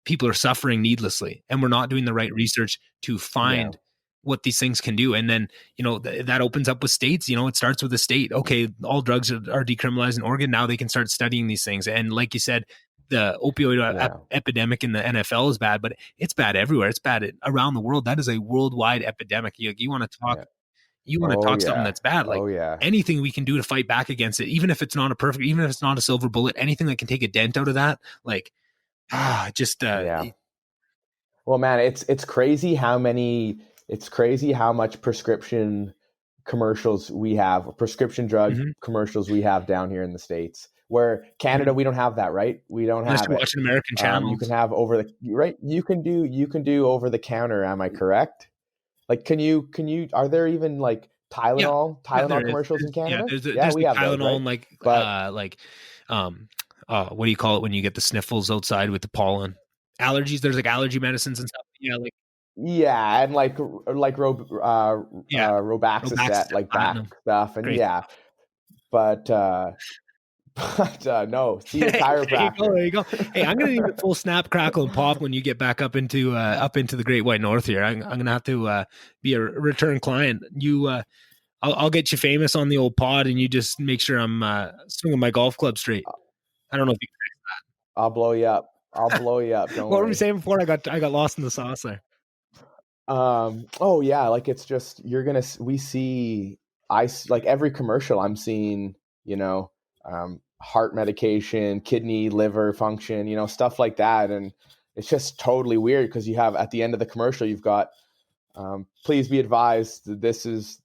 Speaker 1: people are suffering needlessly, and we're not doing the right research to find what these things can do. And then, that opens up with states. It starts with the state. Okay, all drugs are decriminalized in Oregon. Now they can start studying these things. And like you said, the opioid epidemic in the NFL is bad, but it's bad everywhere. It's bad around the world. That is a worldwide epidemic. You want to talk, something that's bad. Like anything we can do to fight back against it, even if it's not even if it's not a silver bullet, anything that can take a dent out of that. Like,
Speaker 2: Well, man, it's crazy how much prescription commercials we have, prescription drug commercials we have down here in the States. Where Canada, we don't have that, right? We don't
Speaker 1: Unless
Speaker 2: have
Speaker 1: you're
Speaker 2: it.
Speaker 1: watching American channels.
Speaker 2: You can have you can do over the counter. Am I correct? Like, can you, are there even like Tylenol commercials in Canada?
Speaker 1: There's
Speaker 2: we
Speaker 1: like
Speaker 2: have
Speaker 1: Tylenol
Speaker 2: those, right?
Speaker 1: What do you call it when you get the sniffles outside with the pollen? Allergies. There's like allergy medicines and stuff.
Speaker 2: And Robaxacet, like back stuff, and
Speaker 1: Great.
Speaker 2: but no, see a chiropractor.
Speaker 1: There you go. Hey, I'm gonna need a full snap, crackle, and pop when you get back up into the Great White North here. I'm gonna have to be a return client. I'll get you famous on the old pod, and you just make sure I'm swinging my golf club straight. I don't know if you can fix that.
Speaker 2: I'll blow you up. Don't
Speaker 1: what
Speaker 2: worry.
Speaker 1: were we saying before? I got lost in the sauce there.
Speaker 2: Oh yeah, like it's just we see like every commercial I'm seeing, heart medication, kidney, liver function, stuff like that, and it's just totally weird because you have at the end of the commercial you've got please be advised that this is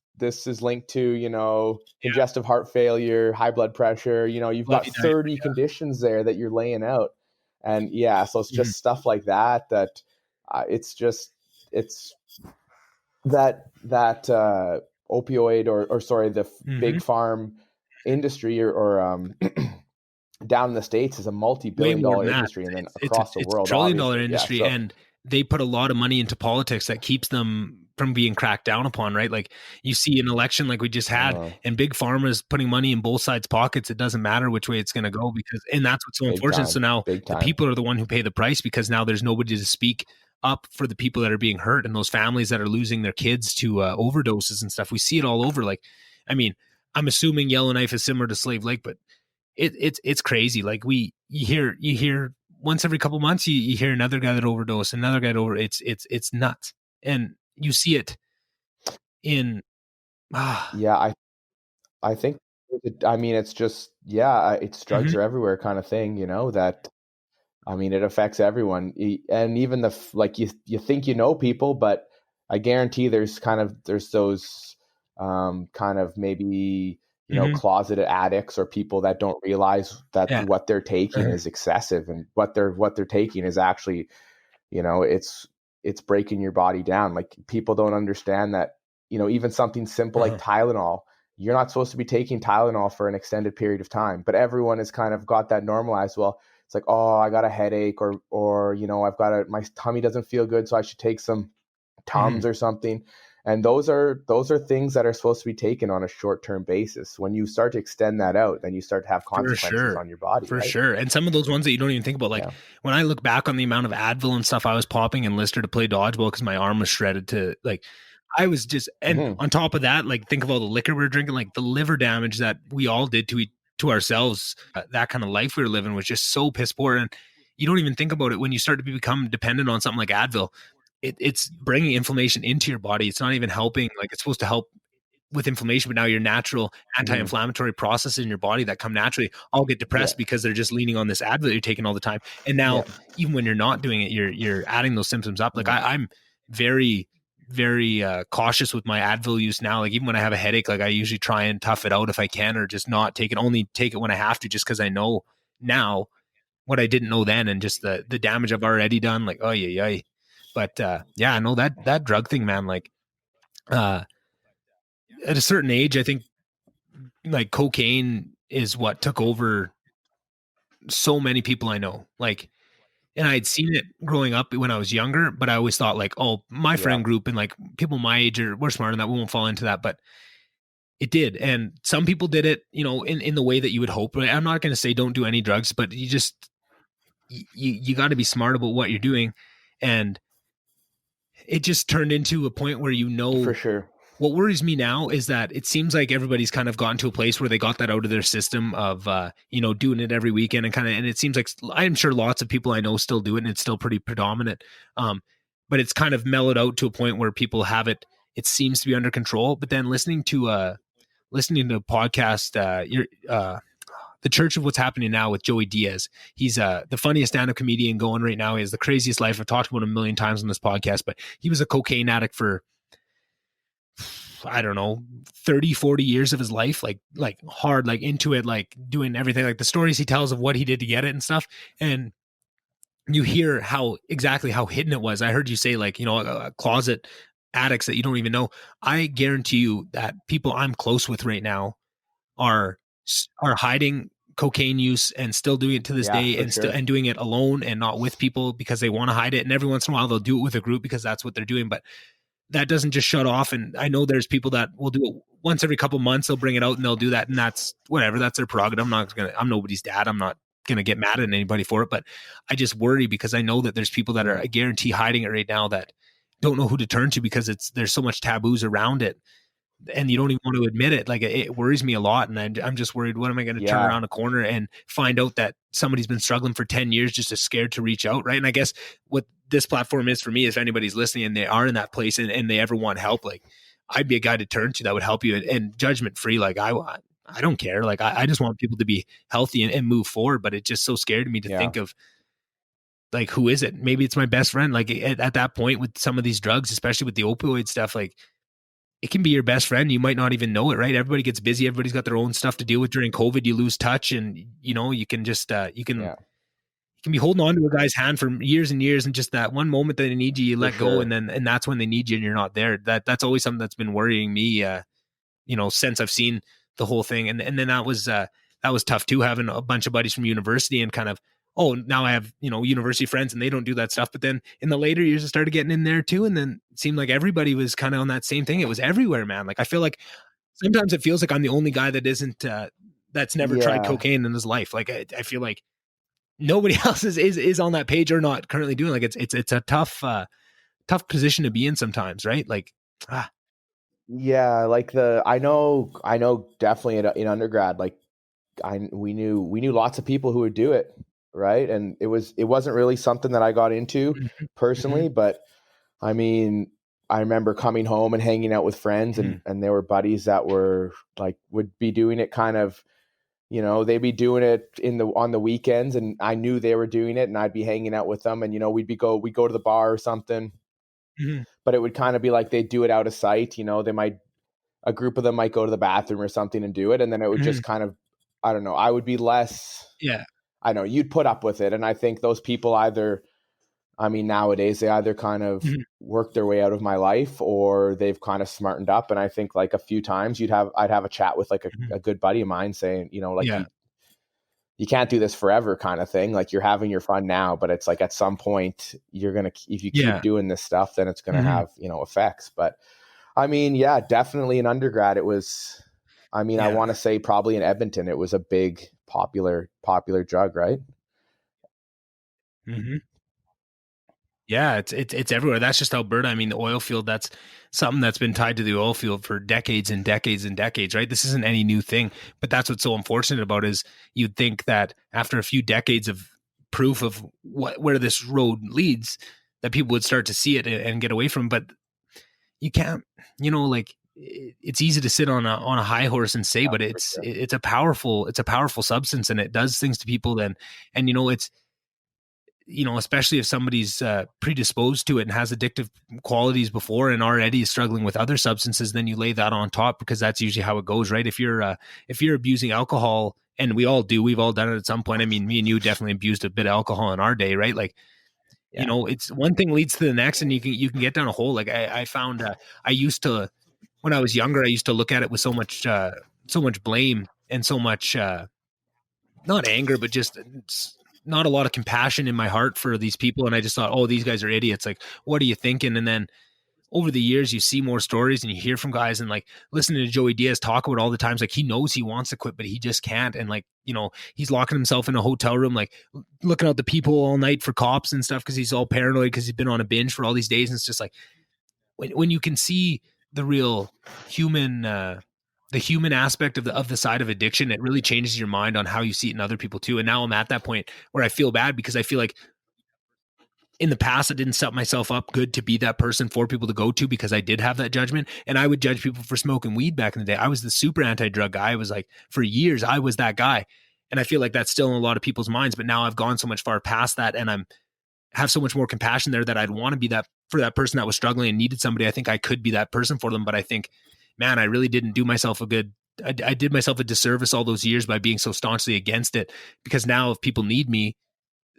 Speaker 2: linked to congestive heart failure, high blood pressure, you've got 30 conditions there that you're laying out, and so it's just stuff like that it's that opioid or sorry, the big farm industry or down in the States is a multi-billion-dollar industry, and then across the world,
Speaker 1: $1 trillion industry, and they put a lot of money into politics that keeps them from being cracked down upon, right? Like you see an election like we just had, and big pharma's putting money in both sides' pockets. It doesn't matter which way it's going to go and that's what's so unfortunate. So now the people are the one who pay the price because now there's nobody to speak up for the people that are being hurt and those families that are losing their kids to overdoses and stuff. We see it all over. Like, I mean, I'm assuming Yellowknife is similar to Slave Lake, but it's crazy. Like you hear once every couple months, you hear another guy that overdosed, another guy it's nuts. And you see it in,
Speaker 2: I think, it's just, it's drugs are everywhere kind of thing, that, it affects everyone. And even you think, people, but I guarantee there's those kind of maybe, closeted addicts or people that don't realize that what they're taking is excessive, and what they're taking is actually, it's breaking your body down. Like people don't understand that, even something simple like Tylenol, you're not supposed to be taking Tylenol for an extended period of time, but everyone has kind of got that normalized. Well, it's like, oh, I got a headache or my tummy doesn't feel good, so I should take some Tums or something. And those are things that are supposed to be taken on a short-term basis. When you start to extend that out, then you start to have consequences on your body.
Speaker 1: For sure. And some of those ones that you don't even think about, like when I look back on the amount of Advil and stuff I was popping in Lister to play dodgeball because my arm was shredded to like, I was just, and on top of that, like think of all the liquor we were drinking, like the liver damage that we all did to ourselves, that kind of life we were living was just so piss poor. And you don't even think about it when you start to become dependent on something like Advil. It's bringing inflammation into your body. It's not even helping. Like it's supposed to help with inflammation, but now your natural anti-inflammatory processes in your body that come naturally all get depressed because they're just leaning on this Advil that you're taking all the time. And now even when you're not doing it, you're adding those symptoms up. Like I'm very, very cautious with my Advil use now. Like even when I have a headache, like I usually try and tough it out if I can, or just not take it, only take it when I have to, just because I know now what I didn't know then, and just the damage I've already done. Like, oh yeah. But I know that drug thing, man, like at a certain age, I think like cocaine is what took over so many people I know. Like, and I had seen it growing up when I was younger, but I always thought like, oh, my friend group and like people my age we're smarter than that. We won't fall into that, but it did. And some people did it, in the way that you would hope. I'm not going to say don't do any drugs, but you just, you got to be smart about what you're doing. And it just turned into a point where,
Speaker 2: for sure.
Speaker 1: What worries me now is that it seems like everybody's kind of gotten to a place where they got that out of their system of, doing it every weekend and it seems like, I'm sure lots of people I know still do it and it's still pretty predominant. But it's kind of mellowed out to a point where people have it seems to be under control. But then listening to a podcast, The Church of What's Happening Now with Joey Diaz. He's the funniest stand-up comedian going right now. He has the craziest life. I've talked about him a million times on this podcast, but he was a cocaine addict for I don't know, 30, 40 years of his life, like hard, like into it, like doing everything, like the stories he tells of what he did to get it and stuff. And you hear exactly how hidden it was. I heard you say, like, closet addicts that you don't even know. I guarantee you that people I'm close with right now are hiding cocaine use and still doing it to this day, and still and doing it alone and not with people because they want to hide it. And every once in a while they'll do it with a group because that's what they're doing. But that doesn't just shut off. And I know there's people that will do it once every couple months. They'll bring it out and they'll do that. And that's whatever. That's their prerogative. I'm nobody's dad. I'm not going to get mad at anybody for it. But I just worry because I know that there's people that are, I guarantee, hiding it right now that don't know who to turn to because there's so much taboos around it. And you don't even want to admit it. Like, it worries me a lot. And I'm just worried, what am I going to turn around a corner and find out that somebody's been struggling for 10 years, just as scared to reach out. Right. And I guess what this platform is for me, if anybody's listening and they are in that place and they ever want help, like, I'd be a guy to turn to that would help you, and judgment free. Like, I don't care. Like, I just want people to be healthy and move forward. But it's just so scary to me to think of, like, who is it? Maybe it's my best friend. Like, at that point with some of these drugs, especially with the opioid stuff, like, it can be your best friend. You might not even know it, right? Everybody gets busy. Everybody's got their own stuff to deal with during COVID. You lose touch, and you can just you can be holding on to a guy's hand for years and years, and just that one moment that they need you, you let go, and that's when they need you, and you're not there. That's always something that's been worrying me. Since I've seen the whole thing, and then that was tough too, having a bunch of buddies from university and kind of. Oh, now I have, university friends and they don't do that stuff. But then in the later years, I started getting in there too. And then it seemed like everybody was kind of on that same thing. It was everywhere, man. Like, I feel like sometimes it feels like I'm the only guy that isn't, that's never tried cocaine in his life. Like, I feel like nobody else is on that page or not currently doing. Like, it's a tough position to be in sometimes. Right. Like,
Speaker 2: Yeah. Like I know definitely in undergrad, like we knew lots of people who would do it. Right. And it wasn't really something that I got into personally, but I mean, I remember coming home and hanging out with friends and there were buddies that were like, would be doing it kind of, they'd be doing it on the weekends, and I knew they were doing it, and I'd be hanging out with them, and, we'd go to the bar or something, but it would kind of be like, they'd do it out of sight. A group of them might go to the bathroom or something and do it. And then it would just kind of, I don't know, I would be less, I know you'd put up with it. And I think those people nowadays they either kind of work their way out of my life or they've kind of smartened up. And I think like a few times I'd have a chat with like a good buddy of mine saying, you can't do this forever kind of thing. Like, you're having your fun now, but it's like at some point if you keep doing this stuff, then it's going to have, effects. But I mean, definitely in undergrad, it was, I want to say probably in Edmonton, it was a big popular drug, right?
Speaker 1: Yeah, it's everywhere. That's just Alberta. I mean, the oil field, that's something that's been tied to the oil field for decades and decades and decades, right? This isn't any new thing, but that's what's so unfortunate about is you'd think that after a few decades of proof of where this road leads, that people would start to see it and get away from, but you can't, like, it's easy to sit on a high horse and say, but it's a powerful substance, and it does things to people then. And, it's, especially if somebody's predisposed to it and has addictive qualities before and already is struggling with other substances, then you lay that on top, because that's usually how it goes, right? If you're abusing alcohol, and we all do, we've all done it at some point. I mean, me and you definitely abused a bit of alcohol in our day, right? Like, it's one thing leads to the next, and you can get down a hole. Like, I found I used to, when I was younger, I used to look at it with so much blame and so much not anger, but just not a lot of compassion in my heart for these people. And I just thought, oh, these guys are idiots. Like, what are you thinking? And then over the years, you see more stories and you hear from guys, and like listening to Joey Diaz talk about all the times, like, he knows he wants to quit, but he just can't. And like, he's locking himself in a hotel room, like looking out the peephole all night for cops and stuff, because he's all paranoid because he's been on a binge for all these days. And it's just like, when you can see the real human, the human aspect of the side of addiction, it really changes your mind on how you see it in other people too. And now I'm at that point where I feel bad, because I feel like in the past, I didn't set myself up good to be that person for people to go to, because I did have that judgment, and I would judge people for smoking weed back in the day. I was the super anti-drug guy. I was like, for years, I was that guy. And I feel like that's still in a lot of people's minds, but now I've gone so much far past that, and have so much more compassion there that I'd want to be that for that person that was struggling and needed somebody. I think I could be that person for them. But I think man, I really didn't do myself a good, I did myself a disservice all those years by being so staunchly against it, because now if people need me,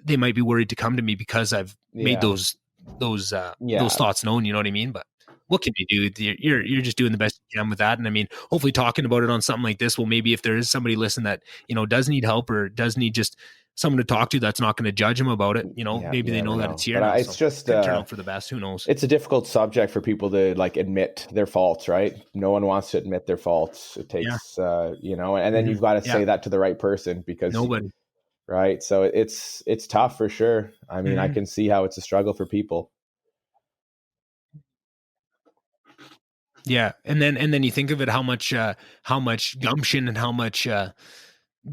Speaker 1: they might be worried to come to me because I've made those thoughts known. You know what I mean? But what can you do? You're just doing the best you can with that. And I mean, hopefully talking about it on something like this, well, maybe if there is somebody listening that, does need help or does need just someone to talk to that's not going to judge them about it, maybe they know that it's here. Now,
Speaker 2: it's just
Speaker 1: turn out for the best. Who knows?
Speaker 2: It's a difficult subject for people to like admit their faults, right? No one wants to admit their faults. It takes, and then you've got to say that to the right person, because
Speaker 1: nobody.
Speaker 2: Right. So it's tough for sure. I mean, I can see how it's a struggle for people.
Speaker 1: Yeah. And then you think of it, how much gumption and how much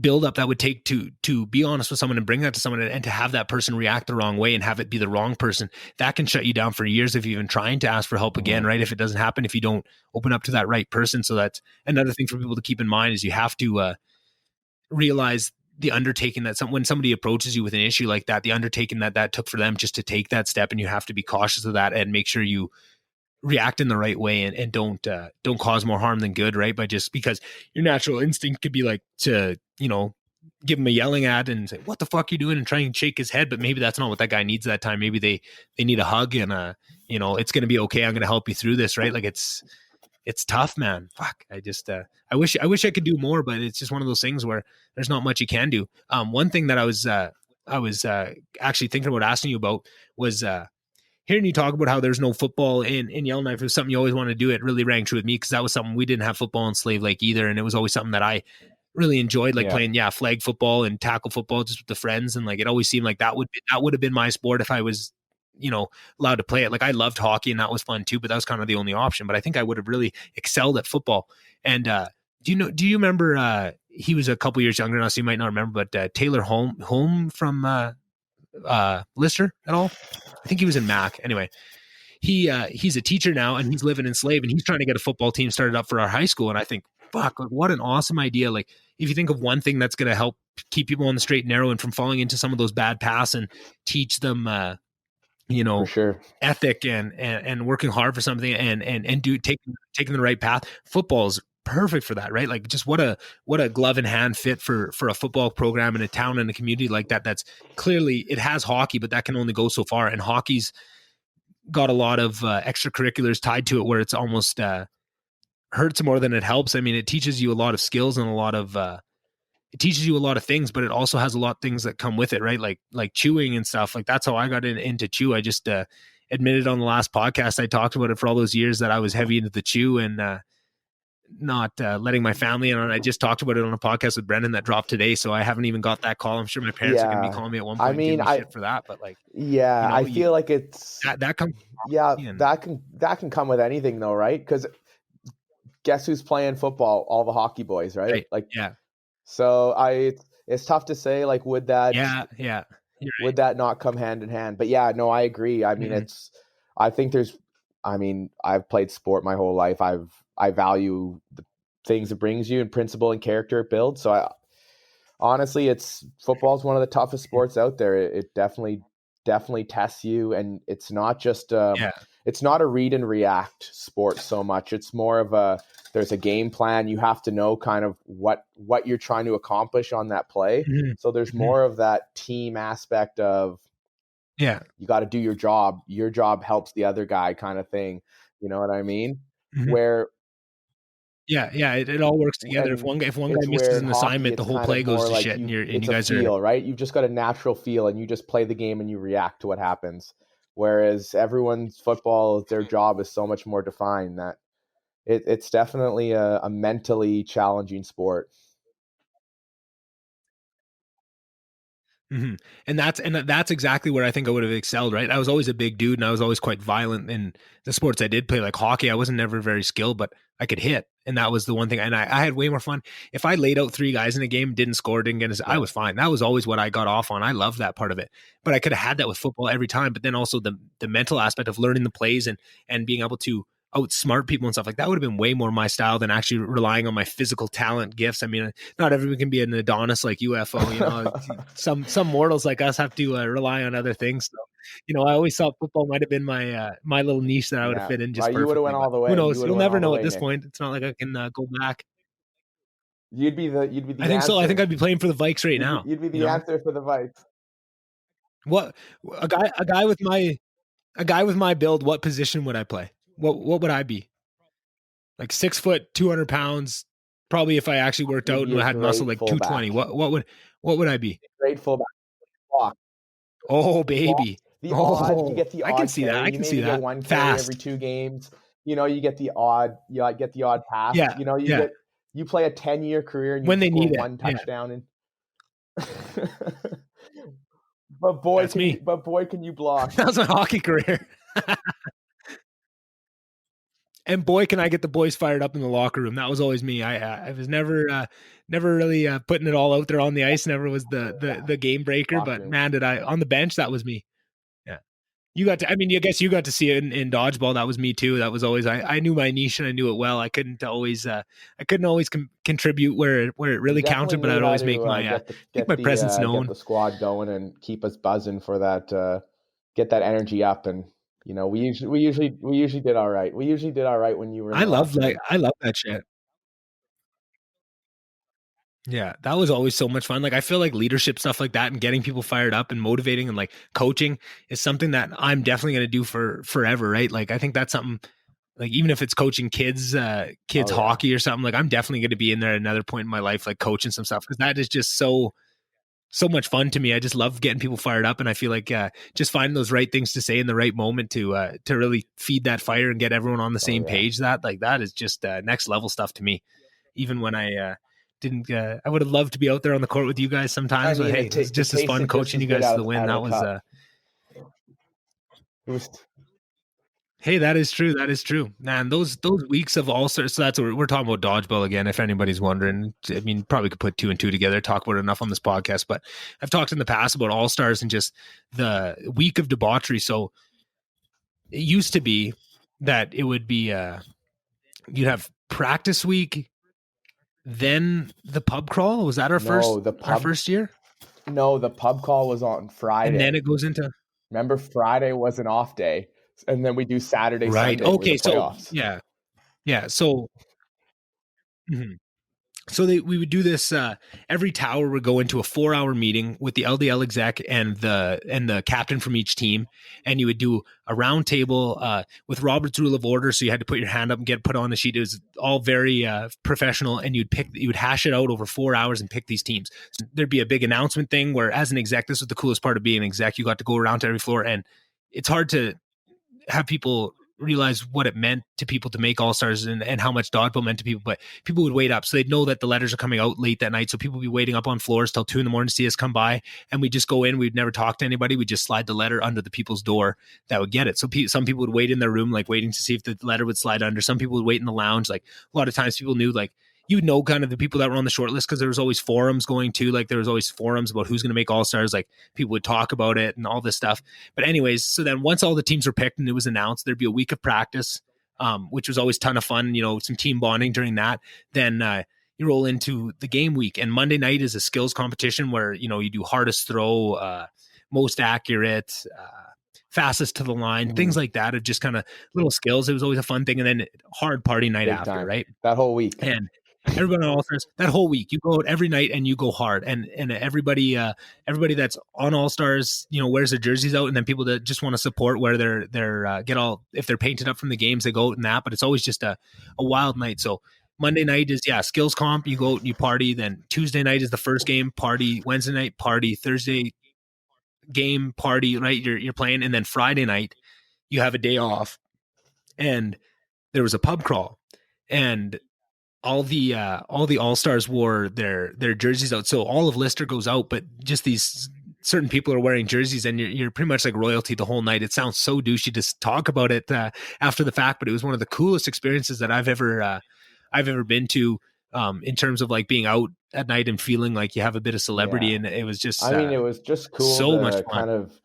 Speaker 1: build up that would take to be honest with someone and bring that to someone, and to have that person react the wrong way and have it be the wrong person. That can shut you down for years if you're even trying to ask for help again, right? If it doesn't happen, if you don't open up to that right person. So that's another thing for people to keep in mind, is you have to realize the undertaking that when somebody approaches you with an issue like that, the undertaking that took for them just to take that step, and you have to be cautious of that and make sure you react in the right way and don't cause more harm than good, right? Because your natural instinct could be like to, give him a yelling at and say, what the fuck are you doing? And try and shake his head. But maybe that's not what that guy needs that time. Maybe they need a hug and, it's going to be okay. I'm going to help you through this, right? Like it's tough, man. Fuck. I wish I could do more, but it's just one of those things where there's not much you can do. One thing that I was actually thinking about asking you about was, hearing you talk about how there's no football in Yellowknife. It was something you always wanted to do. It really rang true with me, because that was something we didn't have football in Slave Lake either. And it was always something that I really enjoyed, like playing, flag football and tackle football just with the friends. And like, it always seemed like that would have been my sport if I was, allowed to play it. Like I loved hockey and that was fun too, but that was kind of the only option. But I think I would have really excelled at football. And do you remember, he was a couple years younger now, so you might not remember, but Taylor Home from Lister at all? I think he was in Mac. Anyway, he's a teacher now and he's living in Slave, and he's trying to get a football team started up for our high school. And I think, fuck, like, what an awesome idea. Like, if you think of one thing that's going to help keep people on the straight and narrow and from falling into some of those bad paths, and teach them,
Speaker 2: for sure,
Speaker 1: ethic and working hard for something and taking the right path. Football is perfect for that, right? Like, just what a glove in hand fit for a football program in a town and a community like that. That's clearly, it has hockey, but that can only go so far. And hockey's got a lot of extracurriculars tied to it, where it's almost hurts more than it helps. I mean, it teaches you a lot of skills and it teaches you a lot of things, but it also has a lot of things that come with it, right? Like chewing and stuff. Like, that's how I got into chew. I just admitted on the last podcast I talked about it for all those years that I was heavy into the chew and not letting my family in on it. I just talked about it on a podcast with Brendan that dropped today, so I haven't even got that call. I'm sure my parents are going to be calling me at one point. I mean, shit for that, but like,
Speaker 2: I feel like it's
Speaker 1: that comes.
Speaker 2: Yeah, that can come with anything though, right? Because guess who's playing football? All the hockey boys, right? Like, yeah. So it's tough to say, like, would that, would that not come hand in hand? But yeah, no, I agree. I mean, I've played sport my whole life. I value the things it brings you and principle and character it builds. So honestly, football is one of the toughest sports out there. It definitely tests you, and it's not just it's not a read and react sport so much. It's more of there's a game plan. You have to know kind of what you're trying to accomplish on that play. Mm-hmm. So there's more of that team aspect of, you got to do your job. Your job helps the other guy kind of thing. You know what I mean? Mm-hmm. Where
Speaker 1: it all works together. If one guy misses an assignment, the whole play goes to shit, and you guys
Speaker 2: are right. You've just got a natural feel, and you just play the game and you react to what happens. Whereas everyone's football, their job is so much more defined that it's definitely a mentally challenging sport.
Speaker 1: Mm-hmm. And that's exactly where I think I would have excelled, right? I was always a big dude, and I was always quite violent in the sports I did play, like hockey. I wasn't never very skilled, but I could hit, and that was the one thing. And I had way more fun if I laid out 3 guys in a game, didn't score, didn't get I was fine. That was always what I got off on. I loved that part of it, but I could have had that with football every time. But then also the mental aspect of learning the plays and being able to outsmart people and stuff like that would have been way more my style than actually relying on my physical talent gifts. I mean, not everyone can be an Adonis like UFO, some mortals like us have to rely on other things. So I always thought football might have been my my little niche that I would have fit in just perfectly.
Speaker 2: You would have went all the way.
Speaker 1: Who knows? You'll never know at this point. It's not like I can go back.
Speaker 2: You'd be the
Speaker 1: I think
Speaker 2: answer.
Speaker 1: So. I think I'd be playing for the Vikes right now.
Speaker 2: You'd be the answer for the Vikes.
Speaker 1: What a guy with my build, what position would I play? What would I be? Like 6 foot, 200 pounds. Probably if I actually worked out and had muscle, like 220. What would I be?
Speaker 2: Great fullback.
Speaker 1: Oh baby.
Speaker 2: The odd, you get the odd.
Speaker 1: I can see that. I can see that.
Speaker 2: One
Speaker 1: fast
Speaker 2: every 2 games. You get the odd. You get the odd pass.
Speaker 1: Yeah.
Speaker 2: You play a 10-year career and you
Speaker 1: when they need
Speaker 2: one touchdown in. But boy, can you block?
Speaker 1: That was my hockey career. And boy, can I get the boys fired up in the locker room. That was always me. I was never really putting it all out there on the ice. Never was the game breaker. But man, did I on the bench? That was me. Yeah, you got to. I mean, I guess you got to see it in dodgeball. That was me too. That was always I knew my niche and I knew it well. I couldn't always contribute where it really counted, but I'd always make my my presence known.
Speaker 2: Get the squad going and keep us buzzing for that. Get that energy up and. We usually did all right. We usually did all right when you were.
Speaker 1: I love that shit. Yeah, that was always so much fun. Like I feel like leadership stuff like that and getting people fired up and motivating and like coaching is something that I'm definitely going to do for forever. Right? Like I think that's something. Like even if it's coaching kids hockey or something, like I'm definitely going to be in there at another point in my life, like coaching some stuff because that is just so much fun to me. I just love getting people fired up. And I feel like just finding those right things to say in the right moment to really feed that fire and get everyone on the same page. That is just next level stuff to me. Even when I didn't, I would have loved to be out there on the court with you guys sometimes, but hey, it's just as fun coaching you guys to the win. That was, hey, that is true. That is true, man. Those weeks of All-Stars. So that's what we're talking about dodgeball again. If anybody's wondering, I mean, probably could put 2 and 2 together. Talk about it enough on this podcast, but I've talked in the past about All-Stars and just the week of debauchery. So it used to be that it would be you'd have practice week, then the pub crawl. Was that our first year?
Speaker 2: No, the pub crawl was on Friday,
Speaker 1: and then it goes into.
Speaker 2: Remember, Friday was an off day. And then we do Saturday,
Speaker 1: right?
Speaker 2: Sunday.
Speaker 1: Okay, so yeah. So, so we would do this. Every tower would go into a 4-hour meeting with the LDL exec and the captain from each team, and you would do a round table with Robert's Rule of Order. So you had to put your hand up and get put on the sheet. It was all very professional, and you would hash it out over 4 hours and pick these teams. So there'd be a big announcement thing where, as an exec, this was the coolest part of being an exec. You got to go around to every floor, and it's hard to have people realize what it meant to people to make All-Stars and how much dodgeball meant to people, but people would wait up. So they'd know that the letters are coming out late that night. So people would be waiting up on floors till 2 a.m. to see us come by, and we'd just go in. We'd never talk to anybody. We'd just slide the letter under the people's door that would get it. So some people would wait in their room, like waiting to see if the letter would slide under. Some people would wait in the lounge. Like a lot of times people knew, like, you would know kind of the people that were on the short list because there was always forums going too. Like there was always forums about who's going to make All-Stars. Like people would talk about it and all this stuff. But anyways, so then once all the teams were picked and it was announced, there'd be a week of practice, which was always a ton of fun, some team bonding during that. Then you roll into the game week, and Monday night is a skills competition where, you do hardest throw, most accurate, fastest to the line, things like that, of just kind of little skills. It was always a fun thing. And then hard party night
Speaker 2: Big
Speaker 1: after,
Speaker 2: time.
Speaker 1: right?
Speaker 2: That whole week.
Speaker 1: And everybody on All-Stars, that whole week, you go out every night and you go hard. And everybody that's on All-Stars, wears their jerseys out, and then people that just want to support where they're if they're painted up from the games, they go out in that. But it's always just a wild night. So Monday night is skills comp. You go out and you party. Then Tuesday night is the first game, party. Wednesday night, party. Thursday game, party. Right, you're playing, and then Friday night you have a day off, and there was a pub crawl, and all the All-Stars wore their jerseys out. So all of Lister goes out, but just these certain people are wearing jerseys, and you're pretty much like royalty the whole night. It sounds so douchey to talk about it after the fact, but it was one of the coolest experiences that I've ever been to, in terms of like being out at night and feeling like you have a bit of celebrity. And it was just,
Speaker 2: it was just cool.
Speaker 1: So much fun.
Speaker 2: Kind of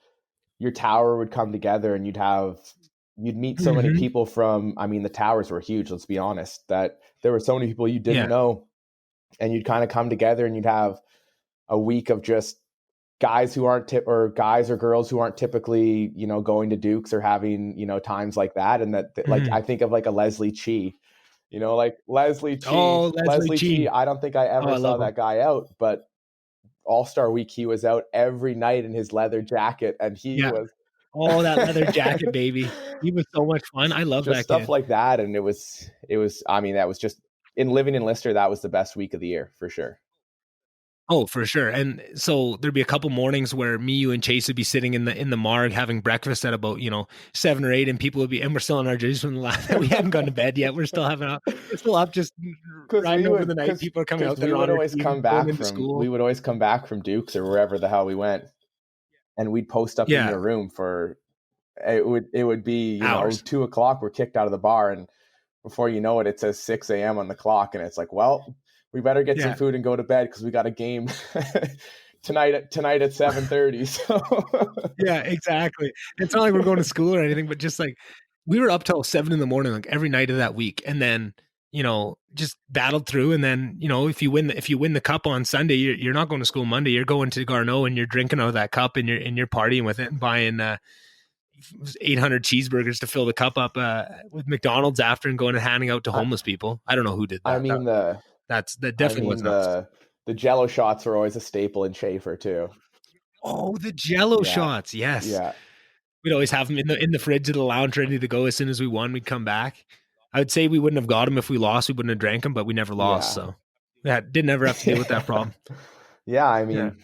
Speaker 2: your tower would come together, and you'd meet so many people from, the towers were huge. Let's be honest, that there were so many people you didn't know, and you'd kind of come together, and you'd have a week of just guys or guys or girls who aren't typically, going to Dukes or having, times like that. And that like, I think of like a Leslie Chi, like Leslie Chi.
Speaker 1: Oh, Leslie
Speaker 2: Chi.
Speaker 1: Chi.
Speaker 2: I don't think I ever saw that guy out, but All-Star Week, he was out every night in his leather jacket, and he was.
Speaker 1: Oh, that leather jacket, baby. He was so much fun. I love
Speaker 2: just
Speaker 1: that
Speaker 2: stuff
Speaker 1: kid.
Speaker 2: like that. And it was, I mean, that was just living in Lister. That was the best week of the year for sure.
Speaker 1: Oh, for sure. And so there'd be a couple mornings where me, you, and Chase would be sitting in the Marg having breakfast at about 7 or 8, and people would be, and we're still in our jerseys from the last. We hadn't gone to bed yet. We're still up, just riding over the night. People are coming out there.
Speaker 2: We would always come back from Dukes or wherever the hell we went, and we'd post up in your room for it would be
Speaker 1: hours.
Speaker 2: 2 o'clock. We're kicked out of the bar, and before you know it, it says 6 a.m. on the clock, and it's like, well, we better get some food and go to bed because we got a game tonight at 7:30. So
Speaker 1: yeah, exactly. It's not like we're going to school or anything, but just like we were up till 7 a.m, like every night of that week, and then just battled through. And then if you win the cup on Sunday, you're not going to school Monday. You're going to Garneau and you're drinking out of that cup and you're partying with it and buying 800 cheeseburgers to fill the cup up with McDonald's after, and going and handing out to homeless people. I don't know who did that.
Speaker 2: I mean, that
Speaker 1: definitely was
Speaker 2: the Jello shots were always a staple in Schaefer too.
Speaker 1: Oh, the Jello shots, yes.
Speaker 2: Yeah,
Speaker 1: we'd always have them in the fridge of the lounge, ready to go. As soon as we won, we'd come back. I would say we wouldn't have got them if we lost. We wouldn't have drank them, but we never lost, so didn't ever have to deal with that problem.
Speaker 2: Yeah, I mean,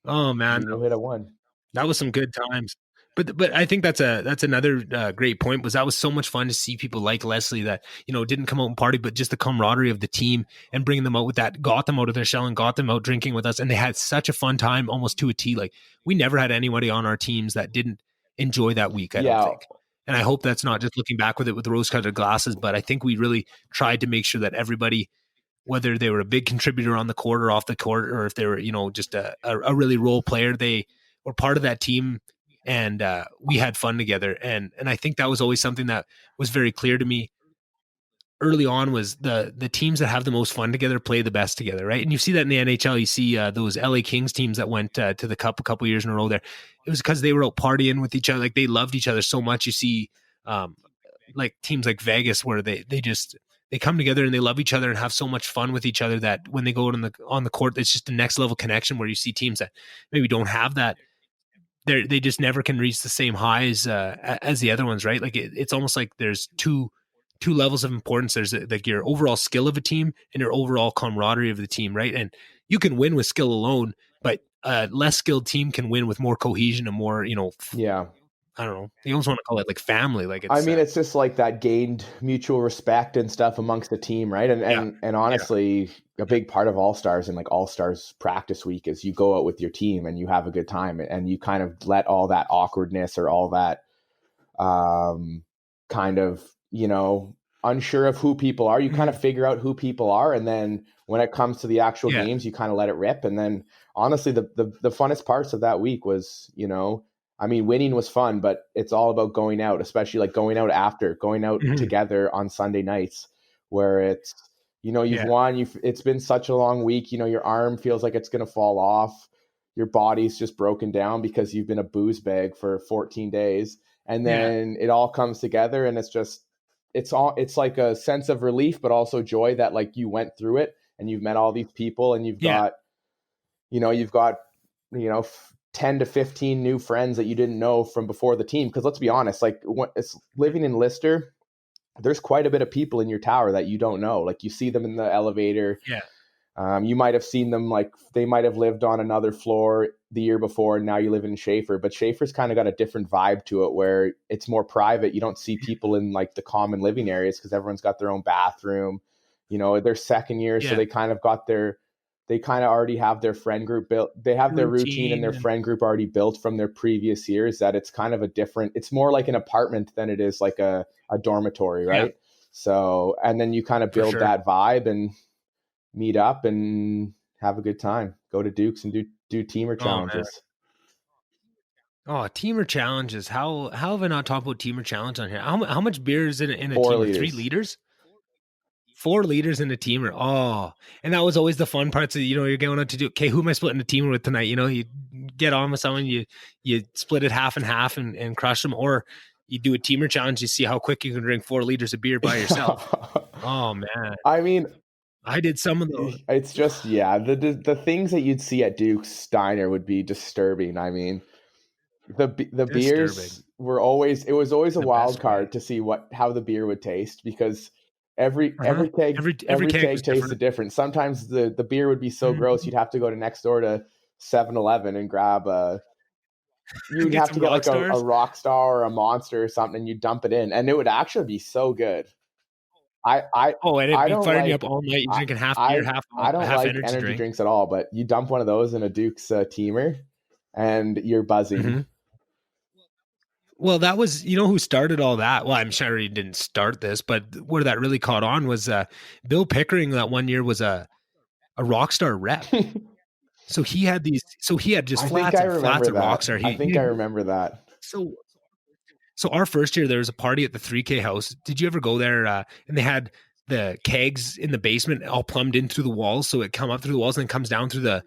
Speaker 1: oh man,
Speaker 2: we hit a one.
Speaker 1: That was some good times. But I think that's another great point. That was so much fun to see people like Leslie that didn't come out and party, but just the camaraderie of the team and bringing them out with that got them out of their shell and got them out drinking with us, and they had such a fun time, almost to a T. Like we never had anybody on our teams that didn't enjoy that week. I don't think, and I hope that's not just looking back with it with rose-colored glasses, but I think we really tried to make sure that everybody, whether they were a big contributor on the court or off the court, or if they were just a really role player, they were part of that team. And we had fun together. And I think that was always something that was very clear to me early on, was the teams that have the most fun together play the best together, right? And you see that in the NHL. You see those LA Kings teams that went to the Cup a couple years in a row there. It was because they were out partying with each other. Like they loved each other so much. You see like teams like Vegas where they come together and they love each other and have so much fun with each other that when they go on the court, it's just the next level connection, where you see teams that maybe don't have that. They just never can reach the same highs as the other ones, right? Like it's almost like there's two levels of importance. There's like your overall skill of a team and your overall camaraderie of the team, right? And you can win with skill alone, but a less skilled team can win with more cohesion and more, I don't know. You almost want to call it like family. Like
Speaker 2: it's just like that gained mutual respect and stuff amongst the team, right? And honestly, a big part of All-Stars and like All-Stars practice week is you go out with your team and you have a good time, and you kind of let all that awkwardness or all that kind of, unsure of who people are, you kind of figure out who people are. And then when it comes to the actual games, you kind of let it rip. And then honestly, the funnest parts of that week was, I mean, winning was fun, but it's all about going out, especially like going out together on Sunday nights, where it's, you've won, it's been such a long week, your arm feels like it's going to fall off. Your body's just broken down because you've been a booze bag for 14 days. And then it all comes together, and it's like a sense of relief, but also joy that like you went through it and you've met all these people, and you've got 10 to 15 new friends that you didn't know from before the team. Because let's be honest, like it's living in Lister, there's quite a bit of people in your tower that you don't know. Like you see them in the elevator. You might have seen them, like they might have lived on another floor the year before, and now you live in Schaefer. But Schaefer's kind of got a different vibe to it, where it's more private. You don't see people in like the common living areas because everyone's got their own bathroom. Their second year, so they kind of already have their friend group built. They have their routine and their friend group already built from their previous years, that it's kind of it's more like an apartment than it is like a dormitory, right? So, and then you kind of build that vibe and meet up and have a good time. Go to Dukes and do teamer challenges.
Speaker 1: Oh, teamer challenges. How have I not talked about teamer challenge on here? How much beer is in a
Speaker 2: 4
Speaker 1: teamer?
Speaker 2: liters.
Speaker 1: 3 liters? 4 liters in a teamer. Oh, and that was always the fun parts of, you're going out to do, okay, who am I splitting a teamer with tonight? You get on with someone, you split it half and half and crush them, or you do a teamer challenge. You see how quick you can drink 4 liters of beer by yourself. Oh man.
Speaker 2: I mean,
Speaker 1: I did some of those.
Speaker 2: It's just, yeah, the things that you'd see at Duke's Steiner would be disturbing. I mean, the beers were always, it was always a wild card to see how the beer would taste, because every keg tasted different. Sometimes the beer would be so gross you'd have to go to next door to 7-Eleven and grab you'd have to get like a Rockstar or a Monster or something, and you dump it in, and it would actually be so good.
Speaker 1: And it'd be firing you up all night. You're drinking half beer, half
Speaker 2: I don't like energy drinks at all, but you dump one of those in a Duke's teamer and you're buzzing.
Speaker 1: Mm-hmm. Well, that was, who started all that? Well, I'm sure he didn't start this, but where that really caught on was Bill Pickering. That one year was a Rockstar rep. So he had just flats at Rockstar.
Speaker 2: I think I remember that.
Speaker 1: So our first year, there was a party at the 3K house. Did you ever go there? And they had the kegs in the basement all plumbed in through the walls. So it come up through the walls and then comes down through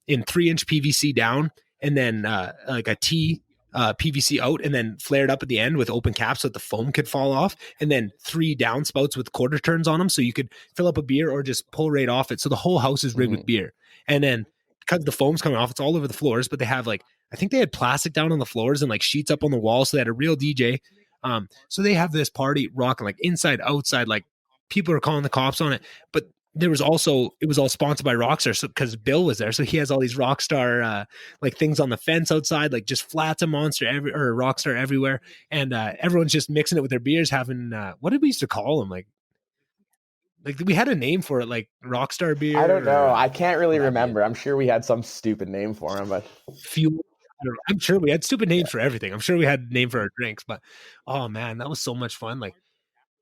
Speaker 1: in 3-inch PVC down, and then like a T PVC out, and then flared up at the end with open caps so that the foam could fall off. And then 3 downspouts with quarter turns on them. So you could fill up a beer or just pull right off it. So the whole house is rigged with beer. And then because the foam's coming off, it's all over the floors, but they have I think they had plastic down on the floors and like sheets up on the wall. So they had a real DJ. So they have this party rocking like inside, outside, like people are calling the cops on it. But it was all sponsored by Rockstar. So because Bill was there, so he has all these Rockstar like things on the fence outside, like just flats of Monster or Rockstar everywhere. And everyone's just mixing it with their beers, having what did we used to call them? Like we had a name for it, like Rockstar beer.
Speaker 2: I don't know. I can't really remember. I'm sure we had some stupid name for them, but
Speaker 1: fuel. I'm sure we had stupid names for everything. I'm sure we had a name for our drinks, but oh man, that was so much fun. Like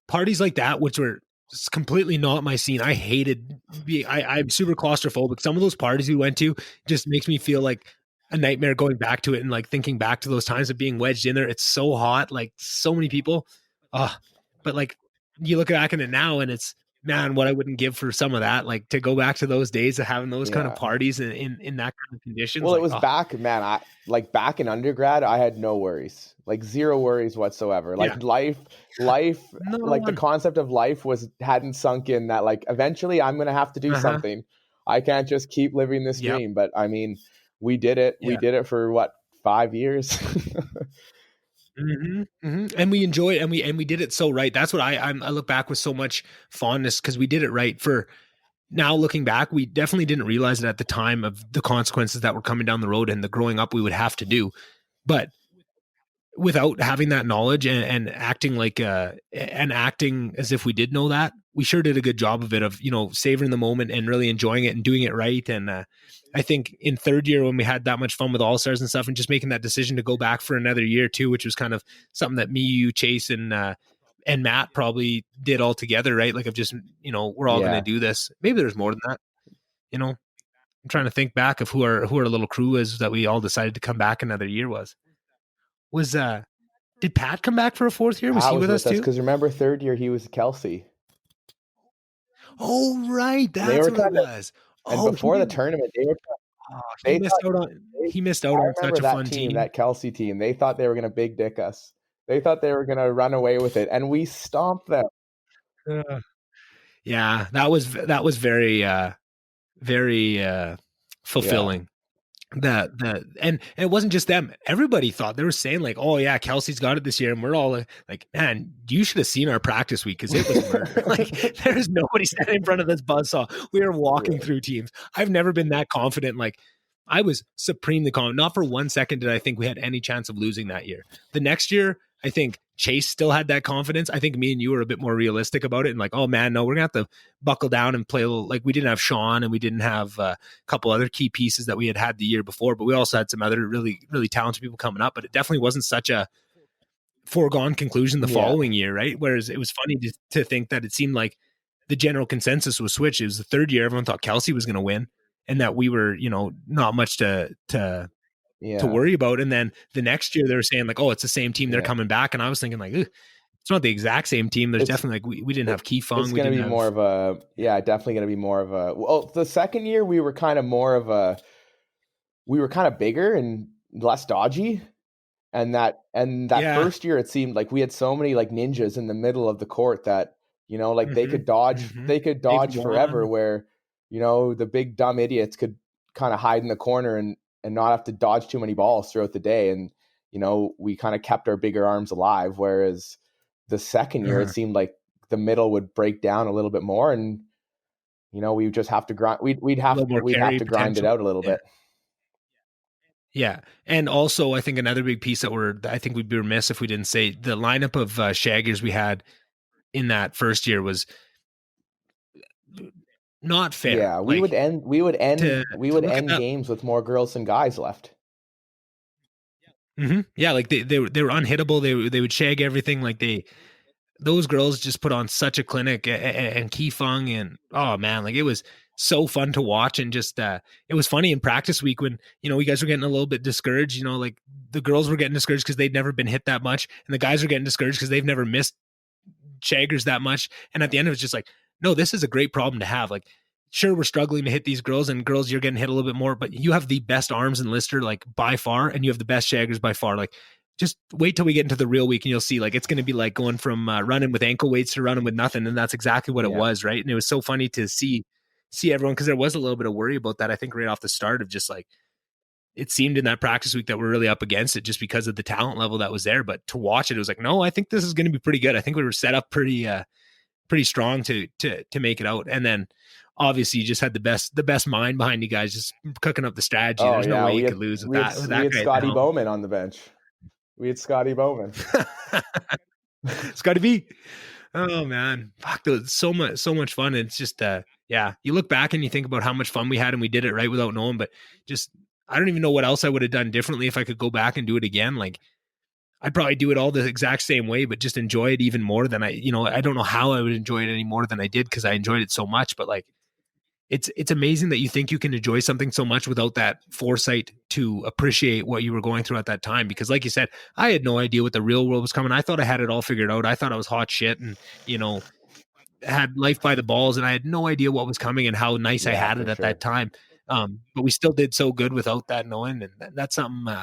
Speaker 1: parties like that, which were completely not my scene. I hated I'm super claustrophobic. Some of those parties we went to just makes me feel like a nightmare going back to it and like thinking back to those times of being wedged in there. It's so hot, like so many people. But like you look back in it now and it's, man, what I wouldn't give for some of that, like to go back to those days of having those kind of parties in that kind of conditions.
Speaker 2: Well, it was back, man. Back in undergrad, I had no worries, like zero worries whatsoever. Like life, like the concept of life hadn't sunk in that. Like eventually, I'm gonna have to do something. I can't just keep living this dream. But I mean, we did it. Yeah. We did it for 5 years.
Speaker 1: Mm-hmm, mm-hmm. And we enjoyed it, and we did it so right. That's what I look back with so much fondness, because we did it right. For now, looking back, we definitely didn't realize it at the time of the consequences that were coming down the road and the growing up we would have to do. But without having that knowledge and acting acting as if we did know that, we sure did a good job of it, of savoring the moment and really enjoying it and doing it right. And I think in third year, when we had that much fun with All Stars and stuff, and just making that decision to go back for another year too, which was kind of something that me, you, Chase, and Matt probably did all together, right? Like, of just, we're all going to do this. Maybe there's more than that. I'm trying to think back of who our little crew is that we all decided to come back another year was did Pat come back for a fourth year? Was he with us too?
Speaker 2: Because remember, third year he was Kelsey.
Speaker 1: Oh, right. That's what it was.
Speaker 2: And before the tournament,
Speaker 1: he missed out on such a fun team.
Speaker 2: That Kelsey team. They thought they were going to big dick us. They thought they were going to run away with it, and we stomped them.
Speaker 1: Yeah, that was very, very fulfilling. That and it wasn't just them. Everybody thought, they were saying like, oh yeah, Kelsey's got it this year, and we're all like, man, you should have seen our practice week, because it was murder. Like, there's nobody standing in front of this buzzsaw. We were walking through teams. I've never been that confident. Like, I was supremely confident. Not for 1 second did I think we had any chance of losing that year. The next year, I think Chase still had that confidence. I think me and you were a bit more realistic about it, and like, oh man, no, we're gonna have to buckle down and play a little. Like, we didn't have Sean, and we didn't have a couple other key pieces that we had the year before, but we also had some other really, really talented people coming up. But it definitely wasn't such a foregone conclusion the following year, right? Whereas it was funny to think that it seemed like the general consensus was switched. It was the third year, everyone thought Kelsey was going to win, and that we were, not much to worry about. And then the next year they were saying like, oh, it's the same team, they're coming back. And I was thinking like, it's not the exact same team. There's definitely like, we didn't have Key Fung.
Speaker 2: It's going to be more of a, definitely going to be more of a, well, the second year we were kind of more of a, we were kind of bigger and less dodgy. And that first year, it seemed like we had so many like ninjas in the middle of the court that, like they could dodge forever, where, the big dumb idiots could kind of hide in the corner and not have to dodge too many balls throughout the day. And, we kind of kept our bigger arms alive. Whereas the second year, it seemed like the middle would break down a little bit more, and, we would just have to grind. We'd have to grind it out a little bit.
Speaker 1: Yeah. And also, I think another big piece that I think we'd be remiss if we didn't say, the lineup of shaggers we had in that first year was not fair.
Speaker 2: Yeah, we would end games with more girls than guys left.
Speaker 1: Mm-hmm. Yeah, like they were unhittable. They would shag everything. Like those girls just put on such a clinic, and Kifeng, and oh man, like it was so fun to watch. And just it was funny in practice week when, you guys were getting a little bit discouraged, like the girls were getting discouraged because they'd never been hit that much, and the guys were getting discouraged because they've never missed shaggers that much. And at the end, it was just like, no, this is a great problem to have. Like, sure, we're struggling to hit these girls, and girls, you're getting hit a little bit more, but you have the best arms in Lister, like by far, and you have the best shaggers by far. Like, just wait till we get into the real week, and you'll see, like, it's going to be like going from running with ankle weights to running with nothing. And that's exactly what it was. Right. And it was so funny to see everyone, because there was a little bit of worry about that, I think, right off the start, of just like, it seemed in that practice week that we're really up against it just because of the talent level that was there. But to watch it, it was like, no, I think this is going to be pretty good. I think we were set up pretty strong to make it out. And then obviously you just had the best mind behind you guys just cooking up the strategy. There's no way you could lose with that.
Speaker 2: We had Scotty Bowman on the bench. We had Scotty Bowman.
Speaker 1: Scotty B. Oh man, fuck, that was so much fun. And it's just you look back and you think about how much fun we had, and we did it right without knowing. But just, I don't even know what else I would have done differently if I could go back and do it again. Like, I'd probably do it all the exact same way, but just enjoy it even more than I don't know how I would enjoy it any more than I did, because I enjoyed it so much. But like, it's amazing that you think you can enjoy something so much without that foresight to appreciate what you were going through at that time. Because like you said, I had no idea what the real world was coming. I thought I had it all figured out. I thought I was hot shit and, had life by the balls, and I had no idea what was coming and how nice I had it at that time. But we still did so good without that knowing. And that's something,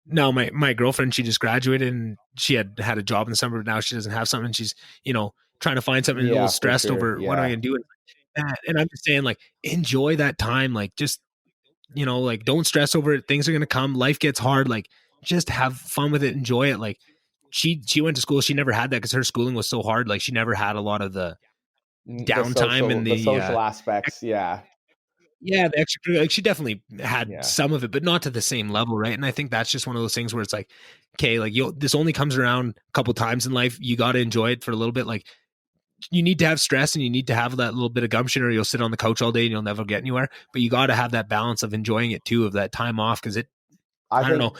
Speaker 1: now my girlfriend, she just graduated and she had a job in the summer, but now she doesn't have something. She's, trying to find something, a little stressed over what am I going to do. And I'm just saying, like, enjoy that time. Like, just, like, don't stress over it. Things are going to come. Life gets hard. Like, just have fun with it. Enjoy it. Like, she went to school. She never had that because her schooling was so hard. Like, she never had a lot of the downtime and the
Speaker 2: social aspects.
Speaker 1: Yeah, the extra, like, she definitely had some of it, but not to the same level, right? And I think that's just one of those things where it's like, okay, like, this only comes around a couple times in life. You got to enjoy it for a little bit. Like, you need to have stress and you need to have that little bit of gumption, or you'll sit on the couch all day and you'll never get anywhere. But you got to have that balance of enjoying it too, of that time off. Because I don't know.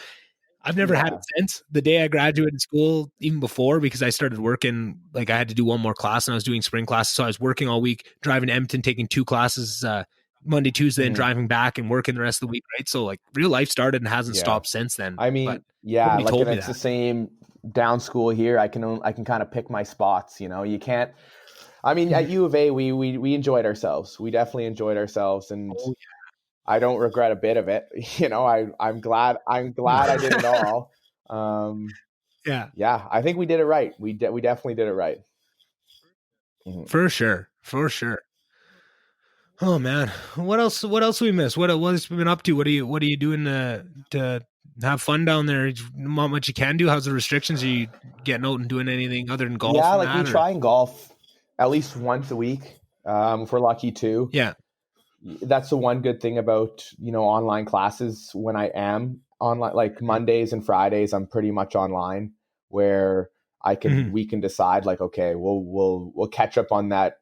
Speaker 1: I've never had it since the day I graduated school, even before, because I started working. Like, I had to do one more class and I was doing spring classes. So I was working all week, driving to Edmonton, taking 2 classes, Monday, Tuesday, and driving back and working the rest of the week. Right. So like, real life started and hasn't stopped since then.
Speaker 2: I mean, like, and it's the same down school here. I can kind of pick my spots, you can't, I mean, at U of A, we enjoyed ourselves. We definitely enjoyed ourselves. And I don't regret a bit of it. I'm glad I did it all. I think we did it right. We definitely did it right.
Speaker 1: Mm-hmm. For sure. Oh man, what else we missed? What have we been up to? What are you doing to have fun down there? Not much you can do. How's the restrictions? Are you getting out and doing anything other than golf?
Speaker 2: Yeah, like, we try and golf at least once a week. If we're lucky too.
Speaker 1: Yeah.
Speaker 2: That's the one good thing about, online classes. When I am online, like Mondays and Fridays, I'm pretty much online, where we can decide, like, okay, we'll catch up on that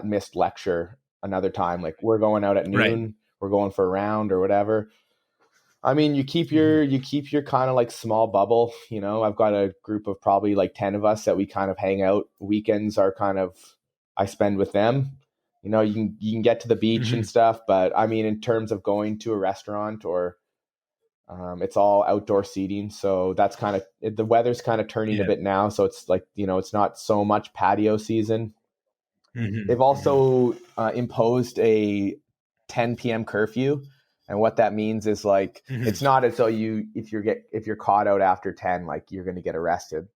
Speaker 2: missed lecture another time. Like, we're going out at noon, we're going for a round or whatever. I mean, you keep your kind of like small bubble. I've got a group of probably like 10 of us that we kind of hang out. Weekends are kind of, I spend with them. You can get to the beach and stuff, but I mean, in terms of going to a restaurant or, it's all outdoor seating. So that's kind of, the weather's kind of turning a bit now. So it's like, it's not so much patio season. They've also imposed a 10 p.m. curfew And what that means is like, it's not as though if you're caught out after 10, like you're going to get arrested.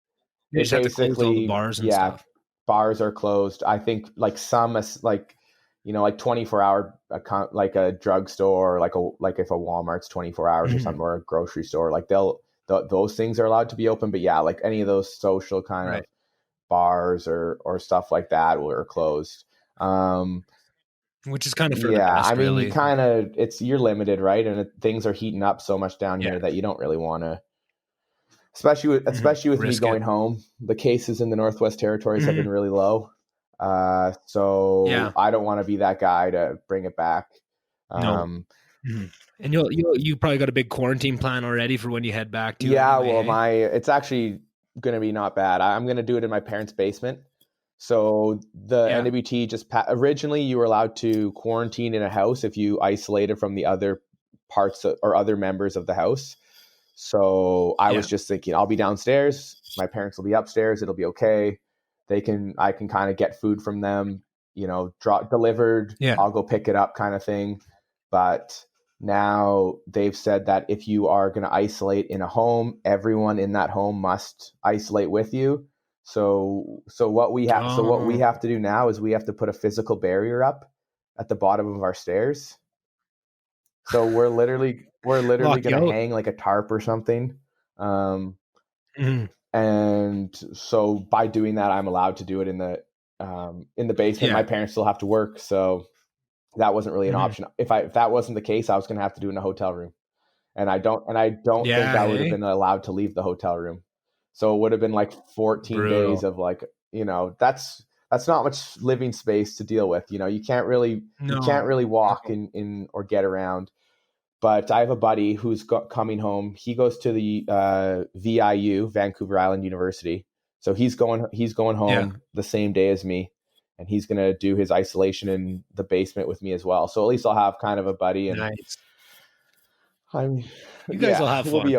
Speaker 1: You just have to close all the bars and stuff.
Speaker 2: Bars are closed. I think like some, like, like 24-hour account, like a drugstore, like if a Walmart's 24 hours or something, or a grocery store, like those things are allowed to be open. But yeah, like any of those social kind of bars or stuff like that are closed.
Speaker 1: Which is kind of for the best,
Speaker 2: I mean,
Speaker 1: really.
Speaker 2: you're limited, right? And things are heating up so much down here that you don't really want to, especially with me going home. The cases in the Northwest Territories have been really low. So I don't want to be that guy to bring it back.
Speaker 1: No. And you probably got a big quarantine plan already for when you head back to.
Speaker 2: Yeah, anyway, well, it's actually going to be not bad. I'm going to do it in my parents' basement. So the NWT originally you were allowed to quarantine in a house if you isolated from the other parts or other members of the house. So I was just thinking, I'll be downstairs, my parents will be upstairs, it'll be okay. I can kind of get food from them, delivered. I'll go pick it up kind of thing. But now they've said that if you are going to isolate in a home, everyone in that home must isolate with you. So what we have to do now is we have to put a physical barrier up at the bottom of our stairs. So we're literally going to hang like a tarp or something. And so by doing that, I'm allowed to do it in the basement. My parents still have to work, so that wasn't really an option. If that wasn't the case, I was going to have to do it in a hotel room, and I don't think I would have been allowed to leave the hotel room. So it would have been like 14 days of like, that's not much living space to deal with. You can't really walk in or get around. But I have a buddy who's coming home. He goes to the VIU, Vancouver Island University. So he's going home the same day as me, and he's going to do his isolation in the basement with me as well. So at least I'll have kind of a buddy. And
Speaker 1: nice. You guys will have fun.
Speaker 2: We'll be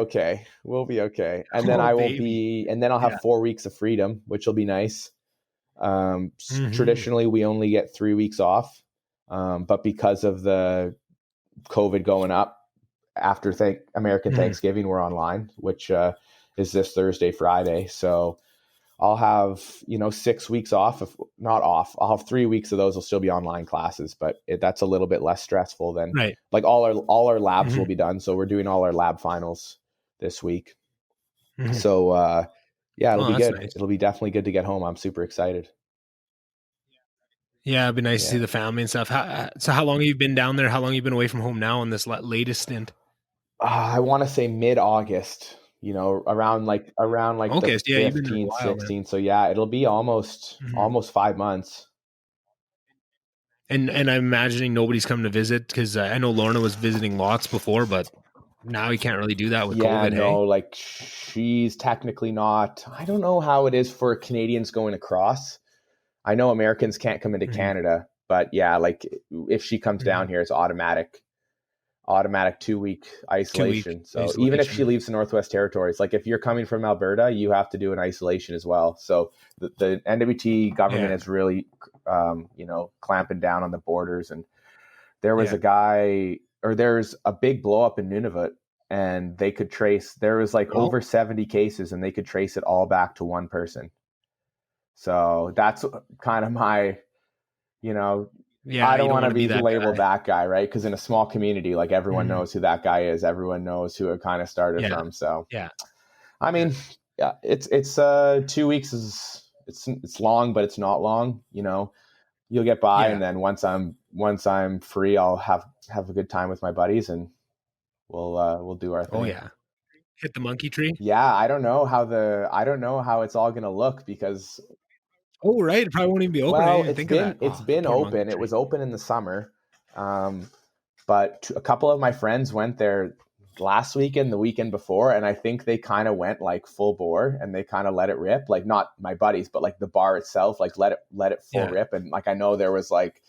Speaker 2: okay. And then I'll have 4 weeks of freedom, which will be nice. Traditionally, we only get 3 weeks off. But because of the COVID going up after American Thanksgiving, we're online, which is this Thursday, Friday. So I'll have, 6 weeks off. I'll have 3 weeks of those will still be online classes, but that's a little bit less stressful than like all our labs will be done. So we're doing all our lab finals this week. So it'll be good. Nice. It'll be definitely good to get home. I'm super excited.
Speaker 1: Yeah, it'd be nice to see the family and stuff. So how long have you been down there? How long have you been away from home now on this latest stint?
Speaker 2: I want to say mid-August, around the 15th, 16th. So yeah, it'll be almost 5 months.
Speaker 1: And I'm imagining nobody's come to visit, because I know Lorna was visiting lots before, but now you can't really do that with COVID.
Speaker 2: No, like she's technically not. I don't know how it is for Canadians going across. I know Americans can't come into Canada, but yeah, like if she comes down here, it's automatic 2-week isolation. So even if she leaves the Northwest Territories, like if you're coming from Alberta, you have to do an isolation as well. So the NWT government is really, clamping down on the borders. And there was there's a big blow up in Nunavut, and they could trace, there was like over 70 cases, and they could trace it all back to one person. So that's kind of my, I don't want to be labeled that guy, right? Because in a small community, like everyone knows who that guy is. Everyone knows who it kind of started from. So I mean, it's 2 weeks it's long, but it's not long. You'll get by, and then once I'm free, I'll have a good time with my buddies, and we'll do our thing.
Speaker 1: Oh yeah. Hit the monkey tree.
Speaker 2: Yeah, I don't know how it's all gonna look, because.
Speaker 1: Oh right, it probably won't even be open.
Speaker 2: Well, it's been open. It was open in the summer, but a couple of my friends went there last weekend, the weekend before, and I think they kind of went like full bore, and they kind of let it rip. Like not my buddies, but like the bar itself, like let it full rip. And like I know there was like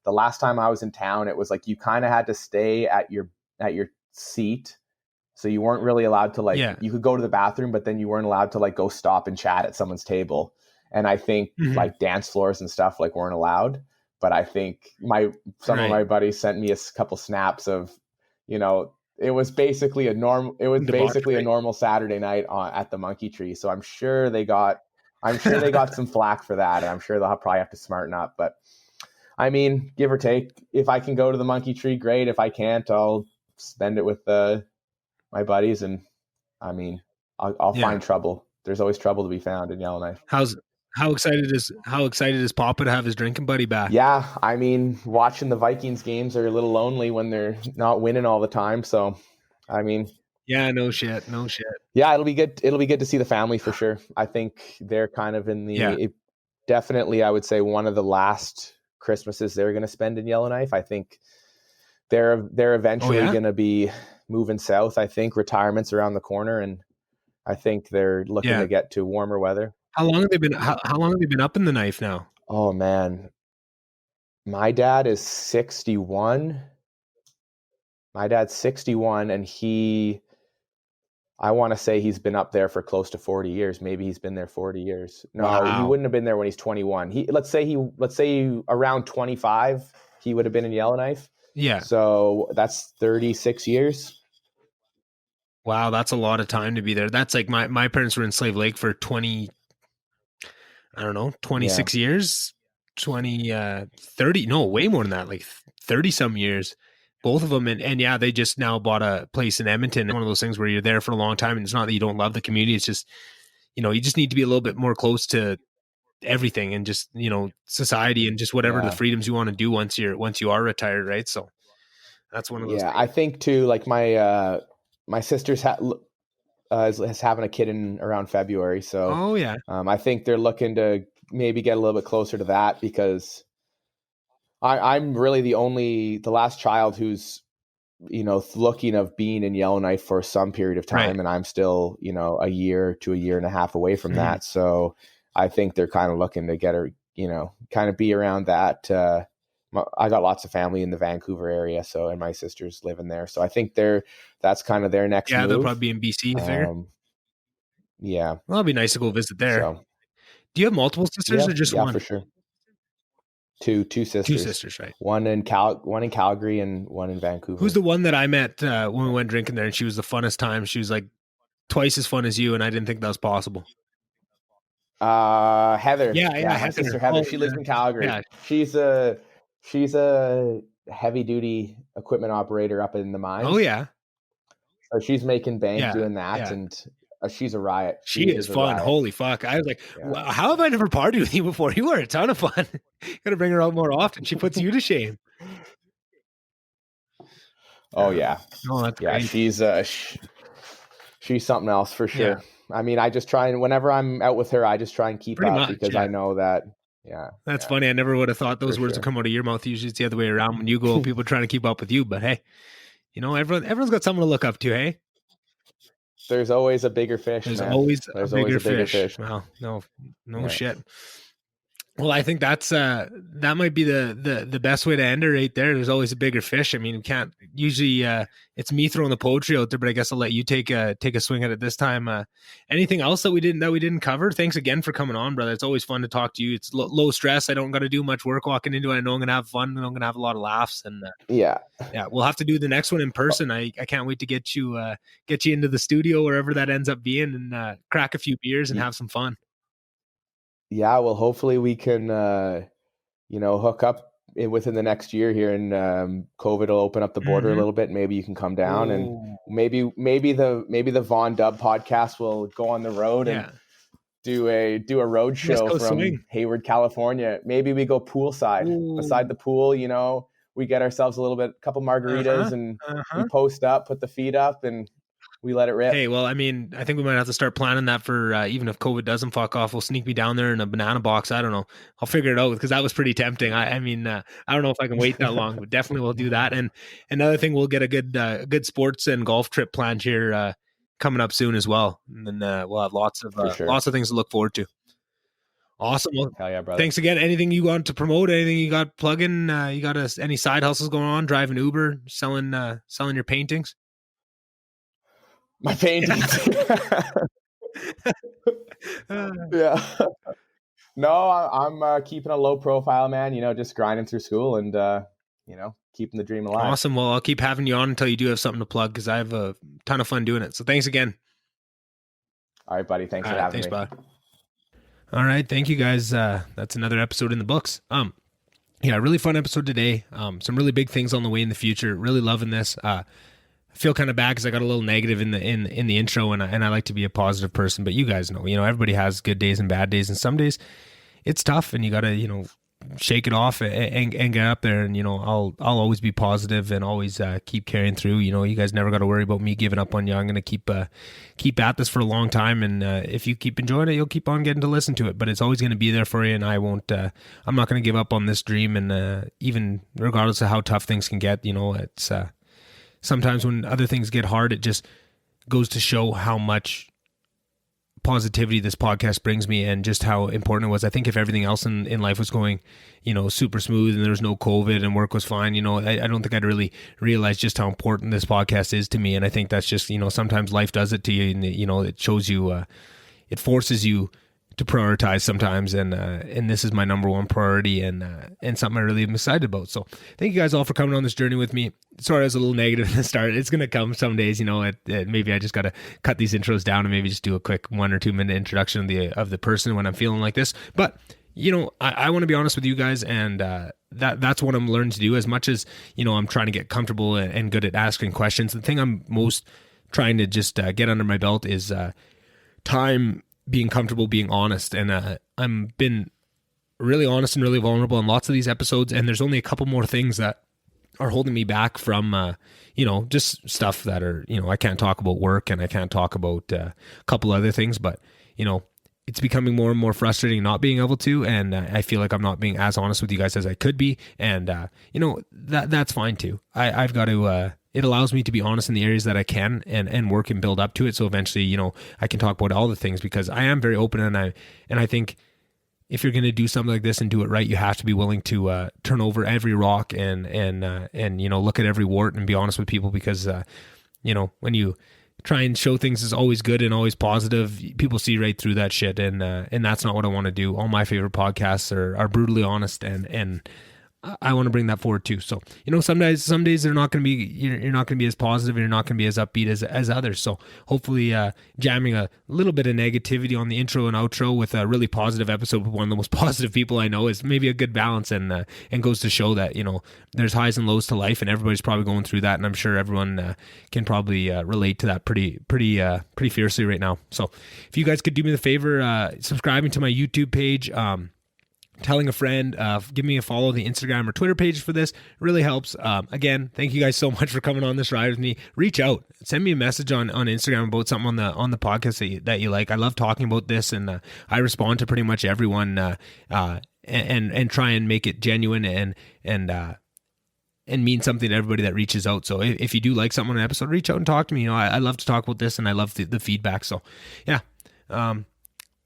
Speaker 2: the last time I was in town, it was like you kind of had to stay at your seat. So you weren't really allowed to you could go to the bathroom, but then you weren't allowed to like go stop and chat at someone's table. And I think like dance floors and stuff like weren't allowed. But I think some of my buddies sent me a couple snaps of, it was basically a normal Saturday night at the Monkey Tree. So I'm sure they got some flack for that, and I'm sure they'll probably have to smarten up. But I mean, give or take, if I can go to the Monkey Tree, great. If I can't, I'll spend it with my buddies, and I mean, I'll find trouble. There's always trouble to be found in Yellowknife.
Speaker 1: How excited is Papa to have his drinking buddy back?
Speaker 2: Yeah, I mean, watching the Vikings games are a little lonely when they're not winning all the time. So, I mean,
Speaker 1: yeah, no shit.
Speaker 2: Yeah, it'll be good. It'll be good to see the family for sure. I think they're kind of in the definitely, I would say, one of the last Christmases they're going to spend in Yellowknife. I think they're eventually going to be moving south. I think retirement's around the corner, and I think they're looking to get to warmer weather.
Speaker 1: How long have they been? How long have they been up in the knife now?
Speaker 2: Oh man, my dad is 61. My dad's 61, and I want to say he's been up there for close to 40 years. Maybe he's been there 40 years. No, He wouldn't have been there when he's 21. Let's say around 25, he would have been in Yellowknife.
Speaker 1: Yeah.
Speaker 2: So that's 36 years.
Speaker 1: Wow, that's a lot of time to be there. That's like my parents were in Slave Lake for 26 years, 30, no, way more than that, like 30 some years, both of them. And yeah, they just now bought a place in Edmonton. One of those things where you're there for a long time, and it's not that you don't love the community. It's just, you just need to be a little bit more close to everything and just, society and just whatever the freedoms you want to do once you are retired. Right. So that's one of those things.
Speaker 2: I think too, like my sister's is having a kid in around February. So, I think they're looking to maybe get a little bit closer to that, because I'm really the last child who's, looking of being in Yellowknife for some period of time. Right. And I'm still, a year to a year and a half away from that. So I think they're kind of looking to get her, kind of be around that. I got lots of family in the Vancouver area, and my sister's living there. So I think that's kind of their next move.
Speaker 1: They'll probably be in BC, I figure.
Speaker 2: Yeah.
Speaker 1: Well, it'd be nice to go visit there. So, do you have multiple sisters or just one?
Speaker 2: Yeah, for sure. Two sisters.
Speaker 1: Two sisters, right?
Speaker 2: One in Calgary and one in Vancouver.
Speaker 1: Who's the one that I met when we went drinking there, and she was the funnest time? She was like twice as fun as you, and I didn't think that was possible.
Speaker 2: Heather.
Speaker 1: Yeah,
Speaker 2: my sister Heather. She lives in Calgary. Yeah. She's a heavy duty equipment operator up in the mines.
Speaker 1: Oh yeah.
Speaker 2: So she's making bank doing that, and she's a riot.
Speaker 1: She is fun. Riot. Holy fuck! I was like, wow, how have I never partied with you before? You are a ton of fun. Got to bring her out more often. She puts you to shame.
Speaker 2: Oh yeah.
Speaker 1: Oh, that's great.
Speaker 2: She's something else for sure. Yeah. I mean, I just try, and whenever I'm out with her, I just try and keep up because I know that. Yeah.
Speaker 1: That's funny. I never would have thought those words would come out of your mouth. Usually it's the other way around when you go, people trying to keep up with you. But hey, everyone's got someone to look up to, hey?
Speaker 2: There's always a bigger fish.
Speaker 1: There's always a bigger fish. Well, no shit. Well, I think that might be the best way to end it right there. There's always a bigger fish. I mean, we can't usually it's me throwing the poetry out there, but I guess I'll let you take a swing at it this time. Anything else that we didn't cover? Thanks again for coming on, brother. It's always fun to talk to you. It's low stress. I don't got to do much work walking into it. I know I'm gonna have fun and I'm gonna have a lot of laughs. And we'll have to do the next one in person. I can't wait to get you into the studio wherever that ends up being and crack a few beers and have some fun.
Speaker 2: Yeah, well, hopefully we can, hook up within the next year here, and COVID will open up the border a little bit. Maybe you can come down, and maybe the VonDubCast will go on the road and do a road show from Hayward, California. Maybe we go poolside beside the pool. We get ourselves a couple margaritas, and we post up, put the feet up, and we let it rip.
Speaker 1: Hey, well, I mean, I think we might have to start planning that for even if COVID doesn't fuck off, we'll sneak me down there in a banana box. I don't know. I'll figure it out because that was pretty tempting. I mean, I don't know if I can wait that long, but definitely we'll do that. And another thing, we'll get a good sports and golf trip planned here coming up soon as well. And then we'll have lots of things to look forward to. Awesome. Well,
Speaker 2: hell yeah, brother.
Speaker 1: Thanks again. Anything you want to promote? Anything you got plugging? You got any side hustles going on? Driving Uber, selling your paintings?
Speaker 2: My paintings. Yeah. No, I'm keeping a low profile, man. Just grinding through school and keeping the dream alive.
Speaker 1: Awesome. Well, I'll keep having you on until you do have something to plug, because I have a ton of fun doing it. So thanks again.
Speaker 2: All right, buddy. Thanks for having me.
Speaker 1: Bud. All right. Thank you, guys. That's another episode in the books. Yeah, really fun episode today. Some really big things on the way in the future. Really loving this. I feel kind of bad because I got a little negative in the intro, and I like to be a positive person. But you guys know, everybody has good days and bad days, and some days it's tough, and you got to shake it off and get up there. And I'll always be positive and always keep carrying through. You guys never got to worry about me giving up on you. I'm gonna keep at this for a long time, and if you keep enjoying it, you'll keep on getting to listen to it. But it's always going to be there for you, and I won't. I'm not going to give up on this dream, and even regardless of how tough things can get, it's sometimes when other things get hard, it just goes to show how much positivity this podcast brings me, and just how important it was. I think if everything else in life was going, super smooth, and there was no COVID and work was fine, I don't think I'd really realize just how important this podcast is to me. And I think that's just, sometimes life does it to you, and it shows you, it forces you to prioritize sometimes, and this is my number one priority, and something I really am excited about. So thank you guys all for coming on this journey with me. Sorry I was a little negative at the start. It's going to come some days, maybe I just got to cut these intros down and maybe just do a quick 1 or 2 minute introduction of the person when I'm feeling like this. But I want to be honest with you guys, and that's what I'm learning to do. As much as I'm trying to get comfortable and good at asking questions, the thing I'm most trying to just get under my belt is time, being comfortable, being honest. And I'm been really honest and really vulnerable in lots of these episodes, and there's only a couple more things that are holding me back from just stuff that are, I can't talk about work, and I can't talk about a couple other things, but it's becoming more and more frustrating not being able to, and I feel like I'm not being as honest with you guys as I could be, and that's fine too. I've got to it allows me to be honest in the areas that I can, and work and build up to it. So eventually, I can talk about all the things, because I am very open, and I think if you're going to do something like this and do it right, you have to be willing to turn over every rock and look at every wart and be honest with people, because when you try and show things as always good and always positive, people see right through that shit, and that's not what I want to do. All my favorite podcasts are brutally honest, and I want to bring that forward too. So, some days they're not going to be, you're not going to be as positive, and you're not going to be as upbeat as others. So hopefully jamming a little bit of negativity on the intro and outro with a really positive episode with one of the most positive people I know is maybe a good balance, and goes to show that, there's highs and lows to life, and everybody's probably going through that. And I'm sure everyone can probably relate to that pretty fiercely right now. So if you guys could do me the favor, subscribing to my YouTube page, telling a friend, give me a follow on the Instagram or Twitter page for this really helps. Again, thank you guys so much for coming on this ride with me. Reach out, send me a message on Instagram about something on the podcast that you like. I love talking about this, and I respond to pretty much everyone, and try and make it genuine and mean something to everybody that reaches out. So if you do like something on an episode, reach out and talk to me. I love to talk about this, and I love the feedback. So yeah.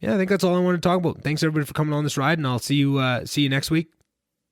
Speaker 1: I think that's all I want to talk about. Thanks everybody for coming on this ride, and I'll see you next week.